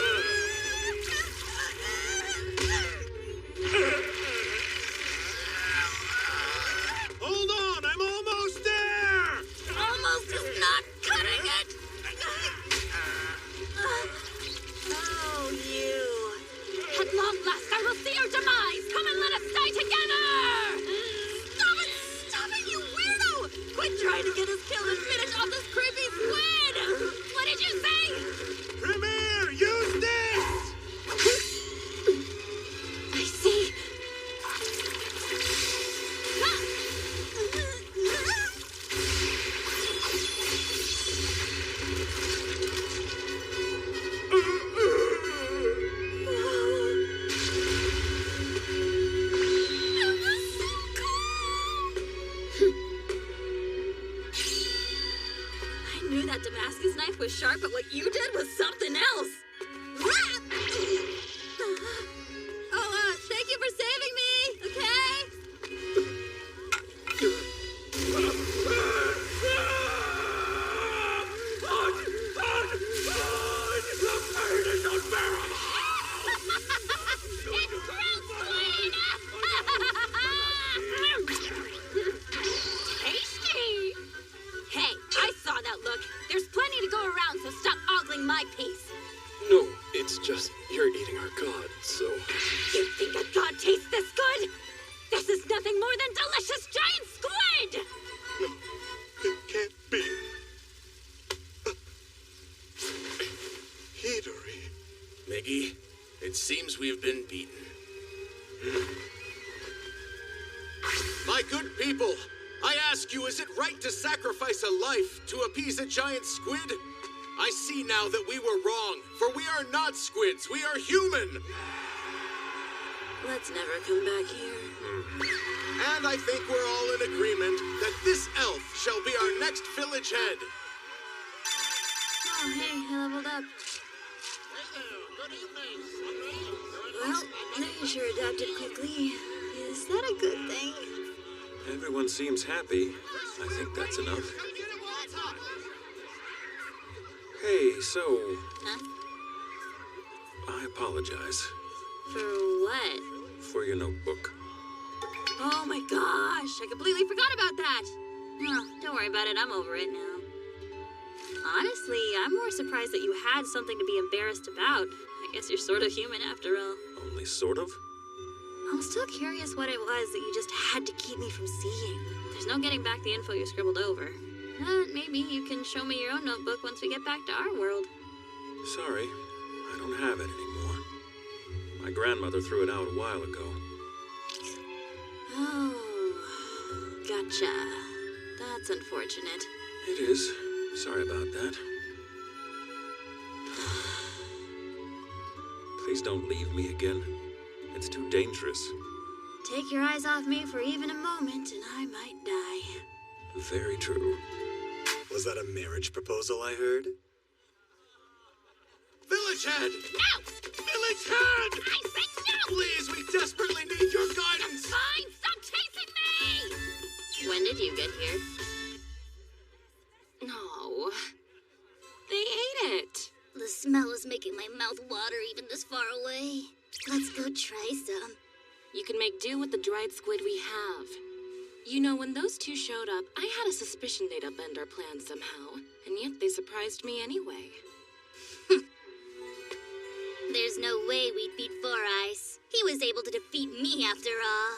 Hold on, I'm almost there! Almost is not cutting it! Oh, you. I knew that Damascus knife was sharp, but what you did was something else. Oh, thank you for saving me, okay? Tasty! Hey, I saw that look. There's plenty to go around, so stop ogling my piece. No, it's just you're eating our god, so... You think a god tastes this good? This is nothing more than delicious giant squid! It can't be. Hidori. Miggy, it seems we've been beaten. My good people, I ask you, is it right to sacrifice a life to appease a giant squid? I see now that we were wrong, for we are not squids, we are human! Let's never come back here. And I think we're all in agreement that this elf shall be our next village head. Oh, hey, I leveled up. Well, you sure adapted quickly. Is that a good thing? Everyone seems happy. I think that's enough. Hey, so... Huh? I apologize For what? for your notebook. Oh my gosh, I completely forgot about that. Oh, don't worry about it, I'm over it now. Honestly, I'm more surprised that you had something to be embarrassed about. I guess you're sort of human after all. Only sort of? I'm still curious what it was that you just had to keep me from seeing. There's no getting back the info you scribbled over. Maybe you can show me your own notebook once we get back to our world. Sorry, I don't have it anymore. My grandmother threw it out a while ago. Oh, gotcha. That's unfortunate. It is. Sorry about that. Please don't leave me again. It's too dangerous. Take your eyes off me for even a moment and I might die. Very true. Was that a marriage proposal I heard? Village head! No! Village head! I said no! Please, we desperately need your guidance! Fine, stop chasing me! When did you get here? No. They ate it. The smell is making my mouth water even this far away. Let's go try some. You can make do with the dried squid we have. You know, when those two showed up, I had a suspicion they'd upend our plans somehow, and yet they surprised me anyway. There's no way we'd beat Four Eyes. He was able to defeat me after all.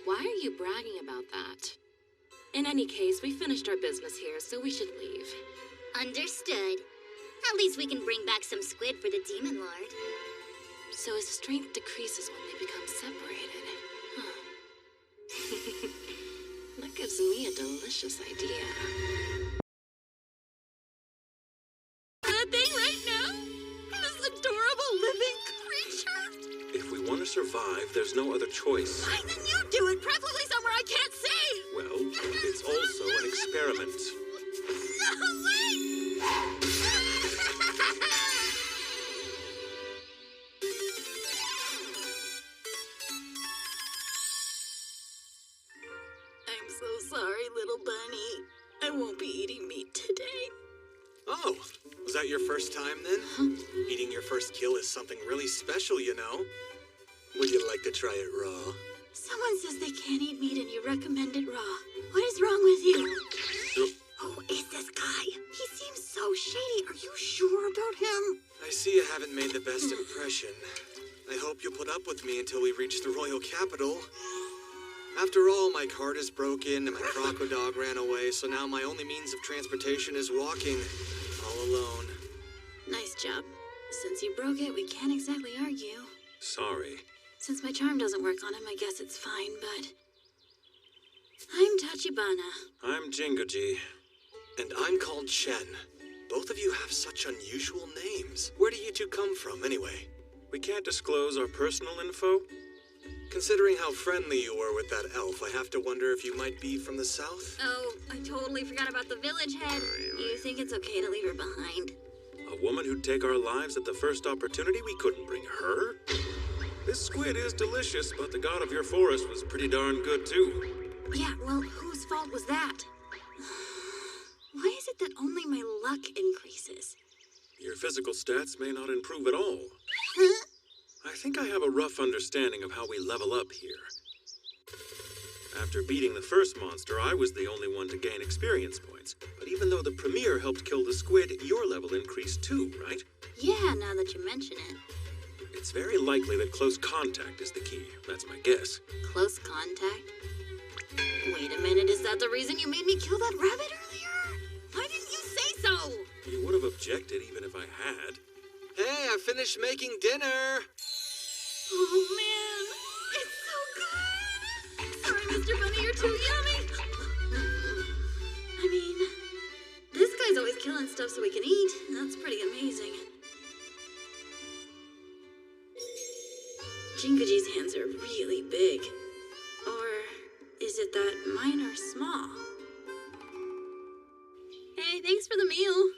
Why are you bragging about that? In any case, we finished our business here, so we should leave. Understood. At least we can bring back some squid for the Demon Lord. So his strength decreases when they become separated. Huh. That gives me a delicious idea. That thing right now? This adorable living creature? If we want to survive, there's no other choice. Fine, then you do it, preferably somewhere I can't see. Well, it's also an experiment. No way! I'm so sorry, little bunny. I won't be eating meat today. Oh, was that your first time then? Eating your first kill is something really special, you know. Would you like to try it raw? Someone says they can't eat meat and you recommend it raw. What is wrong with you? Who is this guy? He seems so shady. Are you sure about him? I see you haven't made the best impression. I hope you'll put up with me until we reach the royal capital. After all, my cart is broken and my crocodile ran away, so now my only means of transportation is walking, all alone. Nice job. Since you broke it, we can't exactly argue. Sorry. Since my charm doesn't work on him, I guess it's fine, but... I'm Tachibana. I'm Jinguji. And I'm called Shen. Both of you have such unusual names. Where do you two come from, anyway? We can't disclose our personal info. Considering how friendly you were with that elf, I have to wonder if you might be from the south? Oh, I totally forgot about the village head. You you think it's okay to leave her behind? A woman who'd take our lives at the first opportunity? We couldn't bring her. This squid is delicious, but the god of your forest was pretty darn good, too. Yeah, well, whose fault was that? Why is it that only my luck increases? Your physical stats may not improve at all. Huh? I think I have a rough understanding of how we level up here. After beating the first monster, I was the only one to gain experience points. But even though the Premier helped kill the squid, your level increased too, right? Yeah, now that you mention it. It's very likely that close contact is the key. That's my guess. Close contact? Wait a minute, is that the reason you made me kill that rabbit earlier? Why didn't you say so? You would have objected even if I had. Hey, I finished making dinner! Oh, man. It's so good. Sorry, Mr. Bunny, you're too yummy. I mean, this guy's always killing stuff so we can eat. That's pretty amazing. Jinguji's hands are really big. Or is it that mine are small? Hey, thanks for the meal.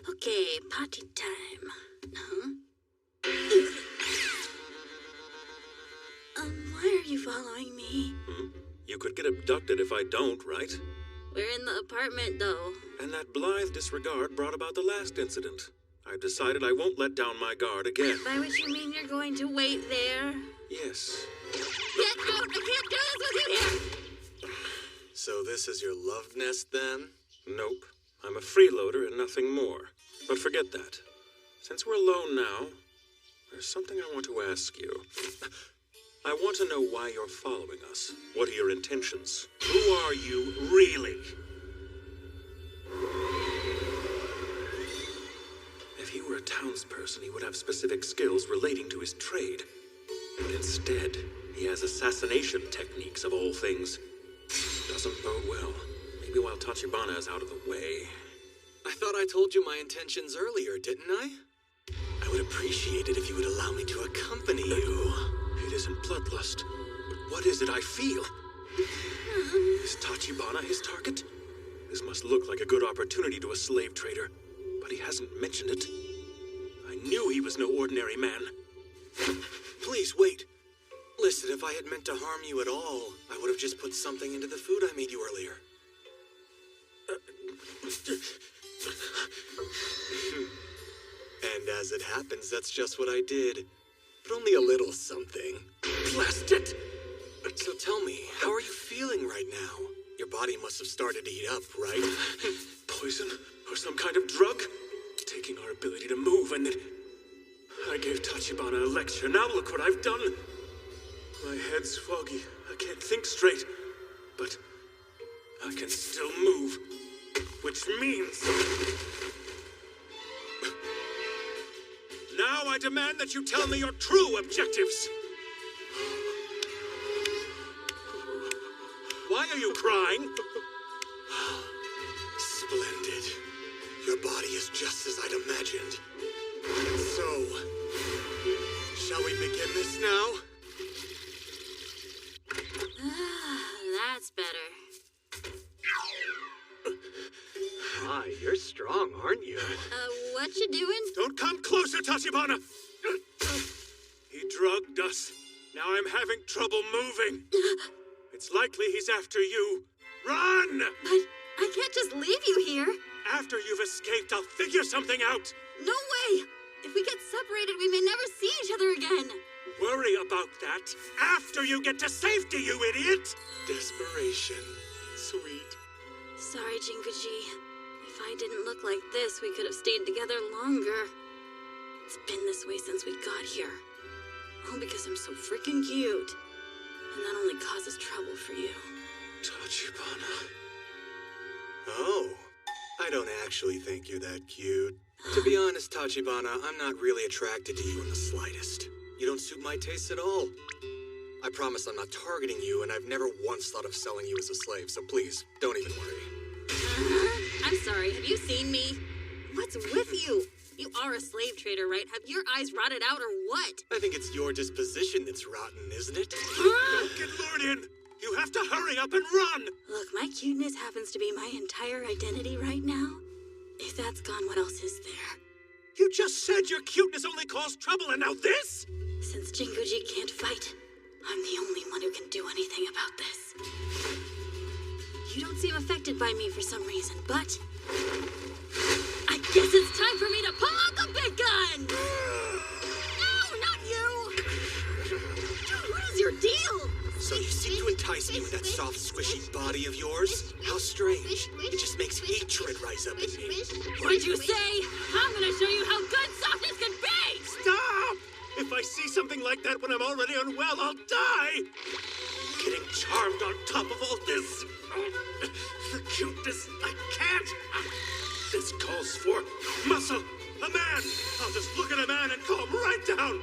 Okay, party time. Huh? Why are you following me? You could get abducted if I don't, right? We're in the apartment, though. And that blithe disregard brought about the last incident. I've decided I won't let down my guard again. By which you mean you're going to wait there? Yes. Get out! I can't do this with you here! So this is your love nest, then? Nope. I'm a freeloader and nothing more. But forget that. Since we're alone now, there's something I want to ask you. I want to know why you're following us. What are your intentions? Who are you, really? If he were a townsperson, he would have specific skills relating to his trade. But instead, he has assassination techniques of all things. Doesn't bode well. Maybe while Tachibana is out of the way. I thought I told you my intentions earlier, didn't I? I would appreciate it if you would allow me to accompany you. It isn't bloodlust. But what is it I feel? Is Tachibana his target? This must look like a good opportunity to a slave trader. But he hasn't mentioned it. I knew he was no ordinary man. Please, wait. Listen, if I had meant to harm you at all, I would have just put something into the food I made you earlier. And as it happens, that's just what I did. But only a little something. Blast it! So tell me, how are you feeling right now? Your body must have started to heat up, right? Poison? Or some kind of drug? Taking our ability to move, and then I gave Tachibana a lecture. Now look what I've done. My head's foggy. I can't think straight. But I can still move. Which means... Now I demand that you tell me your true objectives. Why are you crying? Splendid. Your body is just as I'd imagined. So, shall we begin this now? That's better. My, you're strong, aren't you? What you doing? Don't come closer, Tachibana! He drugged us. Now I'm having trouble moving. It's likely he's after you. Run! But I can't just leave you here. After you've escaped, I'll figure something out. No way! If we get separated, we may never see each other again. Worry about that after you get to safety, you idiot! Desperation. Sweet. Sorry, Jinguji. If I didn't look like this, we could have stayed together longer. It's been this way since we got here. All because I'm so freaking cute. And that only causes trouble for you. Tachibana. Oh. I don't actually think you're that cute. To be honest, Tachibana, I'm not really attracted to you in the slightest. You don't suit my taste at all. I promise I'm not targeting you, and I've never once thought of selling you as a slave, so please, don't even worry. I'm sorry, have you seen me? What's with you? You are a slave trader, right? Have your eyes rotted out or what? I think it's your disposition that's rotten, isn't it? Don't get lured in! You have to hurry up and run! Look, my cuteness happens to be my entire identity right now. If that's gone, what else is there? You just said your cuteness only caused trouble, and now this? Since Jinguji can't fight, I'm the only one who can do anything about this. You don't seem affected by me for some reason, but I guess it's time for me to pull out the big gun! No, not you! Dude, what is your deal? So you seem to entice me with that soft, squishy body of yours? How strange. It just makes hatred rise up in me. What'd you say? I'm gonna show you how good softness can be! Stop! If I see something like that when I'm already unwell, I'll die! Getting charmed on top of all this. The cuteness, I can't. This calls for muscle. A man! I'll just look at a man and calm right down.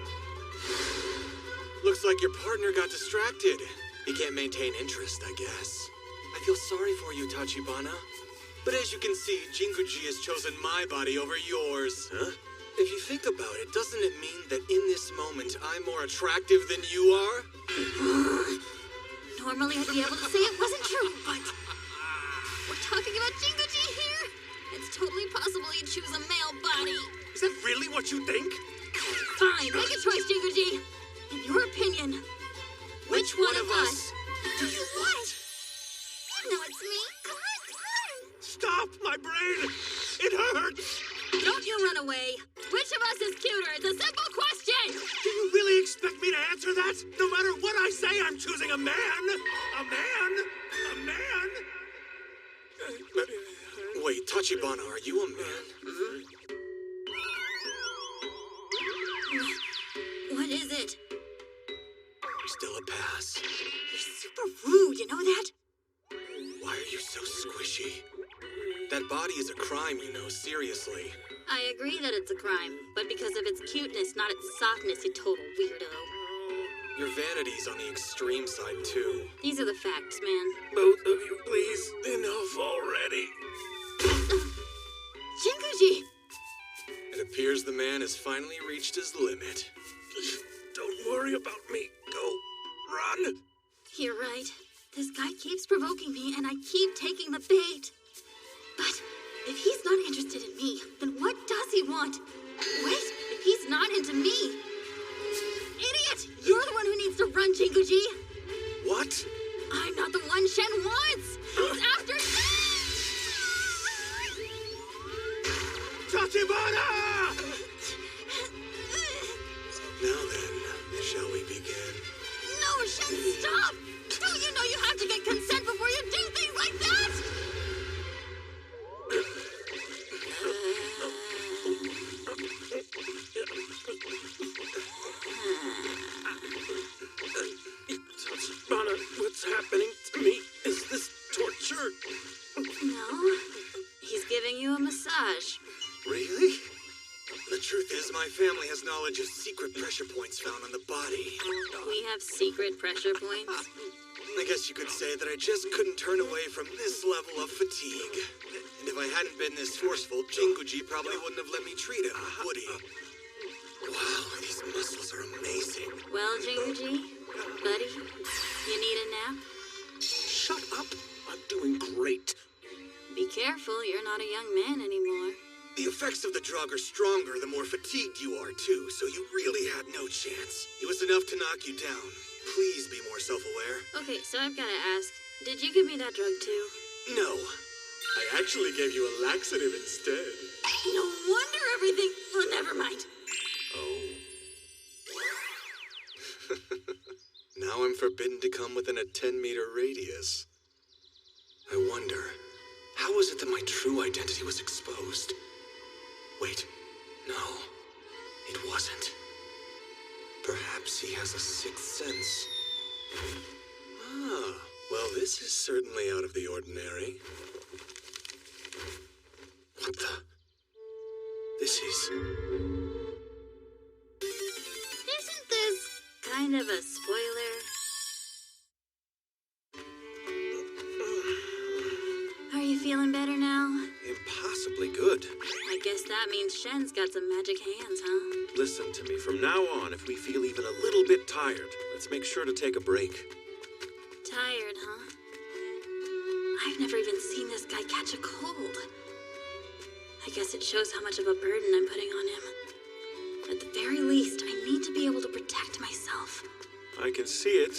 Looks like your partner got distracted. He can't maintain interest, I guess. I feel sorry for you, Tachibana. But as you can see, Jinguji has chosen my body over yours. Huh? If you think about it, doesn't it mean that in this moment I'm more attractive than you are? Normally I'd be able to say it wasn't true, but we're talking about Jinguji here. It's totally possible you'd choose a male body. Is that really what you think? Fine, make a choice, Jinguji. In your opinion, which one of us do you want? No, it's me. Come on. Stop, my brain! It hurts! Don't you run away. Which of us is cuter? It's a simple question! Do you really expect me to answer that? No matter what I say, I'm choosing a man! A man! A man! Wait, Tachibana, are you a man? What is it? Still a pass. You're super rude, you know that? Why are you so squishy? That body is a crime, you know, seriously. I agree that it's a crime, but because of its cuteness, not its softness, you total weirdo. Your vanity's on the extreme side, too. These are the facts, man. Both of you, please. Enough already. Jinguji! It appears the man has finally reached his limit. Don't worry about me. Go. Run. You're right. This guy keeps provoking me, and I keep taking the bait. But if he's not interested in me, then what does he want? Wait, if he's not into me... Idiot! You're the one who needs to run, Jinguji! What? I'm not the one Shen wants! He's after... Tachibana! Now then, shall we begin? No, Shen, stop! Don't you know you have to get consent before you do things like that? Tachibana, what's happening to me? Is this torture? No. He's giving you a massage. Really? The truth is, my family has knowledge of secret pressure points found on the body. We have secret pressure points. I guess you could say that I just couldn't turn away from this level of fatigue. And if I hadn't been this forceful, Jinguji probably wouldn't have let me treat him, would he? Wow, these muscles are amazing. Well, Jinguji, buddy, you need a nap? Shut up. I'm doing great. Be careful, you're not a young man anymore. The effects of the drug are stronger the more fatigued you are, too, so you really had no chance. It was enough to knock you down. Please be more self-aware. Okay, so I've gotta ask, did you give me that drug too? No. I actually gave you a laxative instead. No wonder everything... Well, never mind. Oh. Now I'm forbidden to come within a 10-meter radius. I wonder, how was it that my true identity was exposed? Wait, no, it wasn't. Perhaps he has a sixth sense. Ah, well, this is certainly out of the ordinary. What the? This is... Isn't this kind of a spoiler? Are you feeling better now? Impossibly good. I guess that means Shen's got some magic hands, huh? Listen to me. From now on, if we feel even a little bit tired, let's make sure to take a break. Tired, huh? I've never even seen this guy catch a cold. I guess it shows how much of a burden I'm putting on him. At the very least, I need to be able to protect myself. I can see it.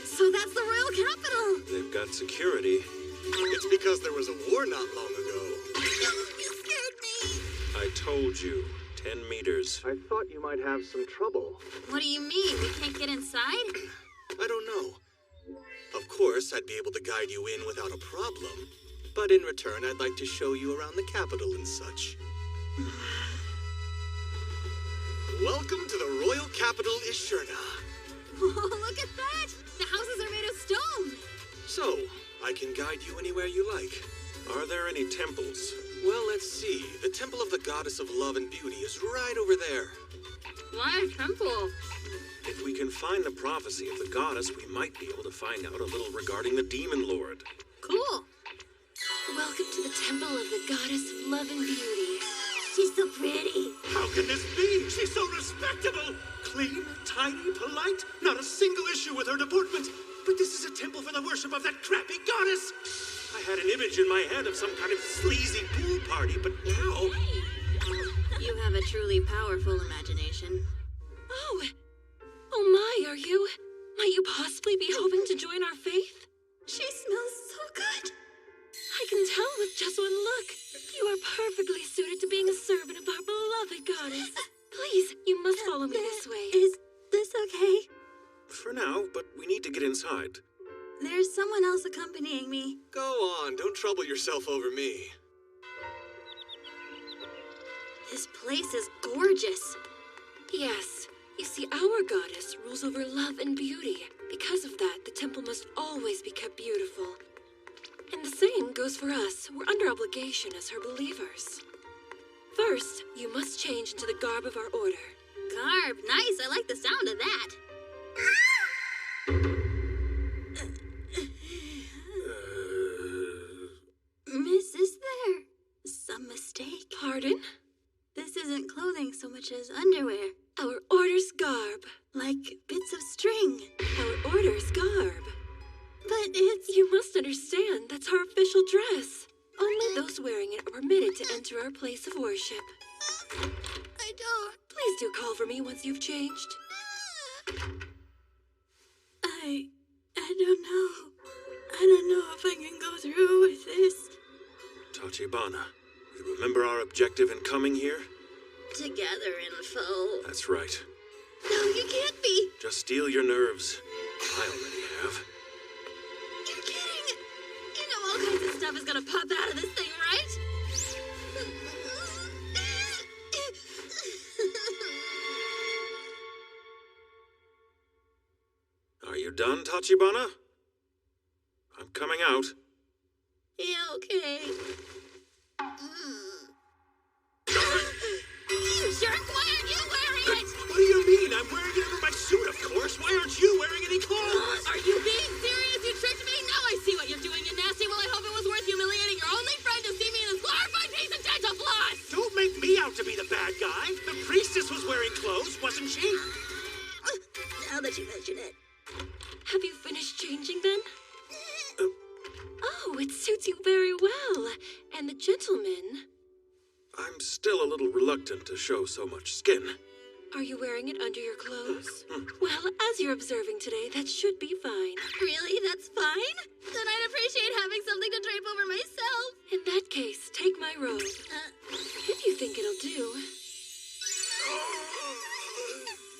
So that's the royal capital! They've got security. It's because there was a war not long ago. You scared me! I told you. 10 meters. I thought you might have some trouble. What do you mean? We can't get inside? I don't know. Of course, I'd be able to guide you in without a problem. But in return, I'd like to show you around the capital and such. Welcome to the royal capital, Ishurna. Look at that! The houses are made of stone! So, I can guide you anywhere you like. Are there any temples? Well, let's see. The Temple of the Goddess of Love and Beauty is right over there. Why a temple? If we can find the prophecy of the goddess, we might be able to find out a little regarding the Demon Lord. Cool. Welcome to the Temple of the Goddess of Love and Beauty. She's so pretty. How can this be? She's so respectable. Clean, tidy, polite. Not a single issue with her deportment. But this is a temple for the worship of that crappy goddess. I had an image in my head of some kind of sleazy pool party, but now... You have a truly powerful imagination. Oh my, are you? Might you possibly be hoping to join our faith? She smells so good. I can tell with just one look. You are perfectly suited to being a servant of our beloved goddess. Please, you must follow me this way. Is this okay? For now, but we need to get inside. There's someone else accompanying me. Go on, don't trouble yourself over me. This place is gorgeous. Yes. You see, our goddess rules over love and beauty. Because of that, the temple must always be kept beautiful. And the same goes for us. We're under obligation as her believers. First, you must change into the garb of our order. Garb? Nice. I like the sound of that. Miss, is there some mistake? Pardon? This isn't clothing so much as underwear. Our order's garb. Like bits of string. Our order's garb. But it's... You must understand, that's our official dress. Only those wearing it are permitted to enter our place of worship. I don't... Please do call for me once you've changed. I don't know. I don't know if I can go through with this. Tachibana, you remember our objective in coming here? Together in foe. That's right. No, you can't be. Just steel your nerves. I already have. You're kidding. You know all kinds of stuff is gonna pop out of this thing, right? Are you done, Tachibana? I'm coming out. Yeah, okay. You jerk! Why aren't you wearing it? What do you mean? I'm wearing it over my suit, of course. Why aren't you wearing any clothes? Are you being serious? You tricked me? Now I see what you're doing, you nasty. Well, I hope it was worth humiliating your only friend to see me in this glorified piece of dental floss. Don't make me out to be the bad guy. The priestess was wearing clothes, wasn't she? Now that you mention it. Have you finished changing then? Oh, it suits you very well. And the gentleman... I'm still a little reluctant to show so much skin. Are you wearing it under your clothes? Well, as you're observing today, that should be fine. Really? That's fine? Then I'd appreciate having something to drape over myself. In that case, take my robe. If you think it'll do.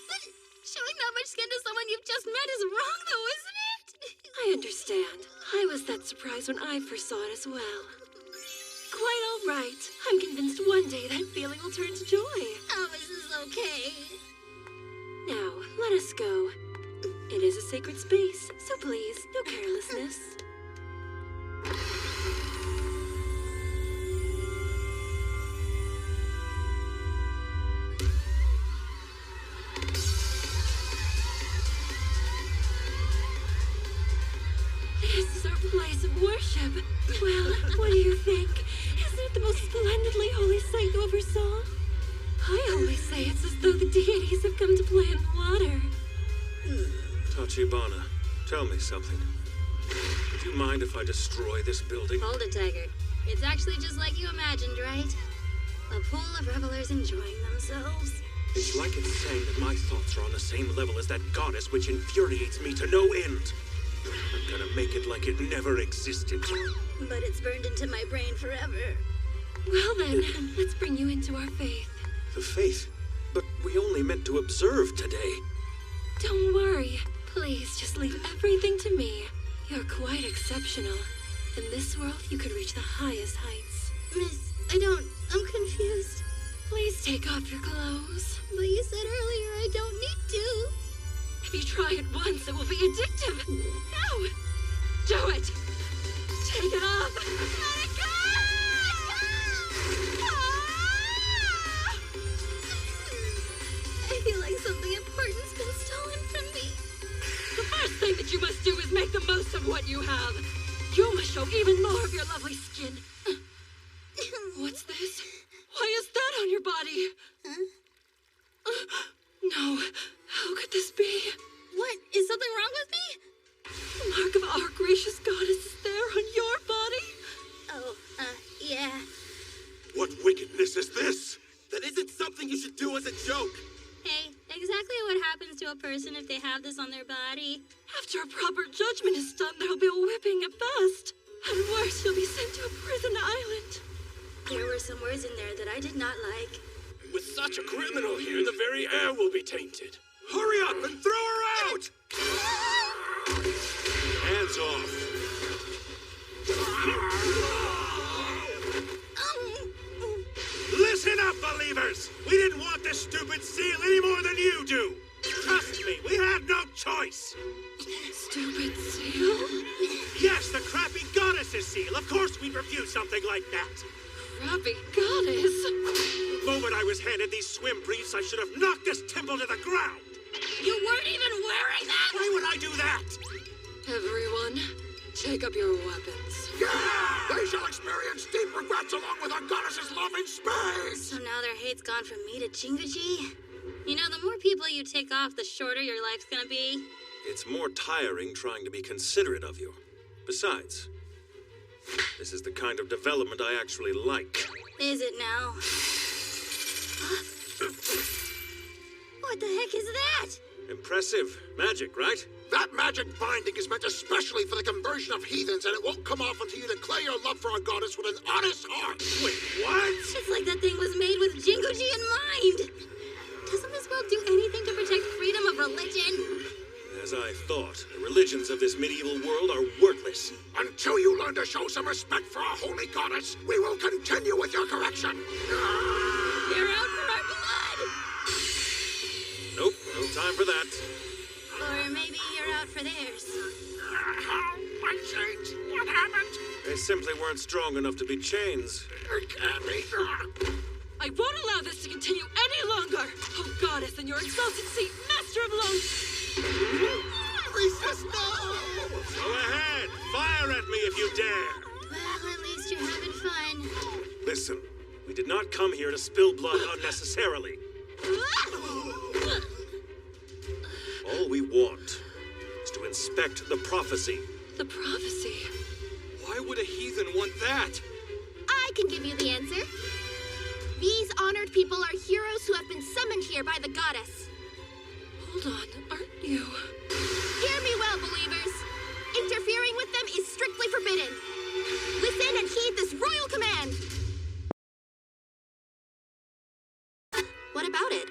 But showing that much skin to someone you've just met is wrong, though, isn't it? I understand. I was that surprised when I first saw it as well. Quite all right. I'm convinced one day that feeling will turn to joy. Oh, is this okay? Now, let us go. It is a sacred space, so please, no carelessness. This is our place of worship. Well, what do you think? Isn't it the most splendidly holy sight you ever saw? I always say it's as though the deities have come to play in the water. Tachibana, tell me something. Do you mind if I destroy this building? Hold it, Tiger. It's actually just like you imagined, right? A pool of revelers enjoying themselves. It's like it's saying that my thoughts are on the same level as that goddess, which infuriates me to no end. I'm gonna make it like it never existed. But it's burned into my brain forever. Well then, let's bring you into our faith. The faith? But we only meant to observe today. Don't worry. Please, just leave everything to me. You're quite exceptional. In this world, you could reach the highest heights. Miss, I'm confused. Please take off your clothes. But you said earlier I don't need to. If you try it once, it will be addictive. No! Do it! Take it off! Let it go! I feel like something important's been stolen from me. The first thing that you must do is make the most of what you have. You must show even more of your lovely skin. What's this? Why is that on your body? Huh? No. How could this be? What? Is something wrong with me? The mark of our gracious goddess is there on your body? Oh, yeah. What wickedness is this? That isn't something you should do as a joke. Hey, exactly what happens to a person if they have this on their body. After a proper judgment is done, there'll be a whipping at best. And worse, you'll be sent to a prison island. There were some words in there that I did not like. With such a criminal here, the very air will be tainted. Hurry up and throw her out! Hands off. Listen up, believers! We didn't want this stupid seal any more than you do! Trust me, we had no choice! Stupid seal? Yes, the crappy goddess's seal. Of course we'd refuse something like that. Crappy goddess? The moment I was handed these swim briefs, I should have knocked this temple to the ground! You weren't even wearing that? Why would I do that? Everyone, take up your weapons. Yeah! They shall experience deep regrets along with our goddess's love in space! So now their hate's gone from me to Jinguji? You know, the more people you take off, the shorter your life's gonna be. It's more tiring trying to be considerate of you. Besides, this is the kind of development I actually like. Is it now? What the heck is that? Impressive. Magic, right? That magic binding is meant especially for the conversion of heathens, and it won't come off until you declare your love for our goddess with an honest heart. Wait, what? It's like that thing was made with Jinguji in mind. Doesn't this world do anything to protect freedom of religion? As I thought, the religions of this medieval world are worthless. Until you learn to show some respect for our holy goddess, we will continue with your correction. You're out for our blood! Nope, no time for that. Or maybe you're out for theirs. My chains, what happened? They simply weren't strong enough to be chains. It can't be. I won't allow this to continue any longer! Oh, goddess and your exalted seat, master of love! Resist, no! Go ahead! Fire at me if you dare! Well, at least you're having fun. Listen, we did not come here to spill blood unnecessarily. All we want is to inspect the prophecy. The prophecy? Why would a heathen want that? I can give you the answer. These honored people are heroes who have been summoned here by the goddess. Hold on, aren't you? Hear me well, believers. Interfering with them is strictly forbidden. Listen and heed this royal command. What about it?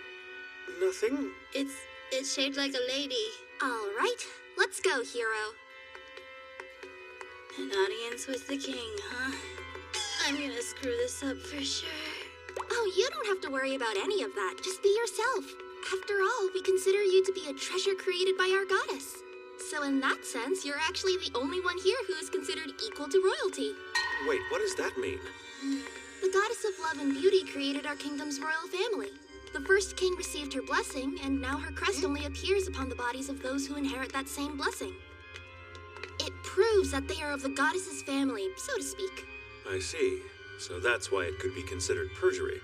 Nothing. It's shaped like a lady. All right, let's go, hero. An audience with the king, huh? I'm gonna screw this up for sure. Oh, you don't have to worry about any of that. Just be yourself. After all, we consider you to be a treasure created by our goddess. So in that sense, you're actually the only one here who is considered equal to royalty. Wait, what does that mean? The goddess of love and beauty created our kingdom's royal family. The first king received her blessing, and now her crest only appears upon the bodies of those who inherit that same blessing. It proves that they are of the goddess's family, so to speak. I see. So that's why it could be considered perjury.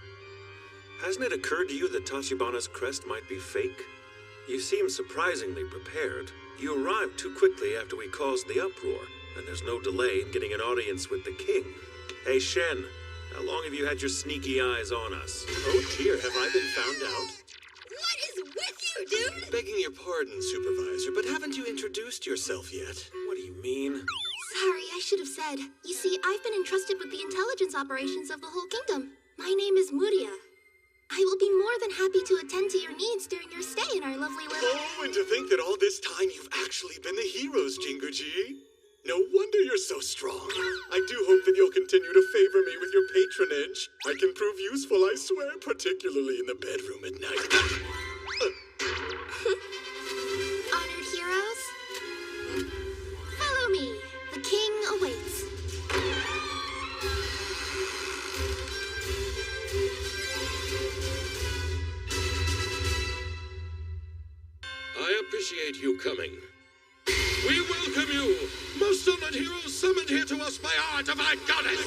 Hasn't it occurred to you that Tachibana's crest might be fake? You seem surprisingly prepared. You arrived too quickly after we caused the uproar, And there's no delay in getting an audience with the king. Hey, Shen, how long have you had your sneaky eyes on us? Oh dear, have I been found out? What is with you, dude? Begging your pardon, Supervisor, but haven't you introduced yourself yet? What do you mean? Sorry, I should have said. You see, I've been entrusted with the intelligence operations of the whole kingdom. My name is Muria. I will be more than happy to attend to your needs during your stay in our lovely little... Oh, and to think that all this time you've actually been the heroes, Jinguji. No wonder you're so strong. I do hope that you'll continue to favor me with your patronage. I can prove useful, I swear, particularly in the bedroom at night. Honored heroes, follow me. The king awaits. I appreciate you coming. We welcome you, most honored heroes summoned here to us by our divine goddess.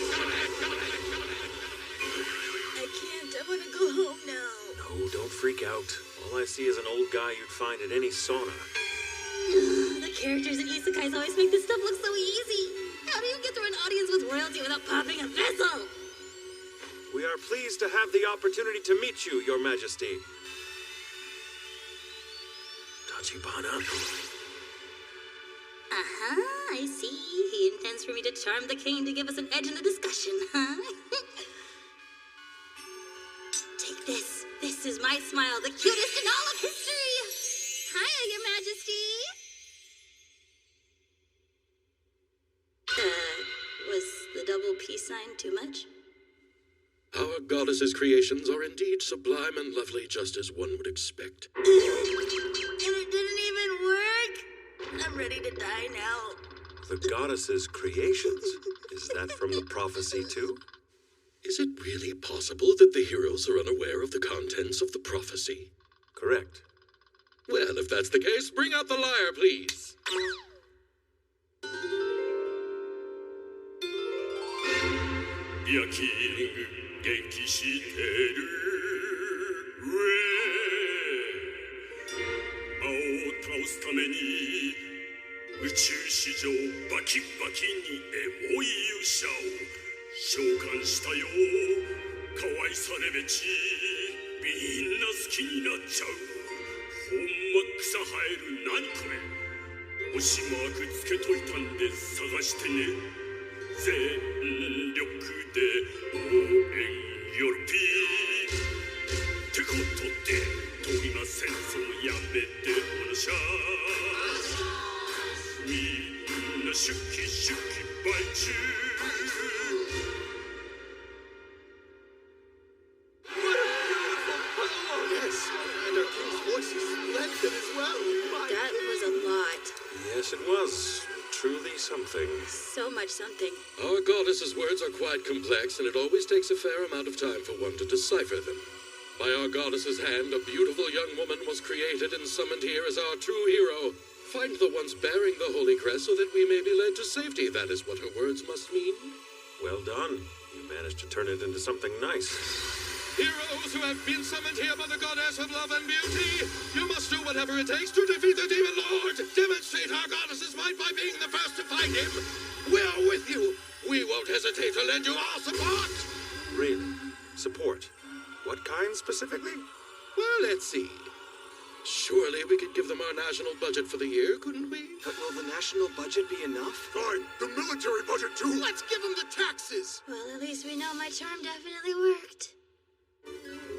I can't. I want to go home now. No, don't freak out. All I see is an old guy you'd find at any sauna. The characters in isekais always make this stuff look so easy. How do you get through an audience with royalty without popping a vessel? We are pleased to have the opportunity to meet you, Your Majesty. Tachibana. I see. He intends for me to charm the king to give us an edge in the discussion, huh? Take this. This is my smile, the cutest in all of history. Hiya, Your Majesty. Was the double peace sign too much? Our goddess's creations are indeed sublime and lovely, just as one would expect. And it didn't even work? I'm ready to die now. The goddess's creations? Is that from the prophecy, too? Is it really possible that the heroes are unaware of the contents of the prophecy? Correct. Well, if that's the case, bring out the lyre, please. That was a lot. Yes, it was. Truly something. So much something. Our goddess's words are quite complex, and it always takes a fair amount of time for one to decipher them. By our goddess's hand, a beautiful young woman was created and summoned here as our true hero. Find the ones bearing the holy crest so that we may be led to safety. That is what her words must mean. Well done. You managed to turn it into something nice. Heroes who have been summoned here by the goddess of love and beauty, you must do whatever it takes to defeat the Demon Lord. Demonstrate our goddess's might by being the first to fight him. We're with you. We won't hesitate to lend you our support. Really? Support? What kind specifically? Well, let's see. Surely we could give them our national budget for the year, couldn't we? But will the national budget be enough? Fine, the military budget too. Let's give them the taxes. Well, at least we know my charm definitely worked.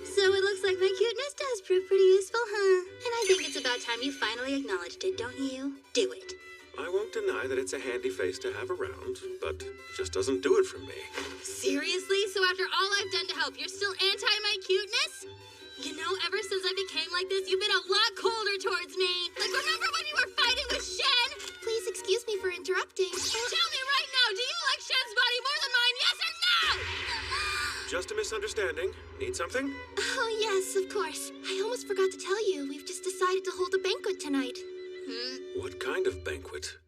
So it looks like my cuteness does prove pretty useful, huh? And I think it's about time you finally acknowledged it, don't you? Do it. I won't deny that it's a handy face to have around, but it just doesn't do it for me. Seriously? So after all I've done to help, you're still anti my cuteness? You know, ever since I became like this, you've been a lot colder towards me. Like, remember when you were fighting with Shen? Please excuse me for interrupting. Tell me right now, do you like Shen's body more than mine, yes or no? Just a misunderstanding. Need something? Oh, yes, of course. I almost forgot to tell you. We've just decided to hold a banquet tonight. What kind of banquet?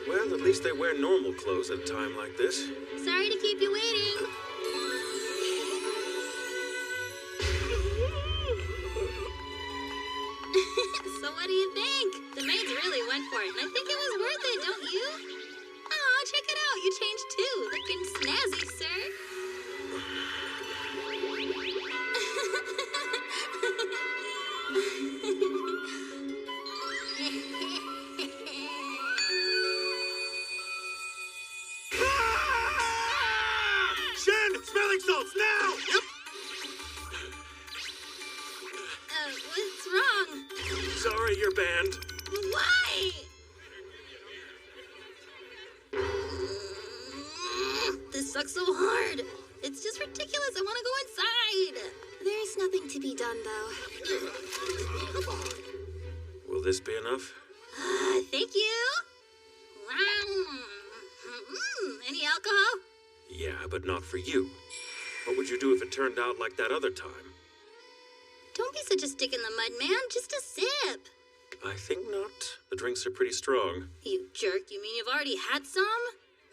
Well, at least they wear normal clothes at a time like this. Sorry to keep you waiting. So what do you think? The maid's went for it, and I think it was worth it, don't you? Aw, check it out. You changed too. Looking snazzy, sir. Shen, smelling salts now! Yep. What's wrong? Sorry, you're banned. Why? This sucks so hard. It's just ridiculous. I want to go inside. There's nothing to be done, though. Will this be enough? Thank you. Any alcohol? Yeah, but not for you. What would you do if it turned out like that other time? Don't be such a stick in the mud, man. Just a sip. I think not. The drinks are pretty strong. You jerk. You mean you've already had some?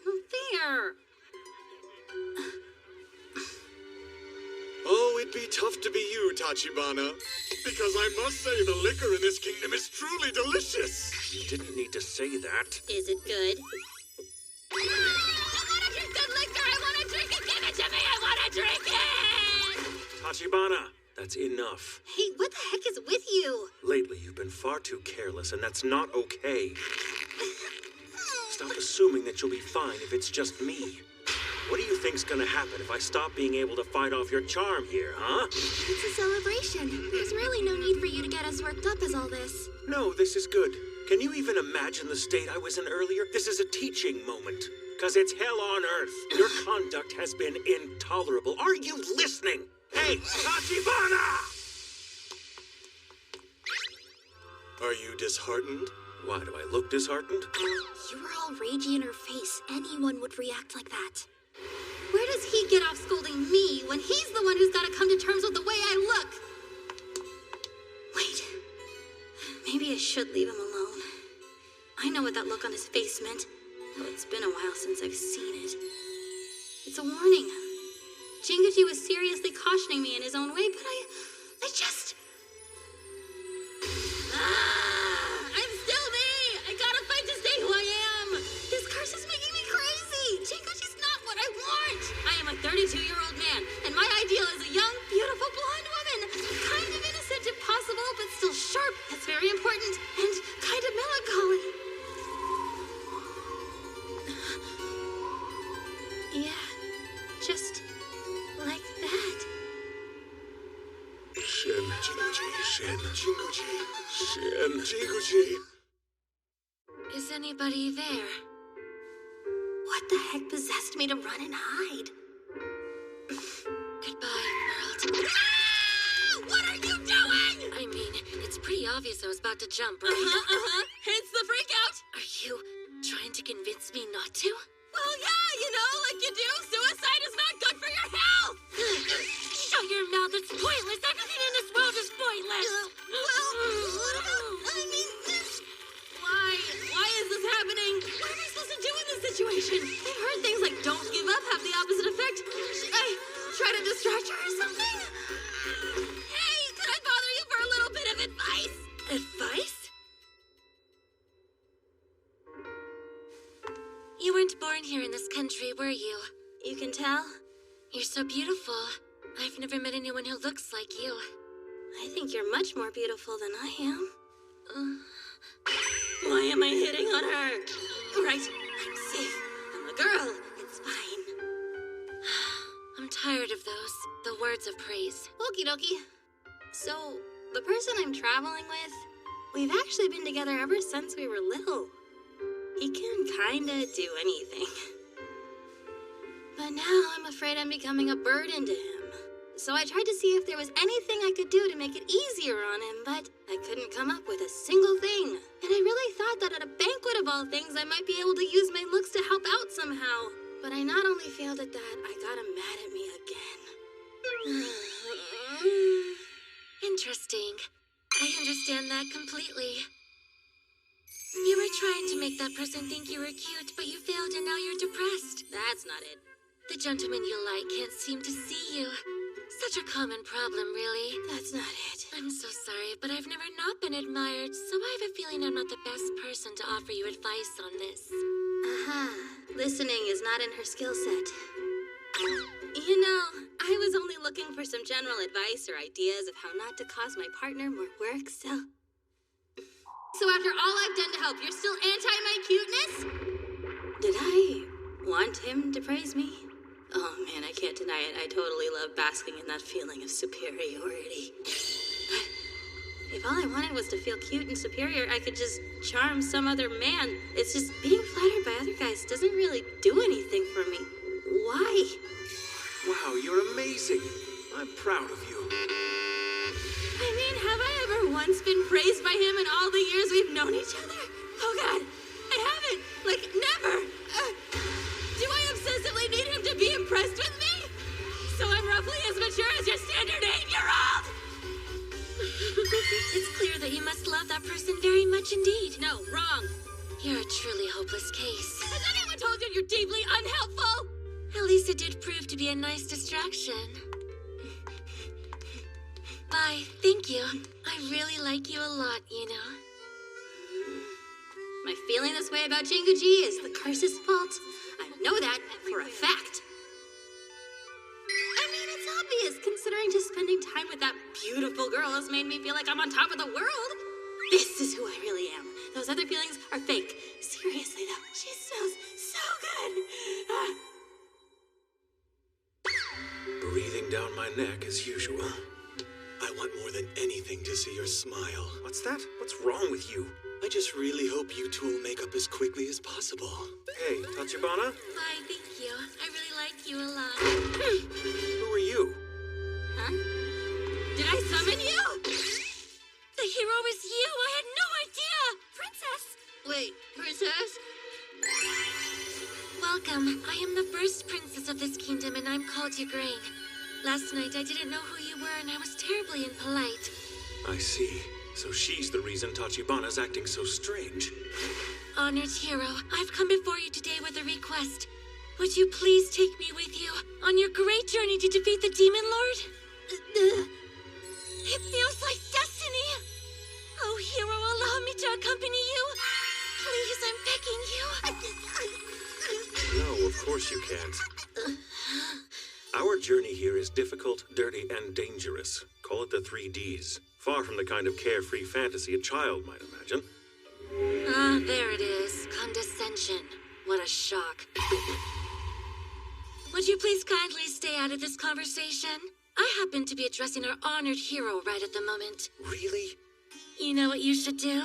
No fair. Oh, it'd be tough to be you, Tachibana. Because I must say the liquor in this kingdom is truly delicious. You didn't need to say that. Is it good? I want to drink good liquor. I want to drink it. Give it to me. I want to drink it. Tachibana, that's enough. Hey, what the heck is with you? Lately, you've been far too careless, and that's not okay. Stop assuming that you'll be fine if it's just me. What do you think's gonna happen if I stop being able to fight off your charm here, huh? It's a celebration. There's really no need for you to get as worked up as all this. No, this is good. Can you even imagine the state I was in earlier? This is a teaching moment. 'Cause it's hell on earth. Your conduct has been intolerable. Are you listening? Hey, Tachibana! Are you disheartened? Why, do I look disheartened? You were all ragey in her face. Anyone would react like that. Where does he get off scolding me when he's the one who's got to come to terms with the way I look? Wait. Maybe I should leave him alone. I know what that look on his face meant. Well, it's been a while since I've seen it. It's a warning. Jinguji was seriously cautioning me in his own way, but I just... I'm still me! I gotta fight to stay who I am! This curse is making me crazy! Jinguji's not what I want! I am a 32-year-old man, and my ideal is a young, beautiful blonde woman! Kind of innocent if possible, but still sharp, that's very important, and kind of melancholy. Yeah, just like that. Shen, Jinguji, Shen, Jinguji, Shen, Jinguji. Is anybody there? What the heck possessed me to run and hide? Goodbye, world. Ah! What are you doing? I mean, it's pretty obvious I was about to jump, right? Hence the freak out. Are you trying to convince me not to? Well, yeah, you know, like you do. Suicide is not good for your health. Shut your mouth. It's pointless. Everything in this world is pointless. Well, what about, Why is this happening? What am I supposed to do in this situation? I've heard things like don't give up have the opposite effect. Should I try to distract her or something? Hey, could I bother you for a little bit of advice? Advice? You weren't born here in this country, were you? You can tell. You're so beautiful. I've never met anyone who looks like you. I think you're much more beautiful than I am. Why am I hitting on her? Right, I'm safe. I'm a girl. It's fine. I'm tired of those. The words of praise. Okie dokie. So, the person I'm traveling with, we've actually been together ever since we were little. He can kinda do anything. But now I'm afraid I'm becoming a burden to him. So I tried to see if there was anything I could do to make it easier on him, but I couldn't come up with a single thing. And I really thought that at a banquet of all things, I might be able to use my looks to help out somehow. But I not only failed at that, I got him mad at me again. Interesting. I understand that completely. You were trying to make that person think you were cute, but you failed and now you're depressed. That's not it. The gentleman you like can't seem to see you. So such a common problem, really. That's not it. I'm so sorry, but I've never not been admired, so I have a feeling I'm not the best person to offer you advice on this. Listening is not in her skill set. You know, I was only looking for some general advice or ideas of how not to cause my partner more work, so... So after all I've done to help, you're still anti my cuteness? Did I want him to praise me? Oh man, I can't deny it. I totally love basking in that feeling of superiority. But if all I wanted was to feel cute and superior, I could just charm some other man. It's just being flattered by other guys doesn't really do anything for me. Why? Wow, you're amazing. I'm proud of you. I mean, have I ever once been praised by him in all the years we've known each other? Oh God, I haven't. Like, never. Do I obsessively need him to be impressed with me? So I'm roughly as mature as your standard 8-year-old? It's clear that you must love that person very much indeed. No, wrong. You're a truly hopeless case. Has anyone told you you're deeply unhelpful? At least it did prove to be a nice distraction. Bye, thank you. I really like you a lot, you know. My feeling this way about Jinguji is the curse's fault. I know that for a fact. I mean, it's obvious, considering just spending time with that beautiful girl has made me feel like I'm on top of the world. This is who I really am. Those other feelings are fake. Seriously, though, she smells so good. Breathing down my neck as usual. I want more than anything to see your smile. What's that? What's wrong with you? I just really hope you two will make up as quickly as possible. Hey, Tachibana? Bye, thank you. I really like you a lot. Who are you? Huh? Did I summon you? The hero is you! I had no idea! Princess! Wait, princess? Welcome. I am the first princess of this kingdom, and I'm called Ygraine. Last night, I didn't know who you were, and I was terribly impolite. I see. So she's the reason Tachibana's acting so strange. Honored hero, I've come before you today with a request. Would you please take me with you on your great journey to defeat the Demon Lord? It feels like destiny. Oh, hero, allow me to accompany you. Please, I'm begging you. No, of course you can't. Our journey here is difficult, dirty, and dangerous. Call it the 3 Ds. Far from the kind of carefree fantasy a child might imagine. Ah, there it is. Condescension. What a shock. Would you please kindly stay out of this conversation? I happen to be addressing our honored hero right at the moment. Really? You know what you should do?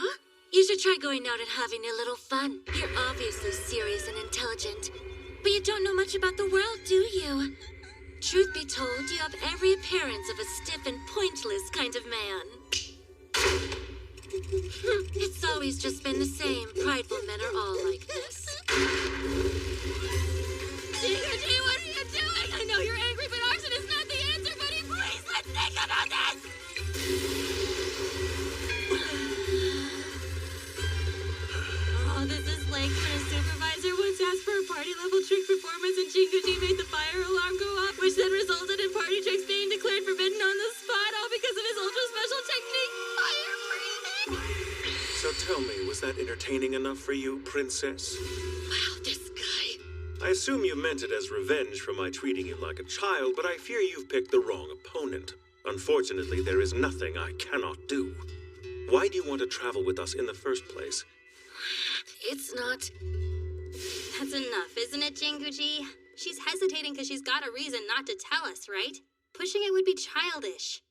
You should try going out and having a little fun. You're obviously serious and intelligent, but you don't know much about the world, do you? Truth be told, you have every appearance of a stiff and pointless kind of man. It's always just been the same. Prideful men are all like this. Jinguji, what are you doing? I know you're angry, but arson is not the answer, buddy. Please, let's think about this! Oh, this is like when a supervisor once asked for a party-level trick performance and Jinguji made the fire alarm go off, which then resulted in party tricks being declared forbidden on the spot, all because of his ultra-special technique, fire breathing! So tell me, was that entertaining enough for you, princess? Wow, this guy. I assume you meant it as revenge for my treating you like a child, but I fear you've picked the wrong opponent. Unfortunately, there is nothing I cannot do. Why do you want to travel with us in the first place? It's not... That's enough, isn't it, Jinguji? She's hesitating because she's got a reason not to tell us, right? Pushing it would be childish.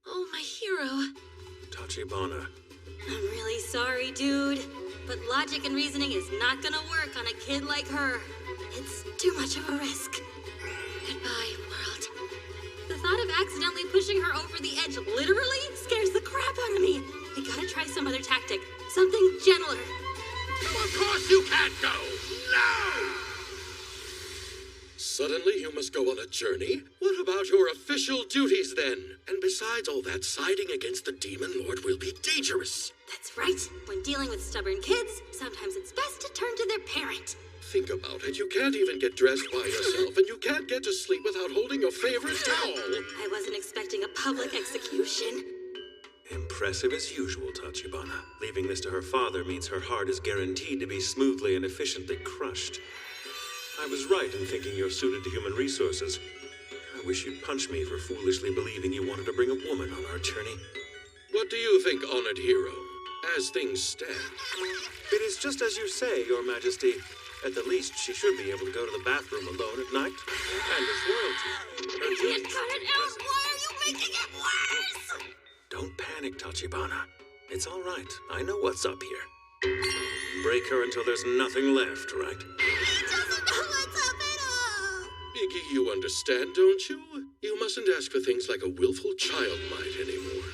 Oh, my hero. Tachibana. I'm really sorry, dude. But logic and reasoning is not gonna work on a kid like her. It's too much of a risk. Goodbye, world. The thought of accidentally pushing her over the edge literally scares the crap out of me. We gotta try some other tactic. Something gentler. Of course you can't go! No! Suddenly you must go on a journey? What about your official duties then? And besides all that, siding against the Demon Lord will be dangerous. That's right. When dealing with stubborn kids, sometimes it's best to turn to their parent. Think about it. You can't even get dressed by yourself, and you can't get to sleep without holding your favorite towel. I wasn't expecting a public execution. Impressive as usual, Tachibana. Leaving this to her father means her heart is guaranteed to be smoothly and efficiently crushed. I was right in thinking you're suited to human resources. I wish you'd punch me for foolishly believing you wanted to bring a woman on our journey. What do you think, honored hero? As things stand. It is just as you say, Your Majesty. At the least, she should be able to go to the bathroom alone at night. And as royalty. You can't cut it out! Why are you making it worse? Don't panic, Tachibana. It's all right. I know what's up here. Break her until there's nothing left, right? He doesn't know what's up at all! Iggy, you understand, don't you? You mustn't ask for things like a willful child might anymore.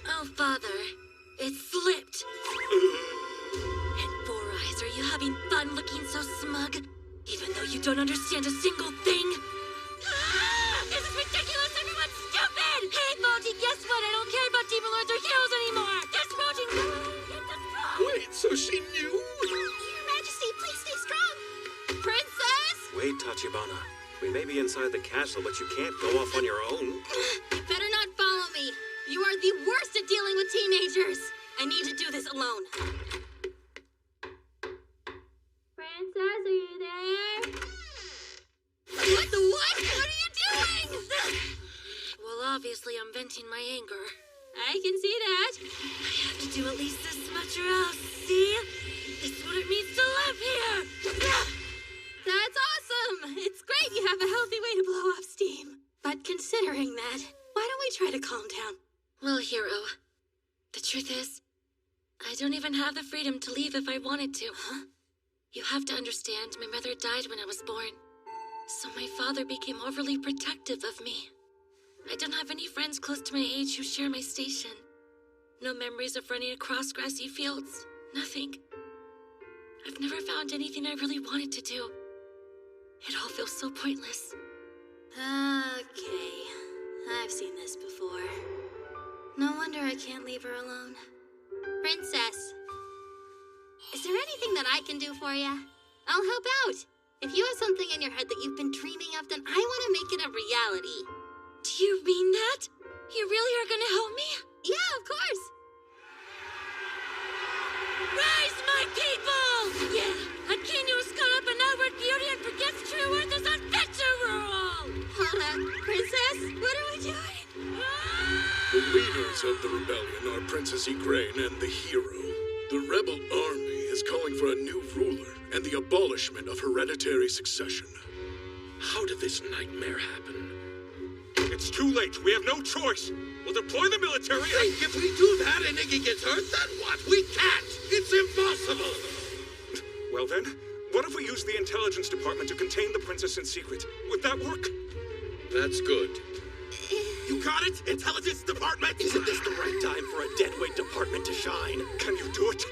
Oh, Father, it slipped. And Four Eyes, are you having fun looking so smug? Even though you don't understand a single thing? This is ridiculous! Everyone's stupid! Hey, Monty, guess what? I don't care about Demon Lords or heroes anymore! This Monty... Wait, so she knew? Your Majesty, please stay strong! Princess! Wait, Tachibana. We may be inside the castle, but you can't go off on your own. You better not follow me. You are the worst at dealing with teenagers. I need to do this alone. Princess, are you there? What the what? What are you doing? Well, obviously I'm venting my anger. I can see that. I have to do at least this much or else, see? It's what it means to live here! That's awesome! It's great you have a healthy way to blow off steam. But considering that, why don't we try to calm down? Well, Hero, the truth is, I don't even have the freedom to leave if I wanted to. Huh? You have to understand, my mother died when I was born. So my father became overly protective of me. I don't have any friends close to my age who share my station. No memories of running across grassy fields. Nothing. I've never found anything I really wanted to do. It all feels so pointless. Okay. I've seen this before. No wonder I can't leave her alone. Princess, is there anything that I can do for you? I'll help out. If you have something in your head that you've been dreaming of, then I want to make it a reality. Do you mean that? You really are gonna help me? Yeah, of course. Rise, my people! Yeah, a king who's caught up in outward beauty and forgets true worth is unfit to rule! Hold on, Princess, what are we doing? The leaders of the rebellion are Princess Igraine and the hero. The rebel army is calling for a new ruler and the abolishment of hereditary succession. How did this nightmare happen? It's too late. We have no choice. We'll deploy the military. If we do that and Iggy gets hurt, then what? We can't. It's impossible. Well then, what if we use the intelligence department to contain the princess in secret? Would that work? That's good. You got it? Intelligence department? Isn't this the right time for a deadweight department to shine? Can you do it?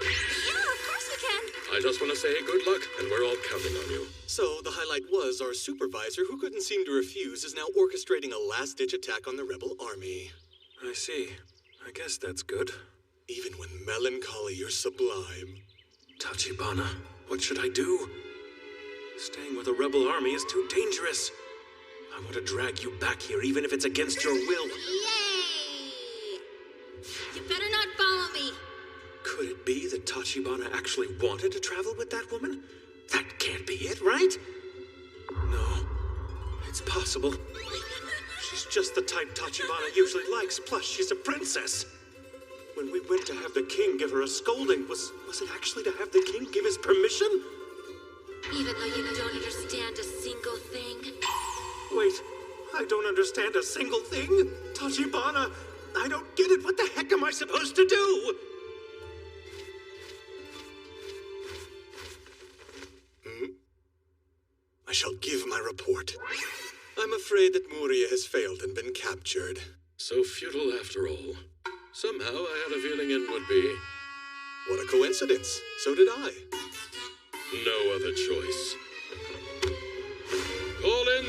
Yeah, of course we can. I just want to say good luck, and we're all counting on you. So, the highlight was our supervisor, who couldn't seem to refuse, is now orchestrating a last-ditch attack on the rebel army. I see. I guess that's good. Even when melancholy, you're sublime. Tachibana, what should I do? Staying with a rebel army is too dangerous. I want to drag you back here, even if it's against your will. Yay! You better not follow me. Could it be that Tachibana actually wanted to travel with that woman? That can't be it, right? No, it's possible. She's just the type Tachibana usually likes, plus she's a princess. When we went to have the king give her a scolding, was it actually to have the king give his permission? Even though you don't understand a single thing. Wait, I don't understand a single thing. Tachibana, I don't get it. What the heck am I supposed to do? I shall give my report. I'm afraid that Muria has failed and been captured. So futile after all. Somehow I had a feeling it would be. What a coincidence. So did I. No other choice.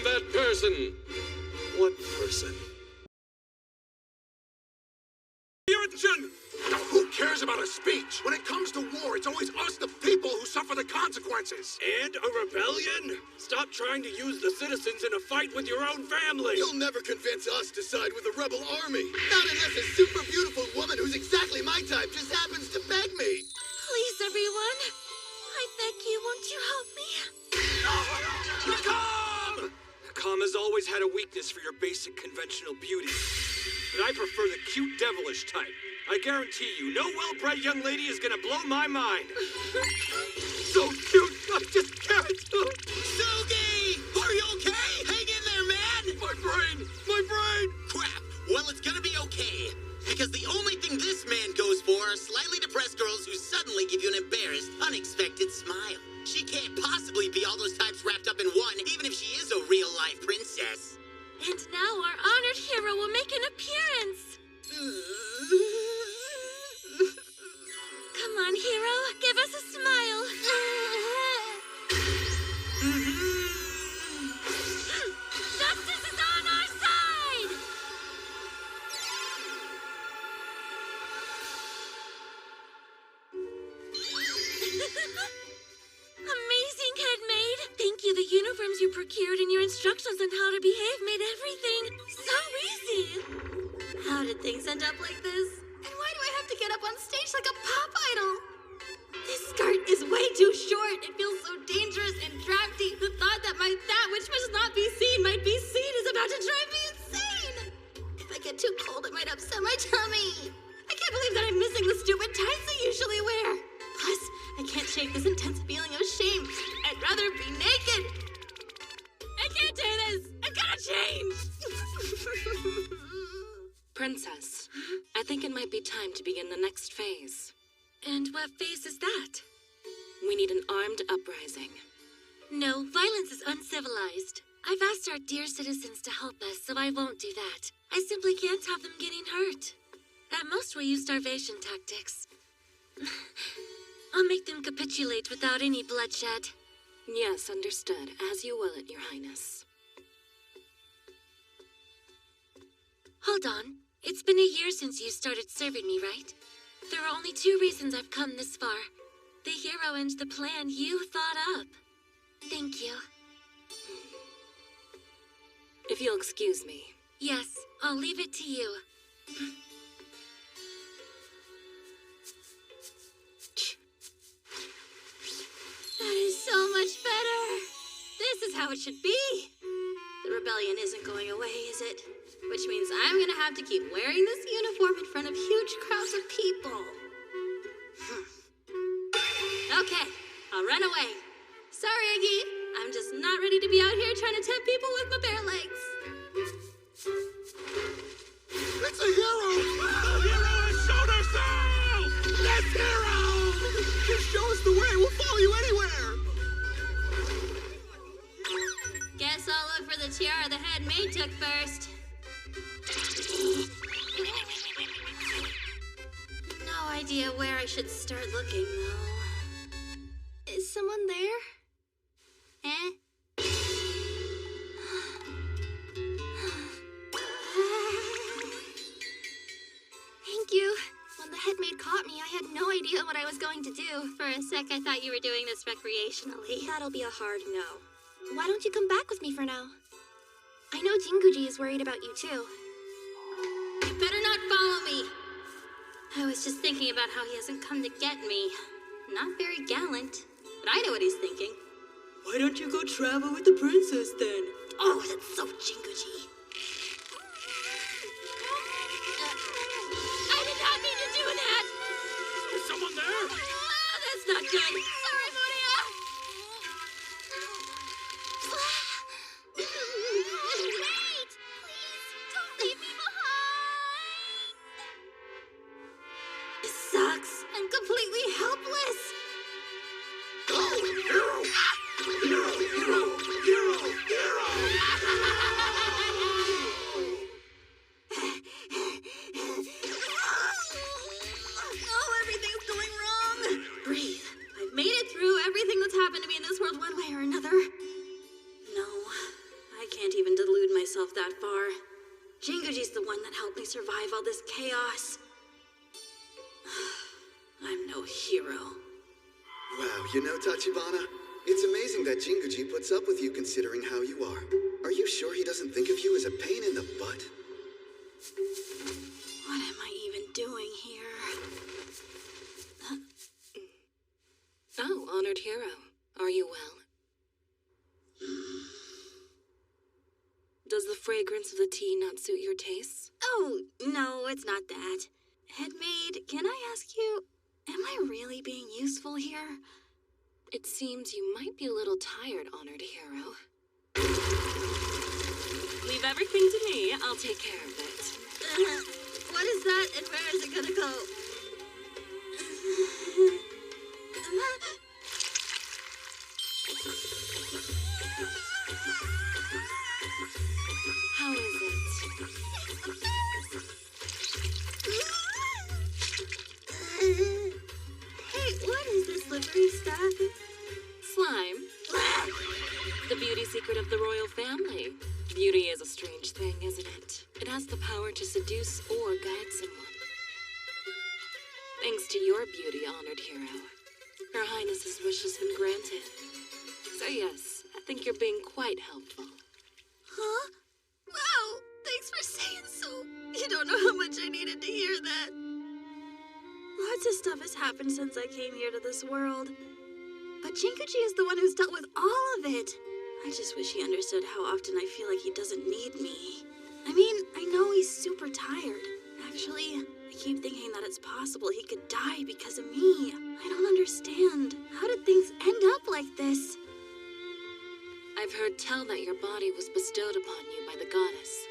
that person. What person? Attention! Now, who cares about a speech? When it comes to war, it's always us, the people, who suffer the consequences. And a rebellion? Stop trying to use the citizens in a fight with your own family. You'll never convince us to side with a rebel army. Not unless a super beautiful woman who's exactly my type just happens to beg me. Please, everyone. I beg you, won't you help me? Nakam! Nakam has always had a weakness for your basic conventional beauty. But I prefer the cute devilish type. I guarantee you, no well-bred young lady is gonna blow my mind. So cute, I just can't. Sugi! Are you okay? Hang in there, man! My brain! Crap! Well, it's gonna be okay. Because the only thing this man goes for are slightly depressed girls who suddenly give you an embarrassed, unexpected smile. She can't possibly be all those types wrapped up in one, even if she is a real-life princess. And now our honored hero will make an appearance. Come on, hero, give us a smile. Justice is on our side! Amazing, Headmaid! Thank you. The uniforms you procured and your instructions on how to behave made everything so easy. How did things end up like this? And why do I have to get up on stage like a pop idol? This skirt is way too short. It feels so dangerous and drafty. The thought that that which must not be seen might be seen is about to drive me insane. If I get too cold, it might upset my tummy. I can't believe that I'm missing the stupid tights I usually wear. Plus, I can't shake this intense feeling of shame. I'd rather be naked. I can't do this. I've got to change. Princess, I think it might be time to begin the next phase. And what phase is that? We need an armed uprising. No, violence is uncivilized. I've asked our dear citizens to help us, so I won't do that. I simply can't have them getting hurt. At most, we'll use starvation tactics. I'll make them capitulate without any bloodshed. Yes, understood. As you will it, Your Highness. Hold on. It's been a year since you started serving me, right? There are only 2 reasons I've come this far. The hero and the plan you thought up. Thank you. If you'll excuse me. Yes, I'll leave it to you. That is so much better. This is how it should be. The rebellion isn't going away, is it? Which means I'm gonna have to keep wearing this uniform in front of huge crowds of people. Okay, I'll run away. Sorry, Iggy. I'm just not ready to be out here trying to tempt people with my bare legs. It's a hero! The hero has shown herself! That's hero! Just show us the way. We'll follow you anywhere. Guess I'll look for the tiara the head maid took first. No idea where I should start looking, though. Is someone there? Eh? Thank you. When the headmaid caught me, I had no idea what I was going to do. For a sec, I thought you were doing this recreationally. That'll be a hard no. Why don't you come back with me for now? I know Jinguji is worried about you too. You better not follow me. I was just thinking about how he hasn't come to get me. Not very gallant, but I know what he's thinking. Why don't you go travel with the princess then? Oh, that's so Jinguji. I did not mean to do that! Is someone there? That's not good. Sorry, Moria! Wait! Please, don't leave me behind! This sucks. I'm completely helpless. Go! Hero! Hero! Hero! Hero! Hero! Oh, everything's going wrong. Breathe. I've made it through everything that's happened to me in this world one way or another. No, I Jinguji's the one that helped me survive all this chaos. I'm no hero. Wow, you know, Tachibana, it's amazing that Jinguji puts up with you considering how you are. Are you sure he doesn't think of you as a pain in the butt? What am I even doing here? Oh, honored hero. Are you well? Does the fragrance of the tea not suit your tastes? Oh, no, it's not that. Headmaid, can I ask you, am I really being useful here? It seems you might be a little tired, honored hero. Leave everything to me. I'll take care of it. What is that, and where is it gonna go? How is it? Hey, what is this slippery stuff? Slime. The beauty secret of the royal family. Beauty is a strange thing, isn't it? It has the power to seduce or guide someone. Thanks to your beauty, honored hero, Her Highness's wish has been granted. So yes, I think you're being quite helpful. Huh? Wow, thanks for saying so. You don't know how much I needed to hear that. Lots of stuff has happened since I came here to this world. But Jinguji is the one who's dealt with all of it. I just wish he understood how often I feel like he doesn't need me. I mean, I know he's super tired. Actually, I keep thinking that it's possible he could die because of me. I don't understand. How did things end up like this? I've heard tell that your body was bestowed upon you by the goddess.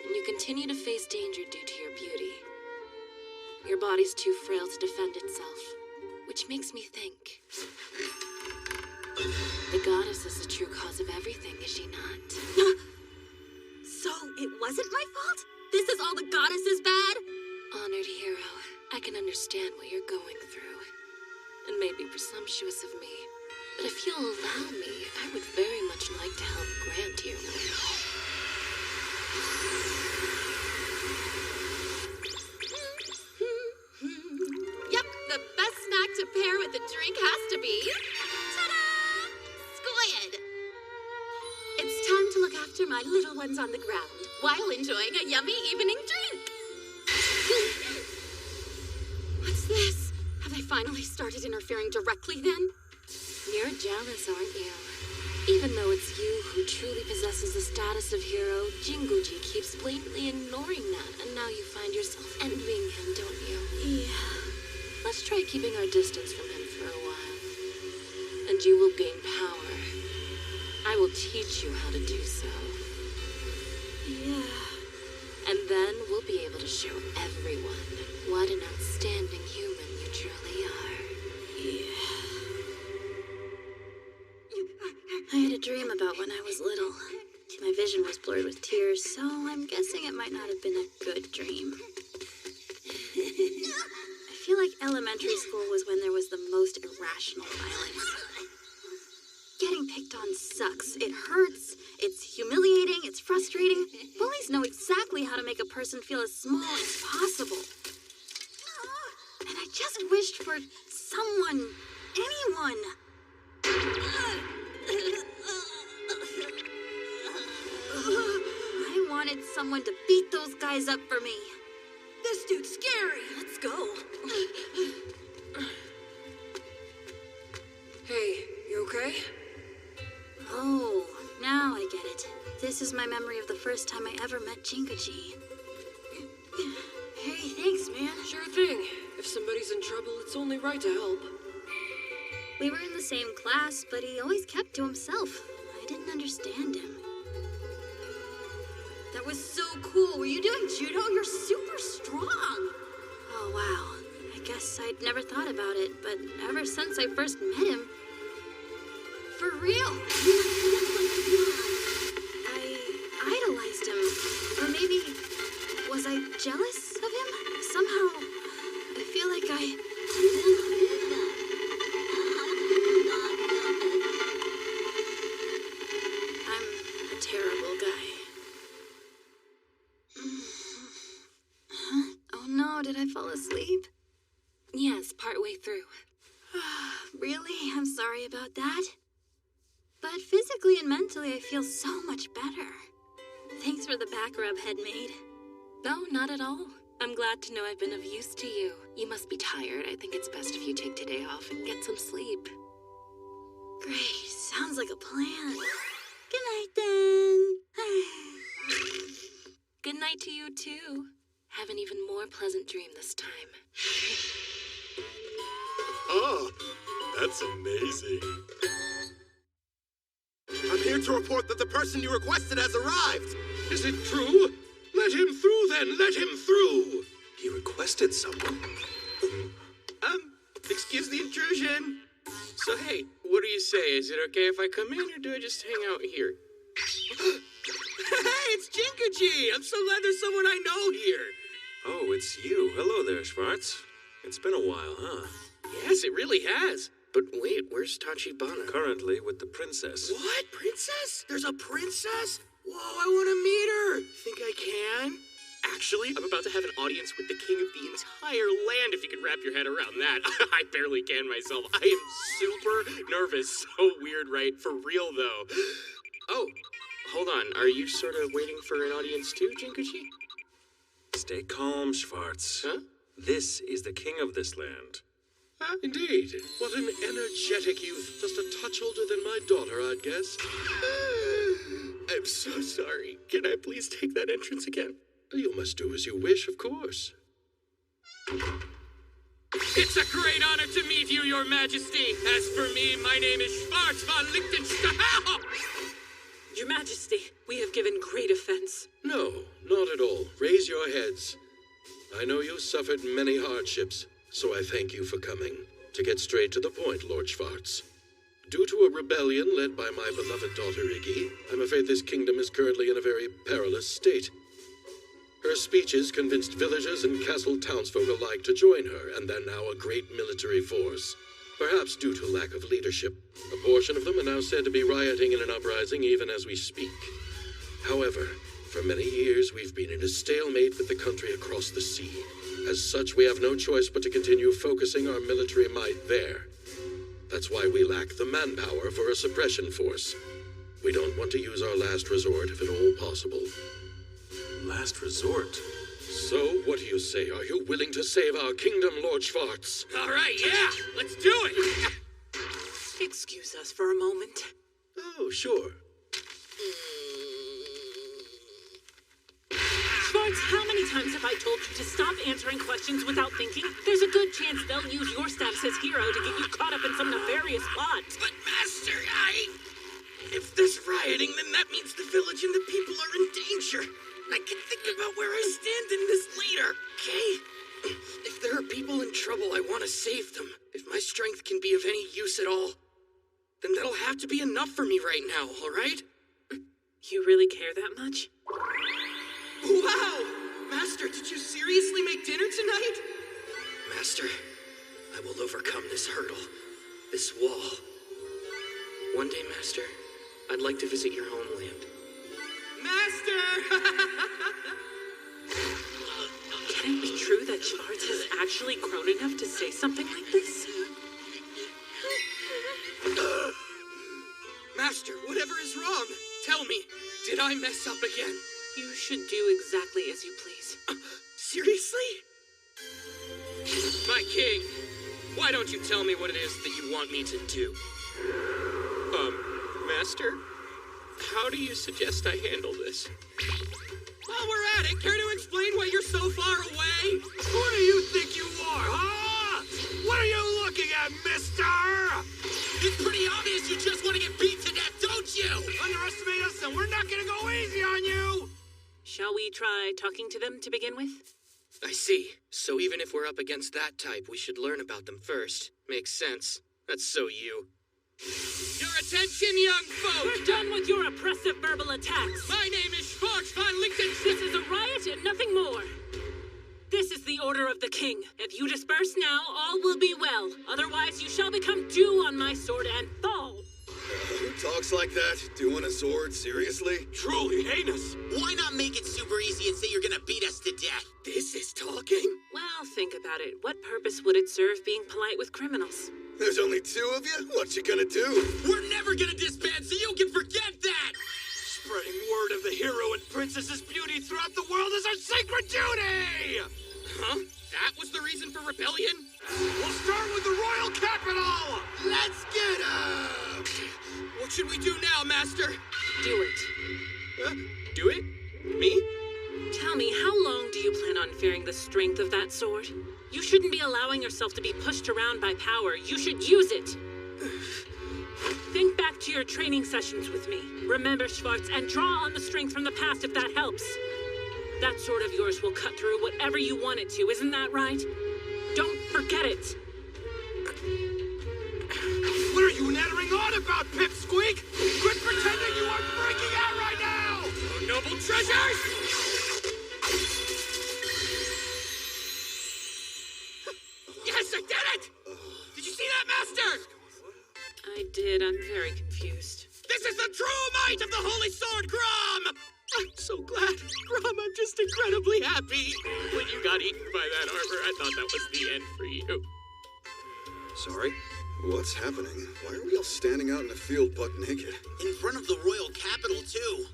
And you continue to face danger due to your beauty. Your body's too frail to defend itself, which makes me think. The goddess is the true cause of everything, is she not? So, it wasn't my fault? This is all the goddess's bad? Honored hero, I can understand what you're going through. It may be presumptuous of me, but if you'll allow me, I would very much like to help grant your wish. Yep, the best snack to pair with a drink has to be... ta-da! Squid! It's time to look after my little ones on the ground while enjoying a yummy evening drink. What's this? Have they finally started interfering directly then? You're jealous, aren't you? Even though it's you who truly possesses the status of hero, Jinguji keeps blatantly ignoring that, and now you find yourself envying him, don't you? Yeah. Let's try keeping our distance from him for a while. And you will gain power. I will teach you how to do so. Yeah. And then we'll be able to show everyone what an outstanding human you truly are. Yeah. I had a dream about when I was little. My vision was blurred with tears, so I'm guessing it might not have been a good dream. I feel like elementary school was when there was the most irrational violence. Getting picked on sucks. It hurts. It's humiliating. It's frustrating. Bullies know exactly how to make a person feel as small as possible. And I just wished for someone, anyone. I wanted someone to beat those guys up for me. This dude's scary. Let's go. Hey, you okay? Oh, now I get it. This is my memory of the first time I ever met Jinguji. Hey, thanks, man. Sure thing. If somebody's in trouble, it's only right to help. We were in the same class, but he always kept to himself. I didn't understand him. That was so cool. Were you doing judo? You're super strong. Oh, wow. I guess I'd never thought about it, but ever since I first met him... For real. I idolized him. Or maybe... was I jealous of him? Somehow, I feel like I'm a terrible guy. Did I fall asleep? Yes, partway through. Really? I'm sorry about that. But physically and mentally, I feel so much better. Thanks for the back rub, Headmaid. No, not at all. I'm glad to know I've been of use to you. You must be tired. I think it's best if you take today off and get some sleep. Great. Sounds like a plan. Good night, then. Good night to you, too. Have an even more pleasant dream this time. Oh, that's amazing. I'm here to report that the person you requested has arrived. Is it true? Let him through, then. Let him through. He requested someone. Excuse the intrusion. So, hey, what do you say? Is it okay if I come in, or do I just hang out here? Hey, it's Jinguji! I'm so glad there's someone I know here. Oh, it's you. Hello there, Schwartz. It's been a while, huh? Yes, it really has. But wait, where's Tachibana? Currently with the princess. What? Princess? There's a princess? Whoa, I want to meet her. Think I can? Actually, I'm about to have an audience with the king of the entire land, if you could wrap your head around that. I barely can myself. I am super nervous. So weird, right? For real, though. Oh, hold on. Are you sort of waiting for an audience too, Jinguji? Stay calm, Schwartz. Huh? This is the king of this land. Indeed. What an energetic youth. Just a touch older than my daughter, I'd guess. I'm so sorry. Can I please take that entrance again? You must do as you wish, of course. It's a great honor to meet you, Your Majesty. As for me, my name is Schwartz von Lichtenstein. Your Majesty, we have given great offense. No, not at all. Raise your heads. I know you suffered many hardships, so I thank you for coming. To get straight to the point, Lord Schwartz. Due to a rebellion led by my beloved daughter Iggy, I'm afraid this kingdom is currently in a very perilous state. Her speeches convinced villagers and castle townsfolk alike to join her, and they're now a great military force. Perhaps due to lack of leadership, a portion of them are now said to be rioting in an uprising even as we speak. However, for many years we've been in a stalemate with the country across the sea. As such, we have no choice but to continue focusing our military might there. That's why we lack the manpower for a suppression force. We don't want to use our last resort if at all possible. Last resort? So, what do you say? Are you willing to save our kingdom, Lord Schwartz? All right, yeah, let's do it. Excuse us for a moment. Oh, sure. Schwartz, how many times have I told you to stop answering questions without thinking? There's a good chance they'll use your status as hero to get you caught up in some nefarious plot. But, Master, if there's rioting, then that means the village and the people are in danger. I can think about where I stand in this later, okay? If there are people in trouble, I want to save them. If my strength can be of any use at all, then that'll have to be enough for me right now, all right? You really care that much? Wow! Master, did you seriously make dinner tonight? Master, I will overcome this hurdle, this wall. One day, Master, I'd like to visit your homeland. Master! Can it be true that Schwartz has actually grown enough to say something like this? Master, whatever is wrong, tell me, did I mess up again? You should do exactly as you please. Seriously? My king, why don't you tell me what it is that you want me to do? Master, how do you suggest I handle this? While we're at it, care to explain why you're so far away? Who do you think you are, huh? What are you looking at, mister? It's pretty obvious you just want to get beat to death, don't you? Underestimate us and we're not gonna go easy on you! Shall we try talking to them to begin with? I see. So even if we're up against that type, we should learn about them first. Makes sense. That's so you. Your attention, young folk! We're done with your oppressive verbal attacks! My name is Schwartz von Lichtenstein! This is a riot and nothing more! This is the order of the king. If you disperse now, all will be well. Otherwise, you shall become dew on my sword and fall. talks like that, doing a sword seriously? Truly heinous. Why not make it super easy and say you're gonna beat us to death? This is talking? Well, think about it. What purpose would it serve being polite with criminals? There's only 2 of you? What you gonna do? We're never gonna disband, so you can forget that! Spreading word of the hero and princess's beauty throughout the world is our sacred duty! Huh? That was the reason for rebellion? We'll start with the royal capital! Let's get up! What should we do now, Master? Do it. Do it? Me? Tell me, how long do you plan on fearing the strength of that sword? You shouldn't be allowing yourself to be pushed around by power. You should use it. Think back to your training sessions with me. Remember, Schwartz, and draw on the strength from the past if that helps. That sword of yours will cut through whatever you want it to, isn't that right? Don't forget it. What are you nattering on about, Pipsqueak? Quit pretending you aren't breaking out right now! Oh, noble treasures! Yes, I did it! Did you see that, Master? I did. I'm very confused. This is the true might of the Holy Sword, Grom! I'm so glad. Grom, I'm just incredibly happy. When you got eaten by that armor, I thought that was the end for you. Sorry? What's happening? Why are we all standing out in the field buck naked? In front of the royal capital, too.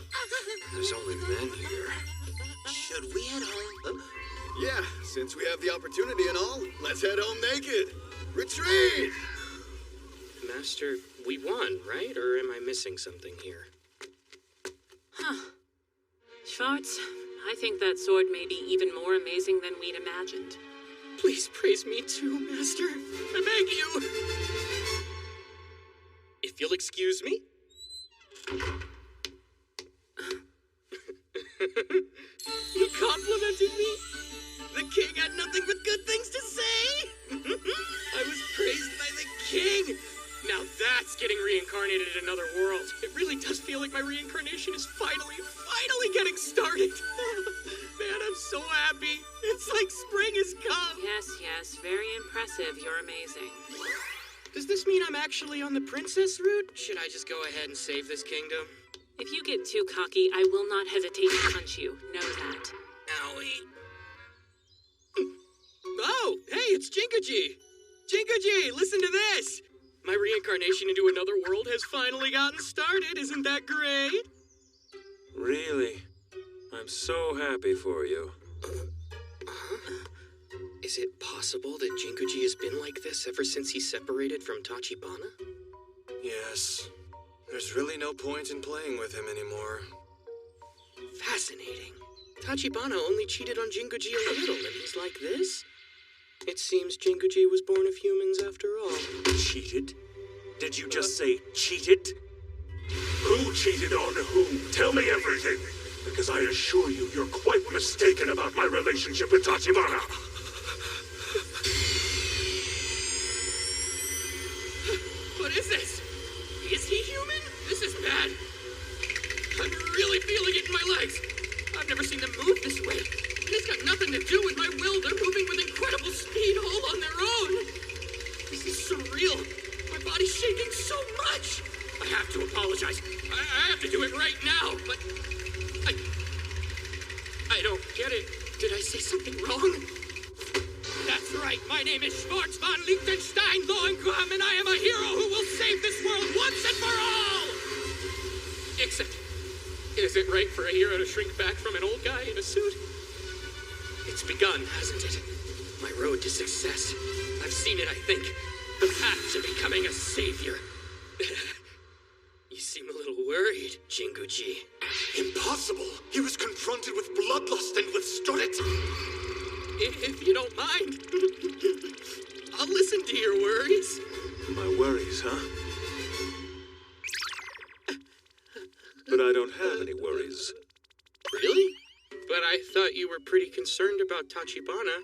There's only men here. Should we head home? Yeah, since we have the opportunity and all, let's head home naked. Retreat! Master, we won, right? Or am I missing something here? Huh. Schwartz, I think that sword may be even more amazing than we'd imagined. Please praise me too, Master. I beg you. If you'll excuse me. You complimented me. The king had nothing but good things to say. I was praised by the king. Now that's getting reincarnated in another world. It really does feel like my reincarnation is finally getting started. Man, I'm so happy. It's like spring has come. Yes, very impressive. You're amazing. Does this mean I'm actually on the princess route? Should I just go ahead and save this kingdom? If you get too cocky, I will not hesitate to punch you. Know that. Owie. Oh, hey, it's Jinkaji. Jinkaji, listen to this. My reincarnation into another world has finally gotten started. Isn't that great? Really? I'm so happy for you. Is it possible that Jinkuji has been like this ever since he separated from Tachibana? Yes. There's really no point in playing with him anymore. Fascinating. Tachibana only cheated on Jinkuji a little, and he's like this? It seems Jinkuji was born of humans after all. Cheated? Did you just say cheated? Who cheated on whom? Tell me everything. Because I assure you, you're quite mistaken about my relationship with Tachibana. What is this? Is he human? This is bad. I'm really feeling it in my legs. I've never seen them move this way. And it's got nothing to do with my will. They're moving with incredible speed all on their own. This is surreal. My body's shaking so much. I have to apologize. I have to do it right now, but I don't get it. Did I say something wrong? That's right. My name is Schwartz von Liechtenstein Lohengram, and I am a hero who will save this world once and for all! Except, is it right for a hero to shrink back from an old guy in a suit? It's begun, hasn't it? My road to success. I've seen it, I think. The path to becoming a savior. You seem a little worried, Jinguji. Impossible! He was confronted with bloodlust and withstood it! If you don't mind, I'll listen to your worries. My worries, huh? But I don't have any worries. Really? But I thought you were pretty concerned about Tachibana.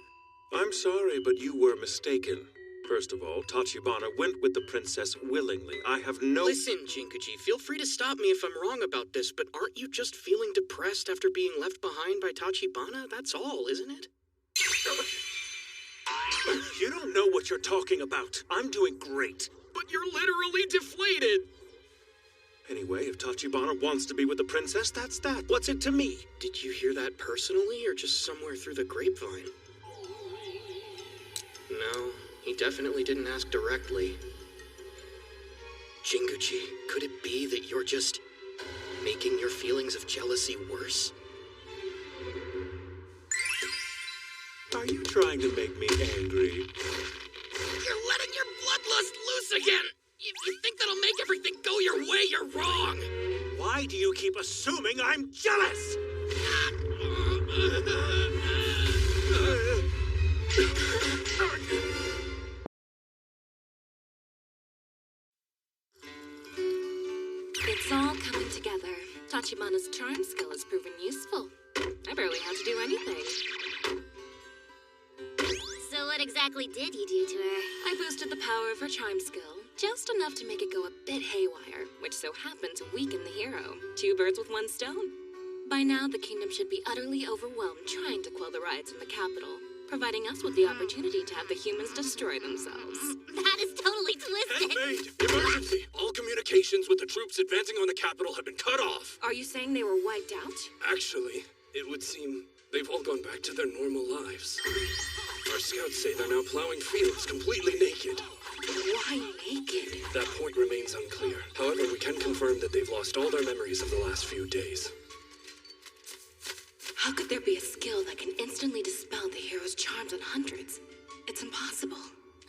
I'm sorry, but you were mistaken. First of all, Tachibana went with the princess willingly. I have no— Listen, Jinkuji, feel free to stop me if I'm wrong about this, but aren't you just feeling depressed after being left behind by Tachibana? That's all, isn't it? You don't know what you're talking about. I'm doing great. But you're literally deflated. Anyway, if Tachibana wants to be with the princess, that's that. What's it to me? Did you hear that personally, or just somewhere through the grapevine? No, he definitely didn't ask directly. Jinguji, could it be that you're just making your feelings of jealousy worse? Are you trying to make me angry? You're letting your bloodlust loose again! If you think that'll make everything go your way, you're wrong! Why do you keep assuming I'm jealous? It's all coming together. Tachibana's charm skill has proven useful. I barely had to do anything. So what exactly did you do to her? I boosted the power of her charm skill, just enough to make it go a bit haywire, which so happened to weaken the hero. 2 birds with 1 stone. By now, the kingdom should be utterly overwhelmed trying to quell the riots in the capital, providing us with the opportunity to have the humans destroy themselves. That is totally twisted. Hey, maid! Emergency! All communications with the troops advancing on the capital have been cut off. Are you saying they were wiped out? Actually, it would seem they've all gone back to their normal lives. Our scouts say they're now plowing fields completely naked. Why naked? That point remains unclear. However, we can confirm that they've lost all their memories of the last few days. How could there be a skill that can instantly dispel the hero's charms on hundreds? It's impossible.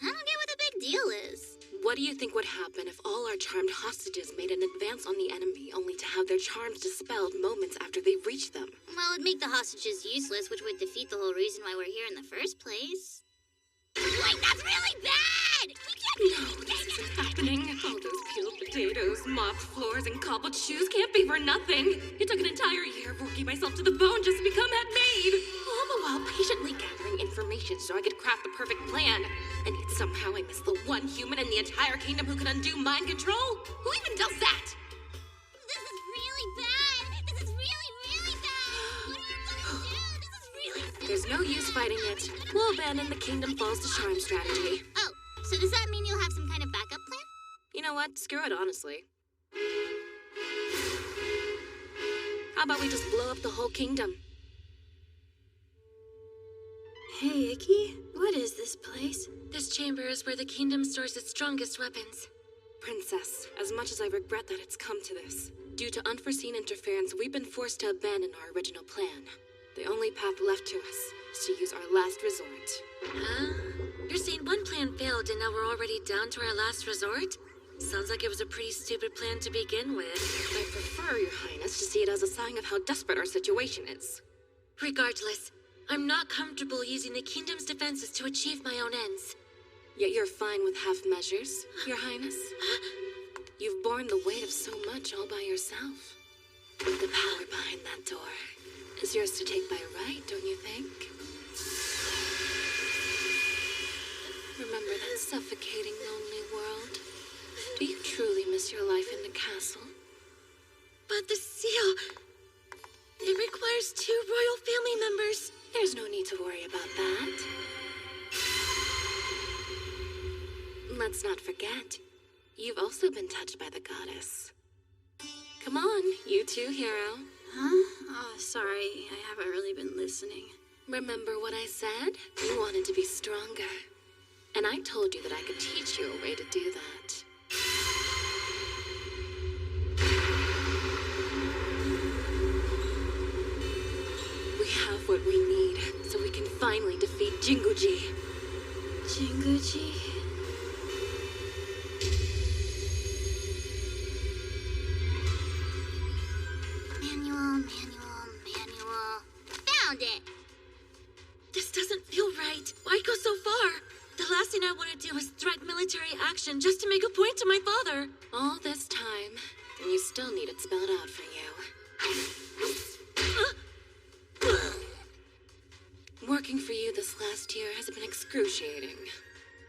I don't get what the big deal is. What do you think would happen if all our charmed hostages made an advance on the enemy, only to have their charms dispelled moments after they reached them? Well, it'd make the hostages useless, which would defeat the whole reason why we're here in the first place. Wait, that's really bad! No, this isn't happening. All those peeled potatoes, mopped floors, and cobbled shoes can't be for nothing. It took an entire year of working myself to the bone just to become head maid. All the while patiently gathering information so I could craft the perfect plan. And yet somehow I missed the one human in the entire kingdom who can undo mind control. Who even does that? This is really bad! This is really, really bad! What are you gonna do? This is really bad! There's no use fighting it. We'll abandon the kingdom falls to charm strategy. Oh, so does that mean you'll have some kind of backup plan? You know what? Screw it, honestly. How about we just blow up the whole kingdom? Hey, Icky, what is this place? This chamber is where the kingdom stores its strongest weapons. Princess, as much as I regret that it's come to this, due to unforeseen interference, we've been forced to abandon our original plan. The only path left to us is to use our last resort. Huh? You're saying one plan failed and now we're already down to our last resort? Sounds like it was a pretty stupid plan to begin with. I prefer, Your Highness, to see it as a sign of how desperate our situation is. Regardless, I'm not comfortable using the kingdom's defenses to achieve my own ends. Yet you're fine with half measures, Your Highness. You've borne the weight of so much all by yourself. The power behind that door is yours to take by right, don't you think? Remember that suffocating, lonely world? Do you truly miss your life in the castle? But the seal... it requires 2 royal family members. There's no need to worry about that. Let's not forget, you've also been touched by the goddess. Come on, you too, hero. Huh? Oh, sorry, I haven't really been listening. Remember what I said? You wanted to be stronger. And I told you that I could teach you a way to do that. We have what we need, so we can finally defeat Jinguji. Jinguji? Manual. Found it! This doesn't feel right. Why go so far? The last thing I want to do is threaten military action just to make a point to my father. All this time, and you still need it spelled out for you. Working for you this last year has been excruciating.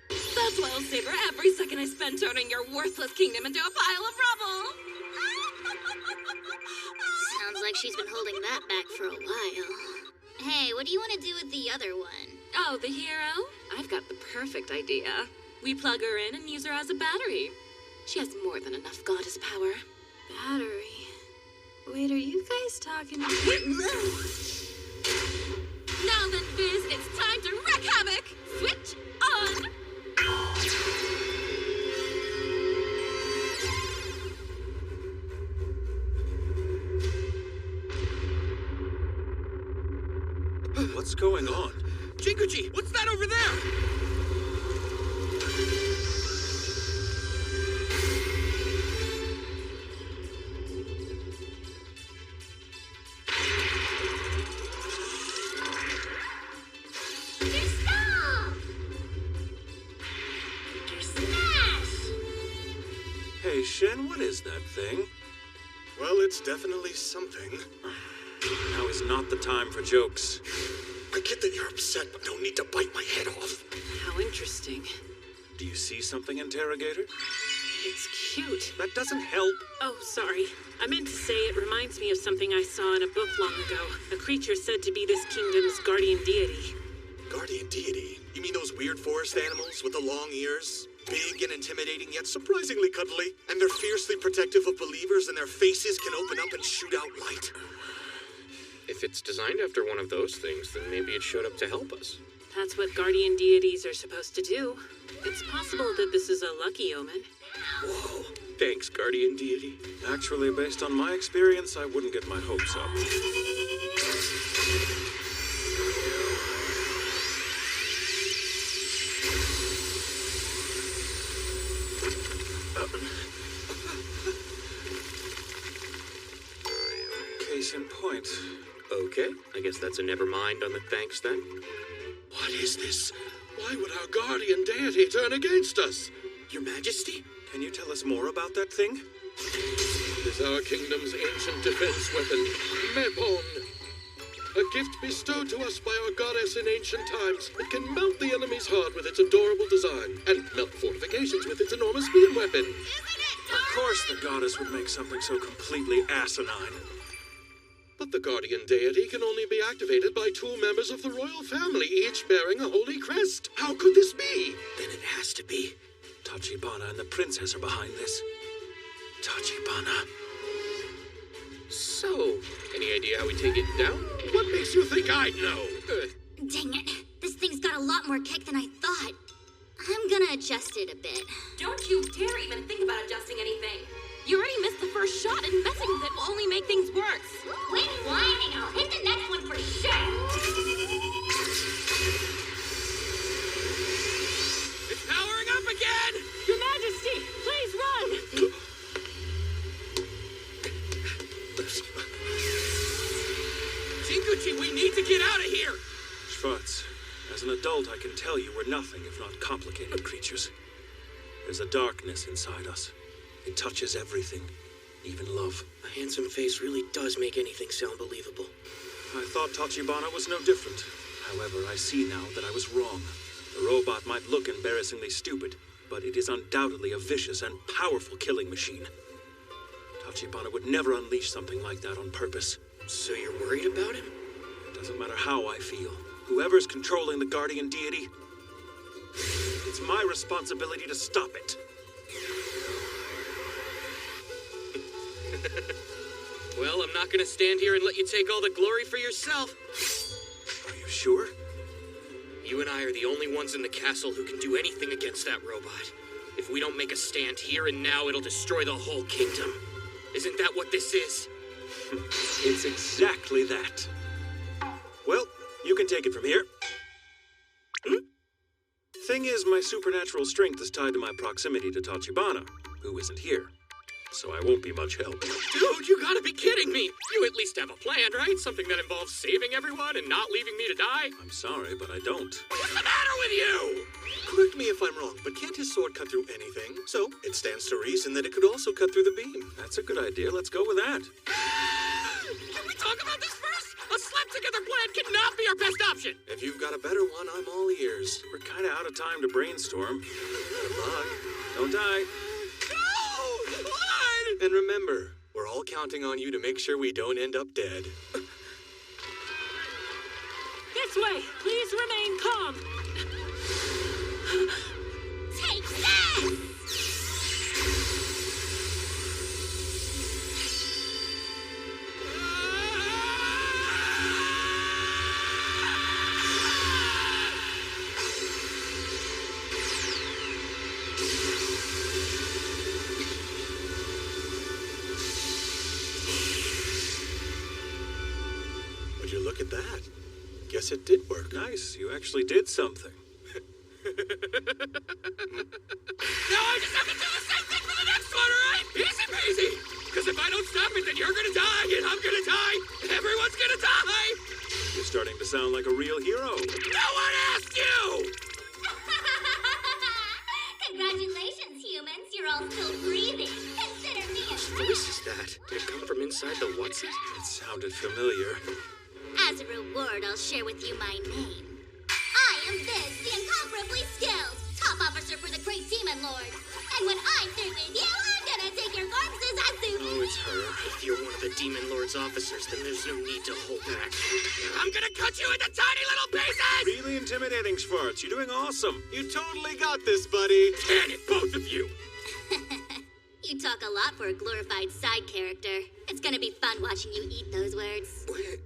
That's why I'll savor every second I spend turning your worthless kingdom into a pile of rubble. Sounds like she's been holding that back for a while. Hey, what do you want to do with the other one? Oh, the hero? I've got the perfect idea. We plug her in and use her as a battery. She has more than enough goddess power. Battery. Wait, are you guys talking? Now then, Fizz, it's time to wreak havoc! Switch on! What's going on? Jinguji, what's that over there? Hey, Shen, what is that thing? Well, it's definitely something. Now is not the time for jokes. I get that you're upset, but no need to bite my head off. How interesting. Do you see something, Interrogator? It's cute. That doesn't help. Oh, sorry. I meant to say it reminds me of something I saw in a book long ago. A creature said to be this kingdom's guardian deity. Guardian deity? You mean those weird forest animals with the long ears? Big and intimidating, yet surprisingly cuddly. And they're fiercely protective of believers, and their faces can open up and shoot out light. If it's designed after one of those things, then maybe it showed up to help us. That's what guardian deities are supposed to do. It's possible that this is a lucky omen. Whoa. Thanks, guardian deity. Actually, based on my experience, I wouldn't get my hopes up. Case in point. Okay, I guess that's a never mind on the thanks then. What is this? Why would our guardian deity turn against us? Your Majesty? Can you tell us more about that thing? It is our kingdom's ancient defense weapon, Mepon. A gift bestowed to us by our goddess in ancient times. It can melt the enemy's heart with its adorable design, and melt fortifications with its enormous beam weapon. Of course the goddess would make something so completely asinine. But the guardian deity can only be activated by 2 members of the royal family, each bearing a holy crest. How could this be? Then it has to be. Tachibana and the princess are behind this. Tachibana. So, any idea how we take it down? What makes you think I'd know? Dang it. This thing's got a lot more kick than I thought. I'm gonna adjust it a bit. Don't you dare even think about adjusting anything. You already missed the first shot, and messing with it will only make things worse. Quit whining. I'll hit the next one for sure. It's powering up again! Your Majesty, please run! Jinguji, we need to get out of here! Schwartz, as an adult, I can tell you we're nothing if not complicated creatures. There's a darkness inside us. It touches everything, even love. A handsome face really does make anything sound believable. I thought Tachibana was no different. However, I see now that I was wrong. The robot might look embarrassingly stupid, but it is undoubtedly a vicious and powerful killing machine. Tachibana would never unleash something like that on purpose. So you're worried about him? It doesn't matter how I feel. Whoever's controlling the guardian deity, it's my responsibility to stop it. Well, I'm not gonna stand here and let you take all the glory for yourself. Are you sure? You and I are the only ones in the castle who can do anything against that robot. If we don't make a stand here and now, it'll destroy the whole kingdom. Isn't that what this is? It's exactly that. Well, you can take it from here. Thing is, my supernatural strength is tied to my proximity to Tachibana, who isn't here. So I won't be much help. Dude, you gotta be kidding me! You at least have a plan, right? Something that involves saving everyone and not leaving me to die? I'm sorry, but I don't. What's the matter with you? Correct me if I'm wrong, but can't his sword cut through anything? So, it stands to reason that it could also cut through the beam. That's a good idea. Let's go with that. Can we talk about this first? A slapped-together plan cannot be our best option! If you've got a better one, I'm all ears. We're kind of out of time to brainstorm. Good luck. Don't die. No! What? And remember, we're all counting on you to make sure we don't end up dead. This way! Please remain calm! Take that! look at that. Guess it did work. Nice, you actually did something. Now I just have to do the same thing for the next one, alright? Easy peasy! Because if I don't stop it, then you're gonna die, and I'm gonna die, and everyone's gonna die! You're starting to sound like a real hero. No one asked you! Congratulations, humans. You're all still breathing. Consider me a Whose voice is that? Did it come from inside the what's it? It sounded familiar. As a reward, I'll share with you my name. I am Viz, the incomparably skilled top officer for the Great Demon Lord. And when I'm through with you, I'm gonna take your corpses as souvenirs. Oh, it's her. If you're one of the Demon Lord's officers, then there's no need to hold back. I'm gonna cut you into tiny little pieces! Really intimidating, Schwartz. You're doing awesome. You totally got this, buddy. Damn it, both of you! You talk a lot for a glorified side character. It's gonna be fun watching you eat those words. Wait,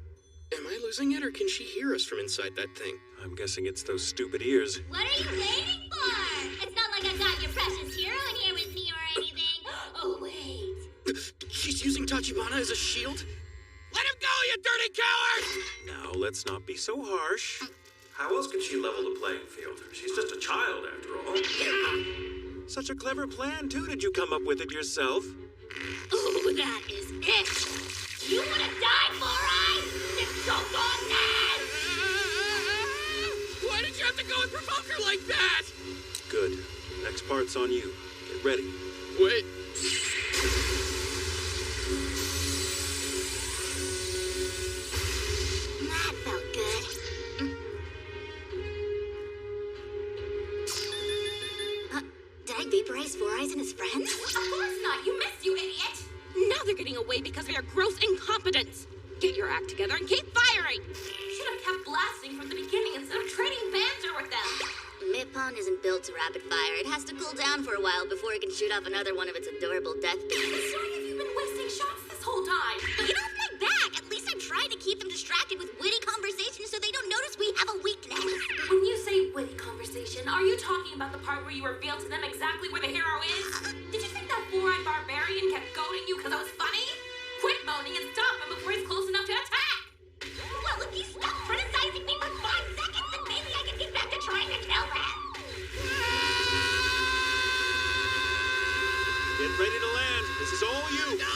am I losing it, or can she hear us from inside that thing? I'm guessing it's those stupid ears. What are you waiting for? It's not like I've got your precious hero in here with me or anything. Oh, wait. She's using Tachibana as a shield? Let him go, you dirty coward! Now, let's not be so harsh. How else could she level the playing field? She's just a child, after all. Such a clever plan, too. Did you come up with it yourself? Oh, that is it. You wanna die for us? Then go on then! Why did you have to go and provoke her like that? Good. Next part's on you. Get ready. Wait. That felt good. Did I vaporize Four Eyes and his friends? Of course not! You missed, you idiot! Now they're getting away because of your gross incompetence! Get your act together and keep firing! You should have kept blasting from the beginning instead of trading banter with them! Mippon isn't built to rapid fire. It has to cool down for a while before it can shoot off another one of its adorable death beams. Why have you been wasting shots this whole time? Get off my back! At least I'm trying to keep them distracted with witty conversations so they don't notice we have a weakness. When you say witty conversation, are you talking about the part where you reveal to them exactly where the hero is? Did you think that four-eyed barbarian kept goading you because I was funny? Quit moaning and stop him before he's close enough to attack! Well, if you stop criticizing me for 5 seconds, then maybe I can get back to trying to kill them. Get ready to land. This is all you. No!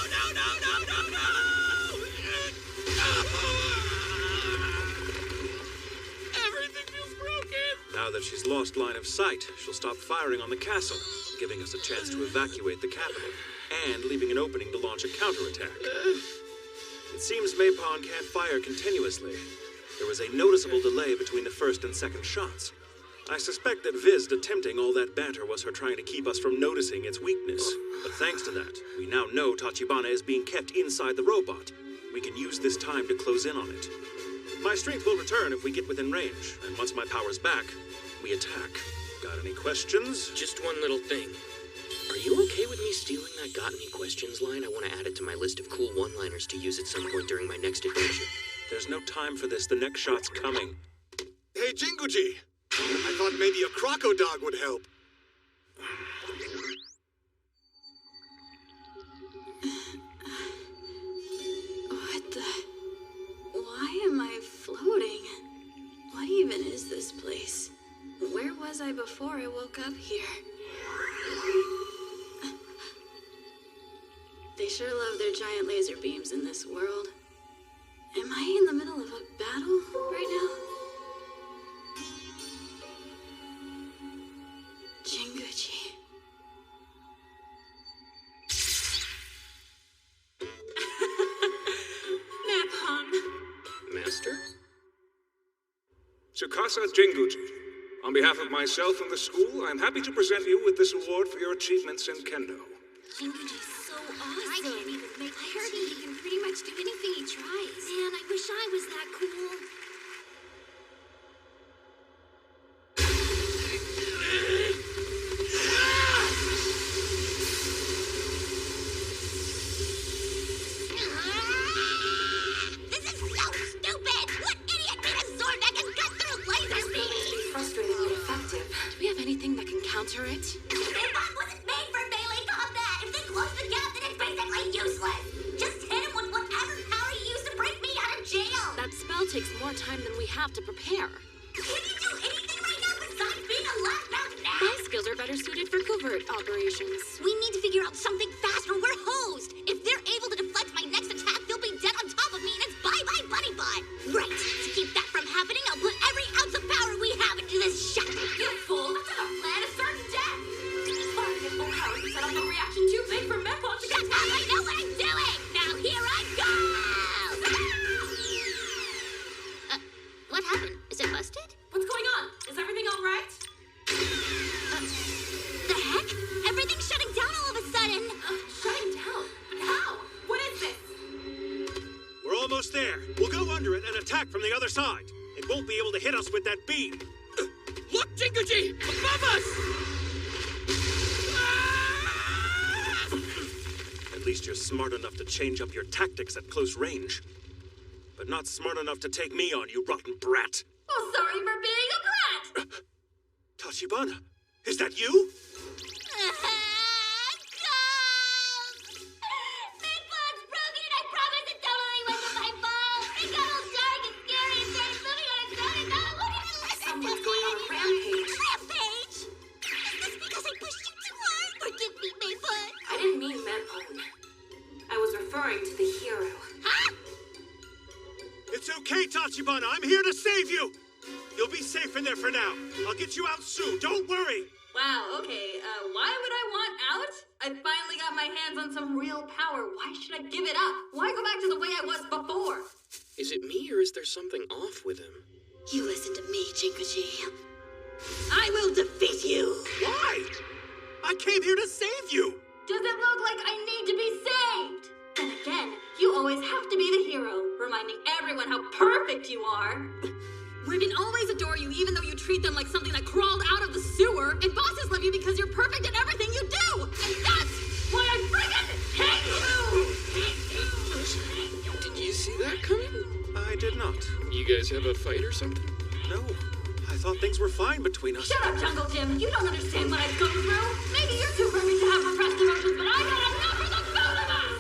Everything feels broken! Now that she's lost line of sight, she'll stop firing on the castle, giving us a chance to evacuate the capital, and leaving an opening to launch a counterattack. It seems Maypon can't fire continuously. There was a noticeable delay between the first and second shots. I suspect that Viz attempting all that banter was her trying to keep us from noticing its weakness. But thanks to that, we now know Tachibana is being kept inside the robot. We can use this time to close in on it. My strength will return if we get within range, and once my power's back, we attack. Got any questions? Just one little thing. Are you okay with me stealing that Got Any Questions line? I want to add it to my list of cool one-liners to use at some point during my next adventure. There's no time for this. The next shot's coming. Hey, Jinguji! I thought maybe a crocodog would help. What the... Why am I floating? What even is this place? Where was I before I woke up here? They sure love their giant laser beams in this world. Am I in the middle of a battle right now? Jinguji. Mippon. Master? Tsukasa Jinguji, on behalf of myself and the school, I'm happy to present you with this award for your achievements in Kendo. Jinguji's so awesome. I can't even make I heard he can pretty much do anything he tries. Man, I wish I was that cool. This is so stupid! What idiot made a sword that can cut through laser beams? Frustratingly effective. Do we have anything that can counter it? Mippon wasn't made for melee combat! If they close the gap, then it's basically useless! Just hit him with whatever power you used to break me out of jail! That spell takes more time than we have to prepare. Can you do anything right now besides being a loudmouth now? My skills are better suited for covert operations. We need to figure out something fast or we're hosed. If they're able to deflect my next attack, they'll be dead on top of me and it's bye-bye Bunny Butt. Right. To keep that from happening, I'll put every ounce of power we have into this shot. You fool! That's not our plan. It's certain death. Fire get full power to set off a reaction too big for Mepon to Shut up! I know what I'm doing! Now here I go! What happened? Is it busted? What's going on? Is everything all right? The heck? Everything's shutting down all of a sudden. Shutting down? But how? What is this? We're almost there. We'll go under it and attack from the other side. It won't be able to hit us with that beam. Look, Jinguji! Above us! At least you're smart enough to change up your tactics at close range. But not smart enough to take me on, you rotten brat. Well, sorry for being a brat! Tachibana, is that you? Someone's going on a rampage. Rampage? Is this because I pushed you too hard? Forgive me, Maypun. I didn't mean Mepon. I was referring to the hero. Huh? It's okay, Tachibana. I'm here to save you. You'll be safe in there for now. I'll get you out soon. Don't worry. Wow, okay, why would I want out? I finally got my hands on some real power. Why should I give it up? Why go back to the way I was before? Is it me or is there something off with him? You listen to me, Jinguji. I will defeat you. Why? I came here to save you. Does it look like I need to be saved? Then again, you always have to be the hero, reminding everyone how perfect you are. Women always adore you even though you treat them like something that crawled out of the sewer. And bosses love you because you're perfect at everything you do. And that's why I friggin' hate you! Did you see that coming? I did not. You guys have a fight or something? No. I thought things were fine between us. Shut up, Jungle Jim. You don't understand what I've gone through. Maybe you're too perfect to have repressed emotions, but I got enough for the both of us!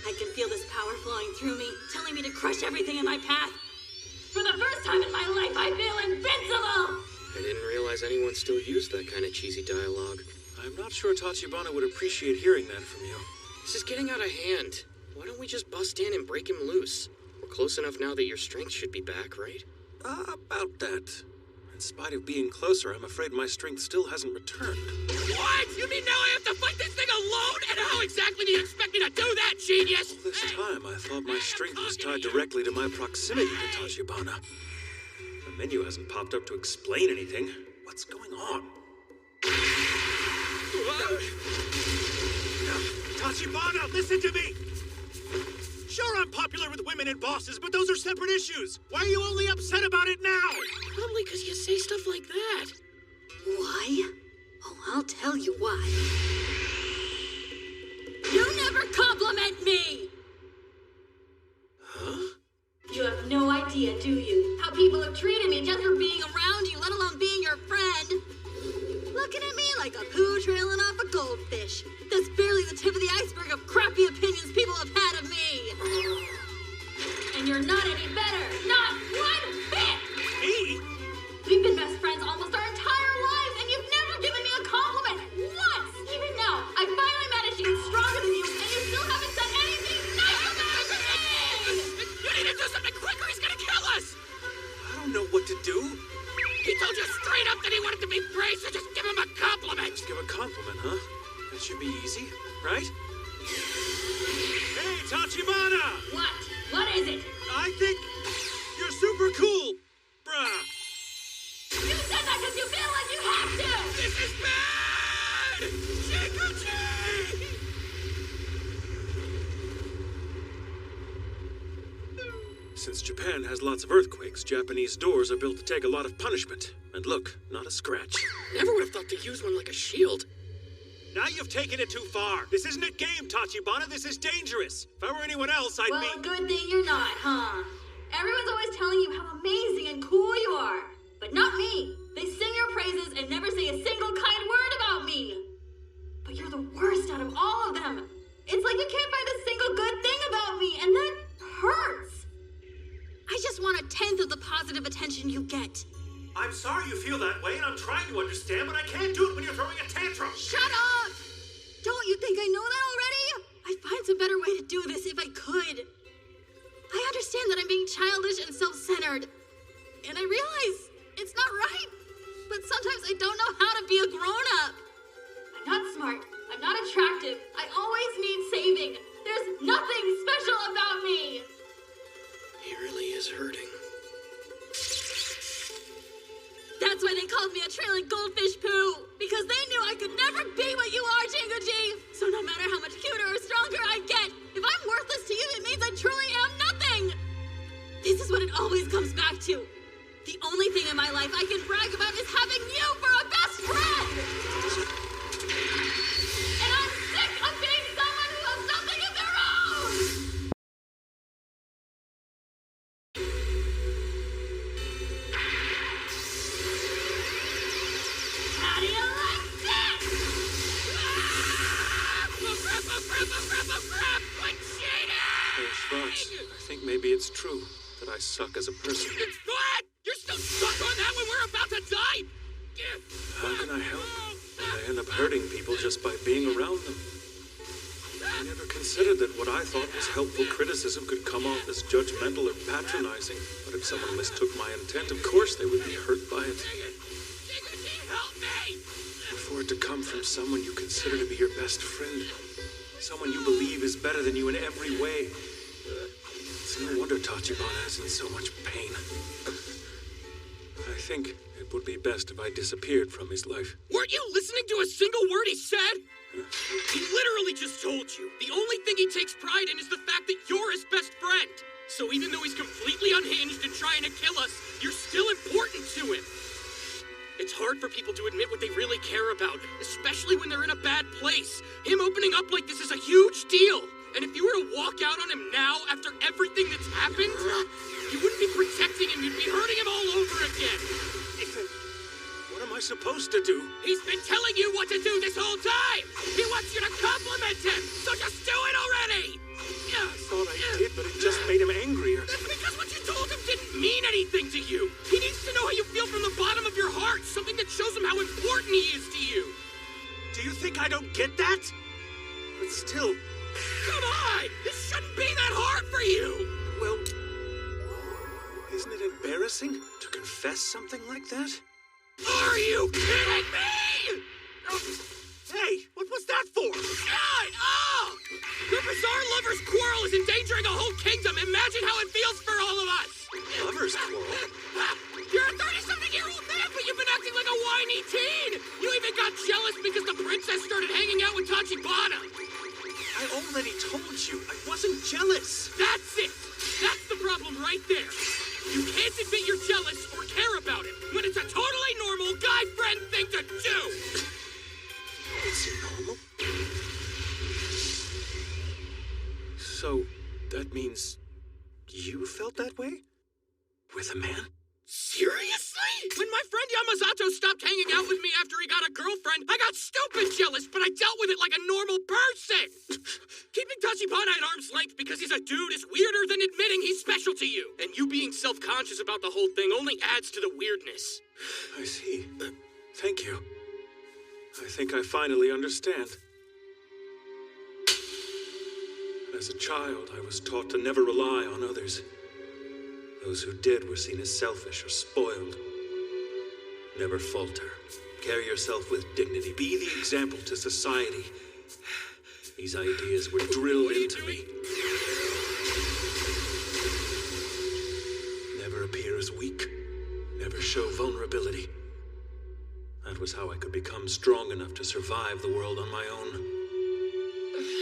I can feel this power flowing through me, telling me to crush everything in my path. For the first time in my life, I feel invincible! I didn't realize anyone still used that kind of cheesy dialogue. I'm not sure Tachibana would appreciate hearing that from you. This is getting out of hand. Why don't we just bust in and break him loose? We're close enough now that your strength should be back, right? About that. In spite of being closer, I'm afraid my strength still hasn't returned. What? You mean now I have to fight this thing alone? And how exactly do you expect me to do that, genius? All this time, I thought my strength was tied directly to my proximity to Tachibana. The menu hasn't popped up to explain anything. What's going on? Tachibana, listen to me! Sure, I'm popular with women and bosses, but those are separate issues. Why are you only upset about it now? Probably because you say stuff like that. Why? Oh, I'll tell you why. You never compliment me! Huh? You have no idea, do you? How people have treated me just for being Around you, let alone being your friend. Looking at me like a poo trailing off a goldfish. That's barely the tip of the iceberg of crappy opinions people have had of me. And you're not any better. Not one bit! Me? We've been best friends almost our entire lives, and you've never given me a compliment once! Even now, I finally managed to get stronger than you, and you still haven't said anything nice about me! You need to do something quick or he's gonna kill us! I don't know what to do. He told you straight up that he wanted to be praised, so just give him a compliment! Just give a compliment, huh? That should be easy, right? Hey, Tachibana! What? What is it? I think you're super cool, bruh. You said that because you feel like you have to! This is bad! Jinguji! Since Japan has lots of earthquakes, Japanese doors are built to take a lot of punishment. And look, not a scratch. Never would have thought to use one like a shield. Now you've taken it too far. This isn't a game, Tachibana. This is dangerous. If I were anyone else, I'd Well, be... good thing you're not, huh? Everyone's always telling you how amazing and cool you are. But not me. They sing your praises and never say a single kind word about me. But you're the worst out of all of them. It's like you can't find a single good thing about me, and that hurts. 1/10 of the positive attention you get. I'm sorry you feel that way, and I'm trying to understand, but I can't do it when you're throwing a tantrum. Shut up! Don't you think I know that already? I'd find some better way to do this if I could. I understand that I'm being childish and self-centered, and I realize it's not right, but sometimes I don't know how to be a grown-up. I'm not smart. I'm not attractive. I always need saving. There's nothing special about me. He really is hurting. That's why they called me a trailing goldfish poo, because they knew I could never be what you are, Jinguji. So no matter how much cuter or stronger I get, if I'm worthless to you, it means I truly am nothing. This is what it always comes back to. The only thing in my life I can brag about is having you for a best friend. And I'm sick of being someone who has nothing of their own. How do you like this? Hey, Schwartz, I think maybe it's true that I suck as a person. What? You're still stuck on that when we're about to die? How can I help when I end up hurting people just by being around them? I never considered that what I thought was helpful criticism could come off as judgmental or patronizing. But if someone mistook my intent, of course they would be hurt by it. Help me! And for it to come from someone you consider to be your best friend, someone you believe is better than you in every way, it's no wonder Tachibana is in so much pain. I think it would be best if I disappeared from his life. Weren't you listening to a single word he said? He literally just told you the only thing he takes pride in is the fact that you're his best friend. So even though he's completely unhinged and trying to kill us, you're still important to him. It's hard for people to admit what they really care about, especially when they're in a bad place. Him opening up like this is a huge deal. And if you were to walk out on him now after everything that's happened, you wouldn't be protecting him, you'd be hurting him all over again. Ethan, what am I supposed to do? He's been telling you what to do this whole time! He wants you to compliment him, so just do it already! I thought I did, but it just made him angrier. That's because what you told him didn't mean anything to you. He needs to know how you feel from the bottom of your heart, something that shows him how important he is to you. Do you think I don't get that? But still... Come on! This shouldn't be that hard for you! Well, isn't it embarrassing to confess something like that? Are you kidding me? Hey, what was that for? God! Oh! Your bizarre lover's quarrel is endangering a whole kingdom. Imagine how it feels for all of us! Lover's quarrel? You're a 30-something-year-old man, but you've been acting like a whiny teen! You even got jealous because the princess started hanging out with Tachibana! I already told you, I wasn't jealous. That's it! That's the problem right there. You can't admit you're jealous or care about him when it's a totally normal guy friend thing to do! Is it normal? So, that means you felt that way? With a man? Seriously? When my friend Yamazato stopped hanging out with me after he got a girlfriend, I got stupid jealous, but I dealt with it like a normal person! Keeping Tachibana at arm's length because he's a dude is weirder than admitting he's special to you. And you being self-conscious about the whole thing only adds to the weirdness. I see. Thank you. I think I finally understand. As a child, I was taught to never rely on others. Those who did were seen as selfish or spoiled. Never falter. Carry yourself with dignity. Be the example to society. These ideas were drilled into me. Never appear as weak. Never show vulnerability. That was how I could become strong enough to survive the world on my own.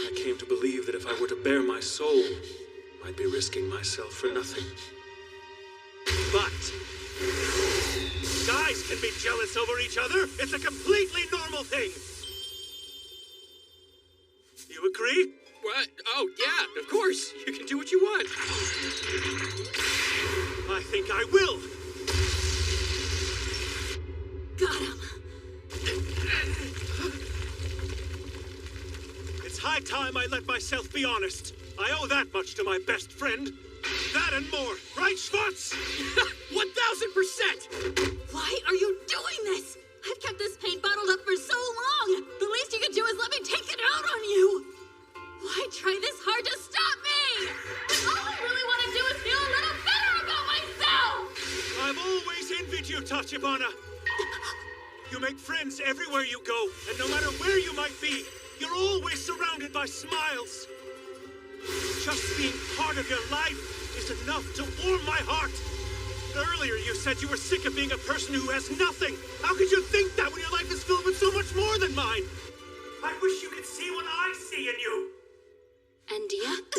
I came to believe that if I were to bare my soul, I'd be risking myself for nothing. But guys can be jealous over each other. It's a completely normal thing. You agree? What? Oh, yeah, of course. You can do what you want. I think I will. Got him. It's high time I let myself be honest. I owe that much to my best friend. That and more, right, Schwartz? 1000%! Why are you doing this? I've kept this paint bottled up for so long. The least you could do is let me take it out on you. Why try this hard to stop me? All I really want to do is feel a little better about myself! I've always envied you, Tachibana. You make friends everywhere you go, and no matter where you might be, you're always surrounded by smiles. Just being part of your life is enough to warm my heart. Earlier you said you were sick of being a person who has nothing. How could you think that when your life is filled with so much more than mine? I wish you could see what I see in you. And yet,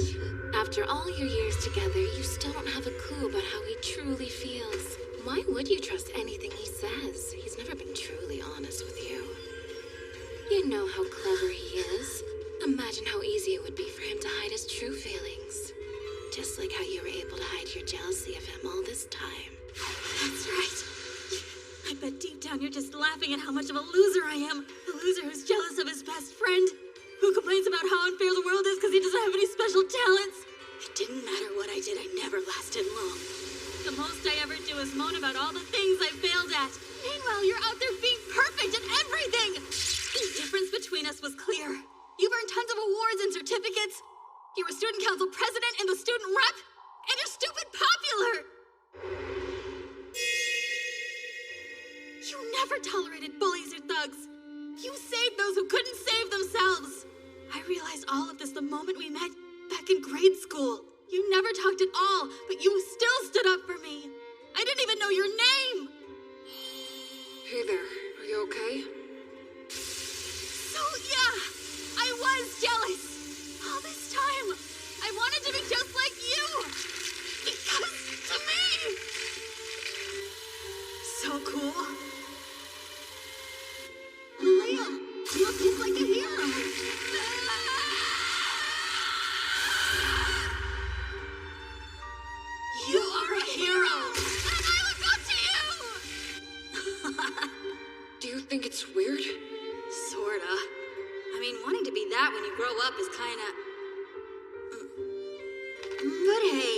after all your years together, you still don't have a clue about how he truly feels. Why would you trust anything he says? He's never been truly honest with you. You know how clever he is. Imagine how easy it would be for him to hide his true feelings. Just like how you were able to hide your jealousy of him all this time. That's right. I bet deep down you're just laughing at how much of a loser I am. A loser who's jealous of his best friend. Who complains about how unfair the world is because he doesn't have any special talents. It didn't matter what I did, I never lasted long. The most I ever do is moan about all the things I failed at. Meanwhile, you're out there being perfect at everything. The difference between us was clear. You've earned tons of awards and certificates. You were student council president and the student rep. And you're stupid popular. You never tolerated bullies or thugs. You saved those who couldn't save themselves. I realized all of this the moment we met back in grade school. You never talked at all, but you still stood up for me. I didn't even know your name. Hey there, are you okay? So yeah, I was jealous. All this time, I wanted to be just like you. Because to me, so cool. Liam, you look just like a hero. You are a hero, and I look up to you. Do you think it's weird? Sorta. I mean, wanting to be that when you grow up is kinda... But hey,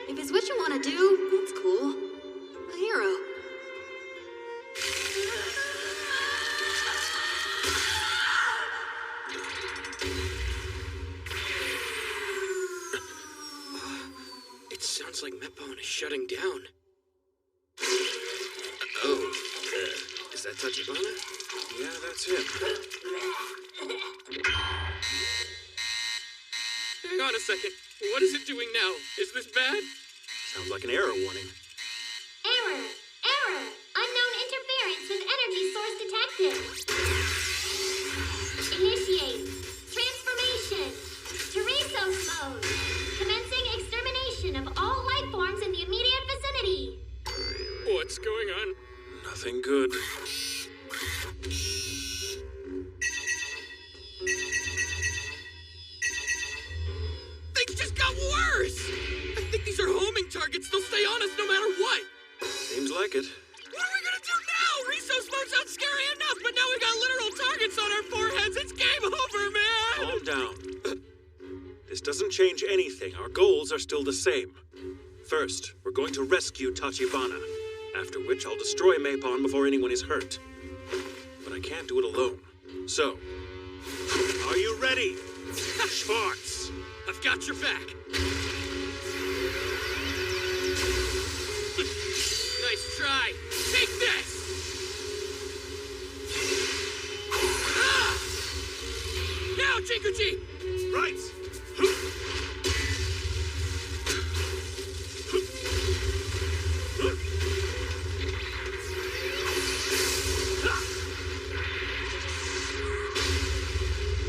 if it's what you want to do, that's cool. A hero. It sounds like Mepon is shutting down. Oh, is that Tachibana? Yeah, that's him. Hang on a second. What is it doing now? Is this bad? Sounds like an error warning. Error! Error! Unknown interference with energy source detected. Initiate. Transformation. Teresos mode. Commencing extermination of all life forms in the immediate vicinity. What's going on? Nothing good. Things just got worse! I think these are homing targets. They'll stay on us no matter what. Seems like it. What are we gonna do now? Risos mode sounds scary enough, but now we got literal targets on our foreheads. It's game over, man! Calm down. This doesn't change anything. Our goals are still the same. First, we're going to rescue Tachibana, after which I'll destroy Mepon before anyone is hurt. But I can't do it alone. So, are you ready? Schwartz! I've got your back. Nice try. Take this! Ah! Now, Jinguji! Right!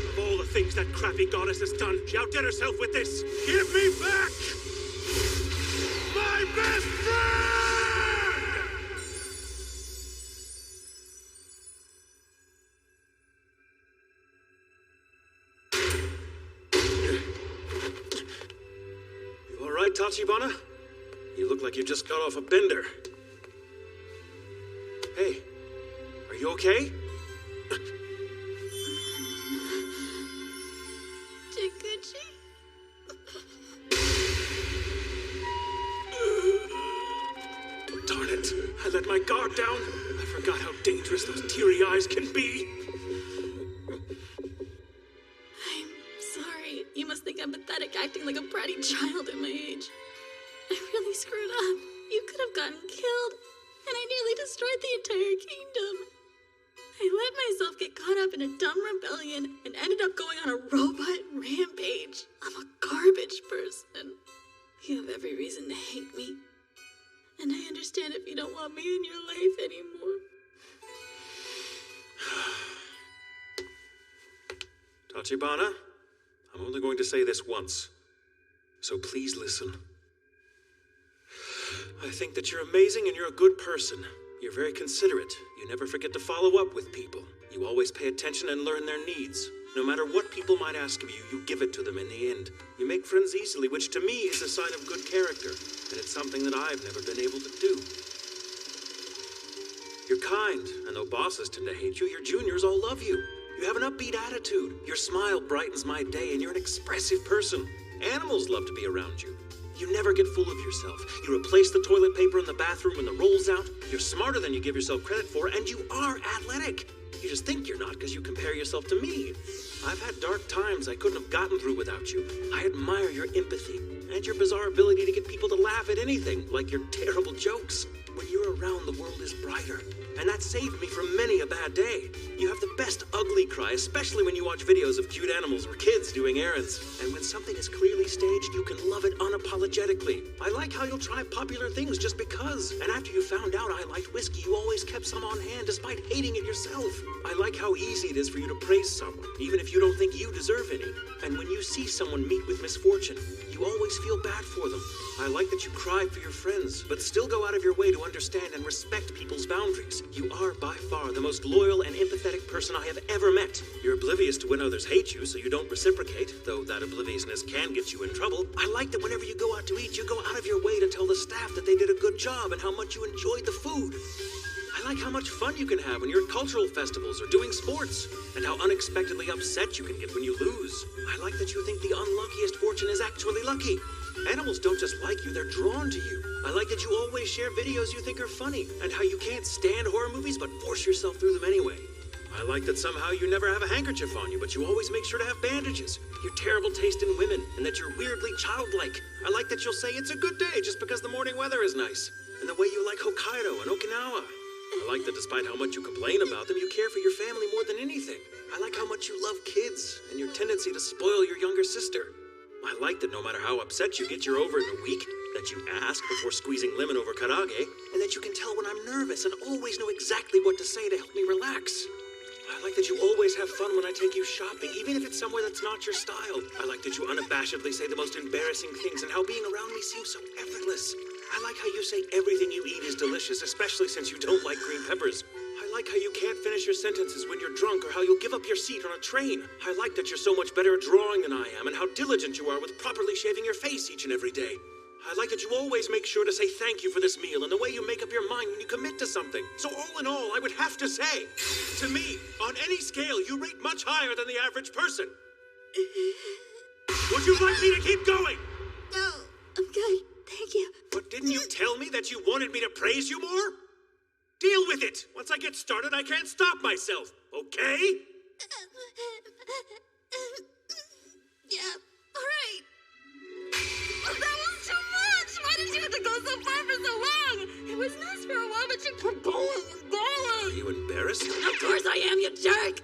Of all the things that crappy goddess has done, she outdid herself with this. Give me back my best friend! You all right, Tachibana? You look like you just got off a bender. Hey, are you okay? Jinguji? let my guard down. I forgot how dangerous those teary eyes can be. I'm sorry. You must think I'm pathetic, acting like a bratty child at my age. I really screwed up. You could have gotten killed, and I nearly destroyed the entire kingdom. I let myself get caught up in a dumb rebellion and ended up going on a robot rampage. I'm a garbage person. You have every reason to hate me. And I understand if you don't want me in your life anymore. Tachibana, I'm only going to say this once, so please listen. I think that you're amazing and you're a good person. You're very considerate. You never forget to follow up with people. You always pay attention and learn their needs. No matter what people might ask of you, you give it to them in the end. You make friends easily, which to me is a sign of good character, and it's something that I've never been able to do. You're kind, and though bosses tend to hate you, your juniors all love you. You have an upbeat attitude. Your smile brightens my day, and you're an expressive person. Animals love to be around you. You never get full of yourself. You replace the toilet paper in the bathroom when the roll's out. You're smarter than you give yourself credit for, and you are athletic. You just think you're not because you compare yourself to me. I've had dark times I couldn't have gotten through without you. I admire your empathy and your bizarre ability to get people to laugh at anything, like your terrible jokes. When you're around, the world is brighter, and that saved me from many a bad day. You have the best ugly cry, especially when you watch videos of cute animals or kids doing errands. And when something is clearly staged, you can love it unapologetically. I like how you'll try popular things just because. And after you found out I liked whiskey, you always kept some on hand despite hating it yourself. I like how easy it is for you to praise someone, even if you don't think you deserve any. And when you see someone meet with misfortune, you always feel bad for them. I like that you cry for your friends, but still go out of your way to understand and respect people's boundaries. You are by far the most loyal and empathetic person I have ever met. You're oblivious to when others hate you, so you don't reciprocate, though that obliviousness can get you in trouble. I like that whenever you go out to eat, you go out of your way to tell the staff that they did a good job and how much you enjoyed the food. I like how much fun you can have when you're at cultural festivals or doing sports, and how unexpectedly upset you can get when you lose. I like that you think the unluckiest fortune is actually lucky. Animals don't just like you, they're drawn to you. I like that you always share videos you think are funny, and how you can't stand horror movies but force yourself through them anyway. I like that somehow you never have a handkerchief on you, but you always make sure to have bandages. Your terrible taste in women, and that you're weirdly childlike. I like that you'll say it's a good day just because the morning weather is nice, and the way you like Hokkaido and Okinawa. I like that despite how much you complain about them, you care for your family more than anything. I like how much you love kids, and your tendency to spoil your younger sister. I like that no matter how upset you get, you're over it in a week, that you ask before squeezing lemon over karage, and that you can tell when I'm nervous and always know exactly what to say to help me relax. I like that you always have fun when I take you shopping, even if it's somewhere that's not your style. I like that you unabashedly say the most embarrassing things and how being around me seems so effortless. I like how you say everything you eat is delicious, especially since you don't like green peppers. I like how you can't finish your sentences when you're drunk or how you'll give up your seat on a train. I like that you're so much better at drawing than I am and how diligent you are with properly shaving your face each and every day. I like that you always make sure to say thank you for this meal and the way you make up your mind when you commit to something. So all in all, I would have to say, to me, on any scale, you rate much higher than the average person. Would you like me to keep going? No, I'm good. Thank you. But didn't you tell me that you wanted me to praise you more? Deal with it! Once I get started, I can't stop myself, okay? Yeah, alright. That was too much! Why did you have to go so far for so long? It was nice for a while, but you kept going and going. Are you embarrassed? Of course I am, you jerk!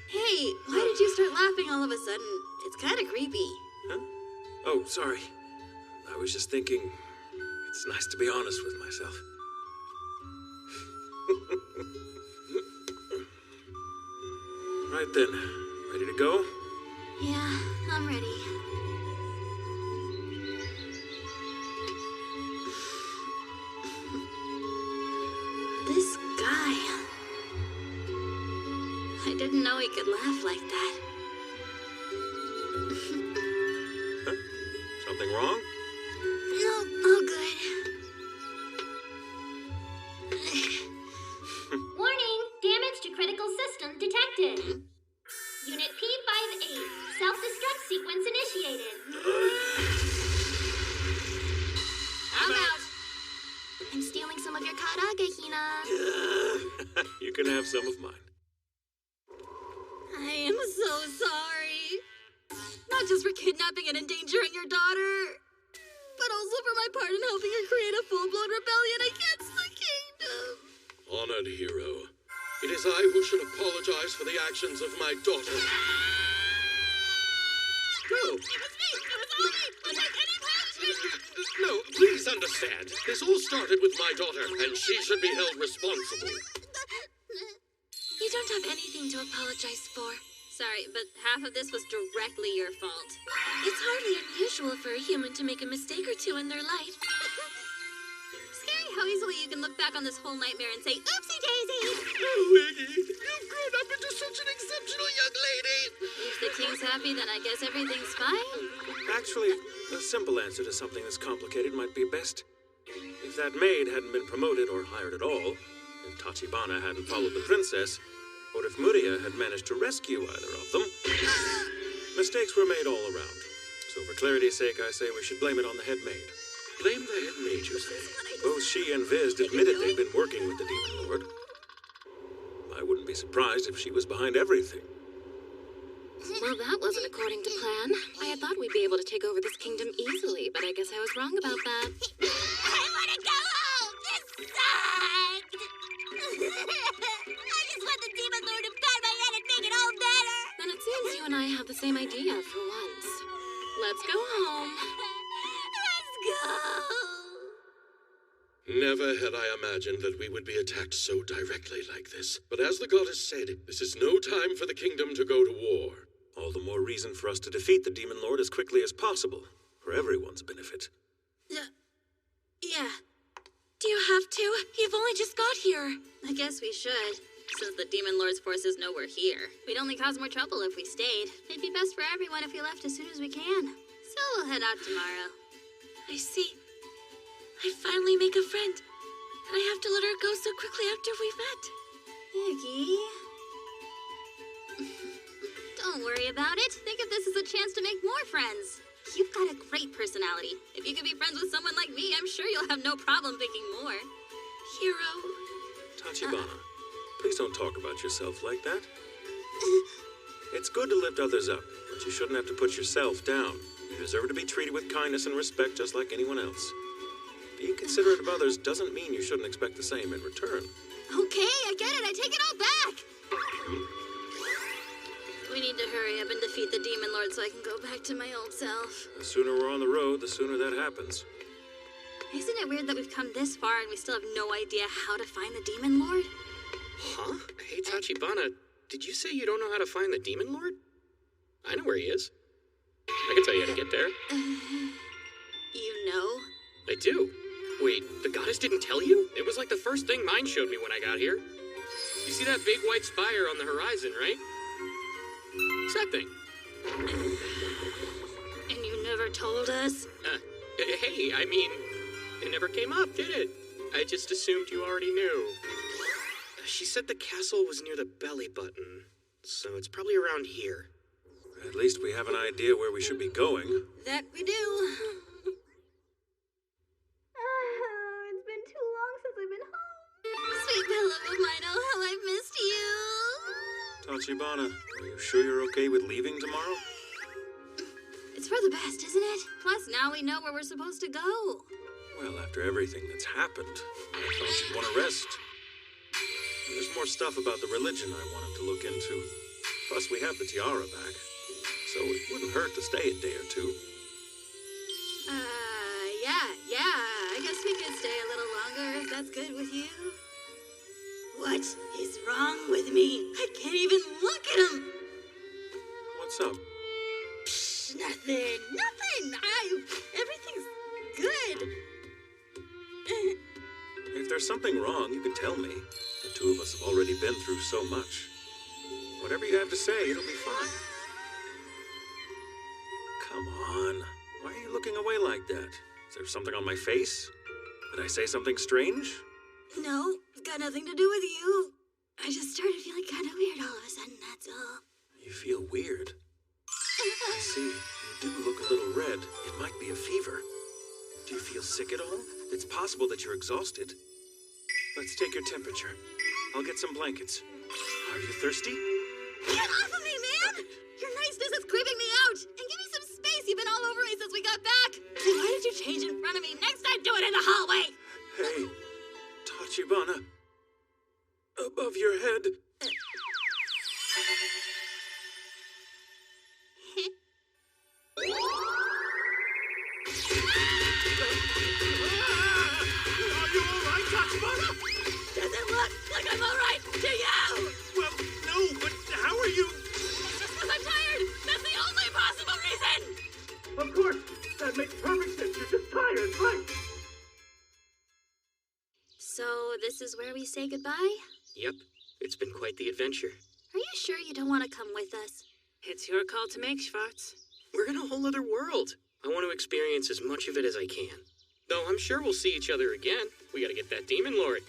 Hey, why did you start laughing all of a sudden? It's kind of creepy. Huh? Oh, sorry. I was just thinking, it's nice to be honest with myself. Right then, ready to go? Yeah, I'm ready. This guy... I didn't know he could laugh like that. Huh? Something wrong? No, all good. Warning! Damage to critical system detected. Unit P58, self-destruct I'm stealing some of your karaage, Hina. You can have some of mine. I am so sorry. Not just for kidnapping and endangering your daughter, but also for my part in helping her create a full-blown rebellion against the kingdom. Honored hero, it is I who should apologize for the actions of my daughter. No. It was me! It was all me! I'll take any punishment! No, please understand. This all started with my daughter, and she should be held responsible. You don't have anything to apologize for. Sorry, but half of this was directly your fault. It's hardly unusual for a human to make a mistake or two in their life. Scary how easily you can look back on this whole nightmare and say, oopsie daisy! Oh, Iggy, you've grown up into such an exceptional young lady. If the king's happy, then I guess everything's fine. Actually, a simple answer to something this complicated might be best. If that maid hadn't been promoted or hired at all, if Tachibana hadn't followed the princess, or if Muria had managed to rescue either of them, mistakes were made all around. So for clarity's sake, I say we should blame it on the head maid. Blame the head maid, you say? Both she and Vizd admitted they'd been working with the Demon Lord. I wouldn't be surprised if she was behind everything. Well, that wasn't according to plan. I had thought we'd be able to take over this kingdom easily, but I guess I was wrong about that. I want to go home! This sucked! I just want the Demon Lord to pat my head and make it all better! Then it seems you and I have the same idea for once. Let's go home. Let's go! Never had I imagined that we would be attacked so directly like this. But as the goddess said, this is no time for the kingdom to go to war. All the more reason for us to defeat the Demon Lord as quickly as possible, for everyone's benefit. Yeah. Do you have to? You've only just got here. I guess we should. Since the Demon Lord's forces know we're here, we'd only cause more trouble if we stayed. It'd be best for everyone if we left as soon as we can. So we'll head out tomorrow. I see. I finally make a friend. And I have to let her go so quickly after we met. Iggy. Don't worry about it. Think of this as a chance to make more friends. You've got a great personality. If you could be friends with someone like me, I'm sure you'll have no problem thinking more. Hero. Tachibana, please don't talk about yourself like that. It's good to lift others up, but you shouldn't have to put yourself down. You deserve to be treated with kindness and respect just like anyone else. Being considerate of others doesn't mean you shouldn't expect the same in return. Okay, I get it. I take it all back. We need to hurry up and defeat the Demon Lord so I can go back to my old self. The sooner we're on the road, the sooner that happens. Isn't it weird that we've come this far and we still have no idea how to find the Demon Lord? Huh? Hey, Tachibana, did you say you don't know how to find the Demon Lord? I know where he is. I can tell you how to get there. You know? I do. Wait, the goddess didn't tell you? It was like the first thing mine showed me when I got here. You see that big white spire on the horizon, right? It's that thing. And you never told us? Hey, I mean, it never came up, did it? I just assumed you already knew. She said the castle was near the belly button, so it's probably around here. At least we have an idea where we should be going. That we do. It's been too long since I've been home. Sweet pillow of mine, oh, how I've missed you. Tachibana, are you sure you're okay with leaving tomorrow? It's for the best, isn't it? Plus, now we know where we're supposed to go. Well, after everything that's happened, I thought you'd want to rest. And there's more stuff about the religion I wanted to look into. Plus, we have the tiara back, so it wouldn't hurt to stay a day or two. Yeah. I guess we could stay a little longer if that's good with you. What is wrong with me? I can't even look at him. What's up? Psh, nothing. Everything's good. If there's something wrong, you can tell me. The two of us have already been through so much. Whatever you have to say, it'll be fine. Come on. Why are you looking away like that? Is there something on my face? Did I say something strange? No, it's got nothing to do with you. I just started feeling kind of weird all of a sudden, that's all. You feel weird. I see. You do look a little red. It might be a fever. Do you feel sick at all? It's possible that you're exhausted. Let's take your temperature. I'll get some blankets. Are you thirsty? Get off of me, man! Your niceness is creeping me out! And give me some space! You've been all over me since we got back! And why did you change in front of me? Next time, do it in the hallway! Hey, Tachibana. Above your head. Are you alright, Tachibana? Does it look like I'm alright to you? Well, no, but how are you? It's just because I'm tired! That's the only possible reason! Of course! That makes perfect sense. You're just tired, right? So, this is where we say goodbye? Yep, it's been quite the adventure. Are you sure you don't want to come with us? It's your call to make, Schwartz. We're in a whole other world. I want to experience as much of it as I can. Though I'm sure we'll see each other again. We gotta get that Demon Lord.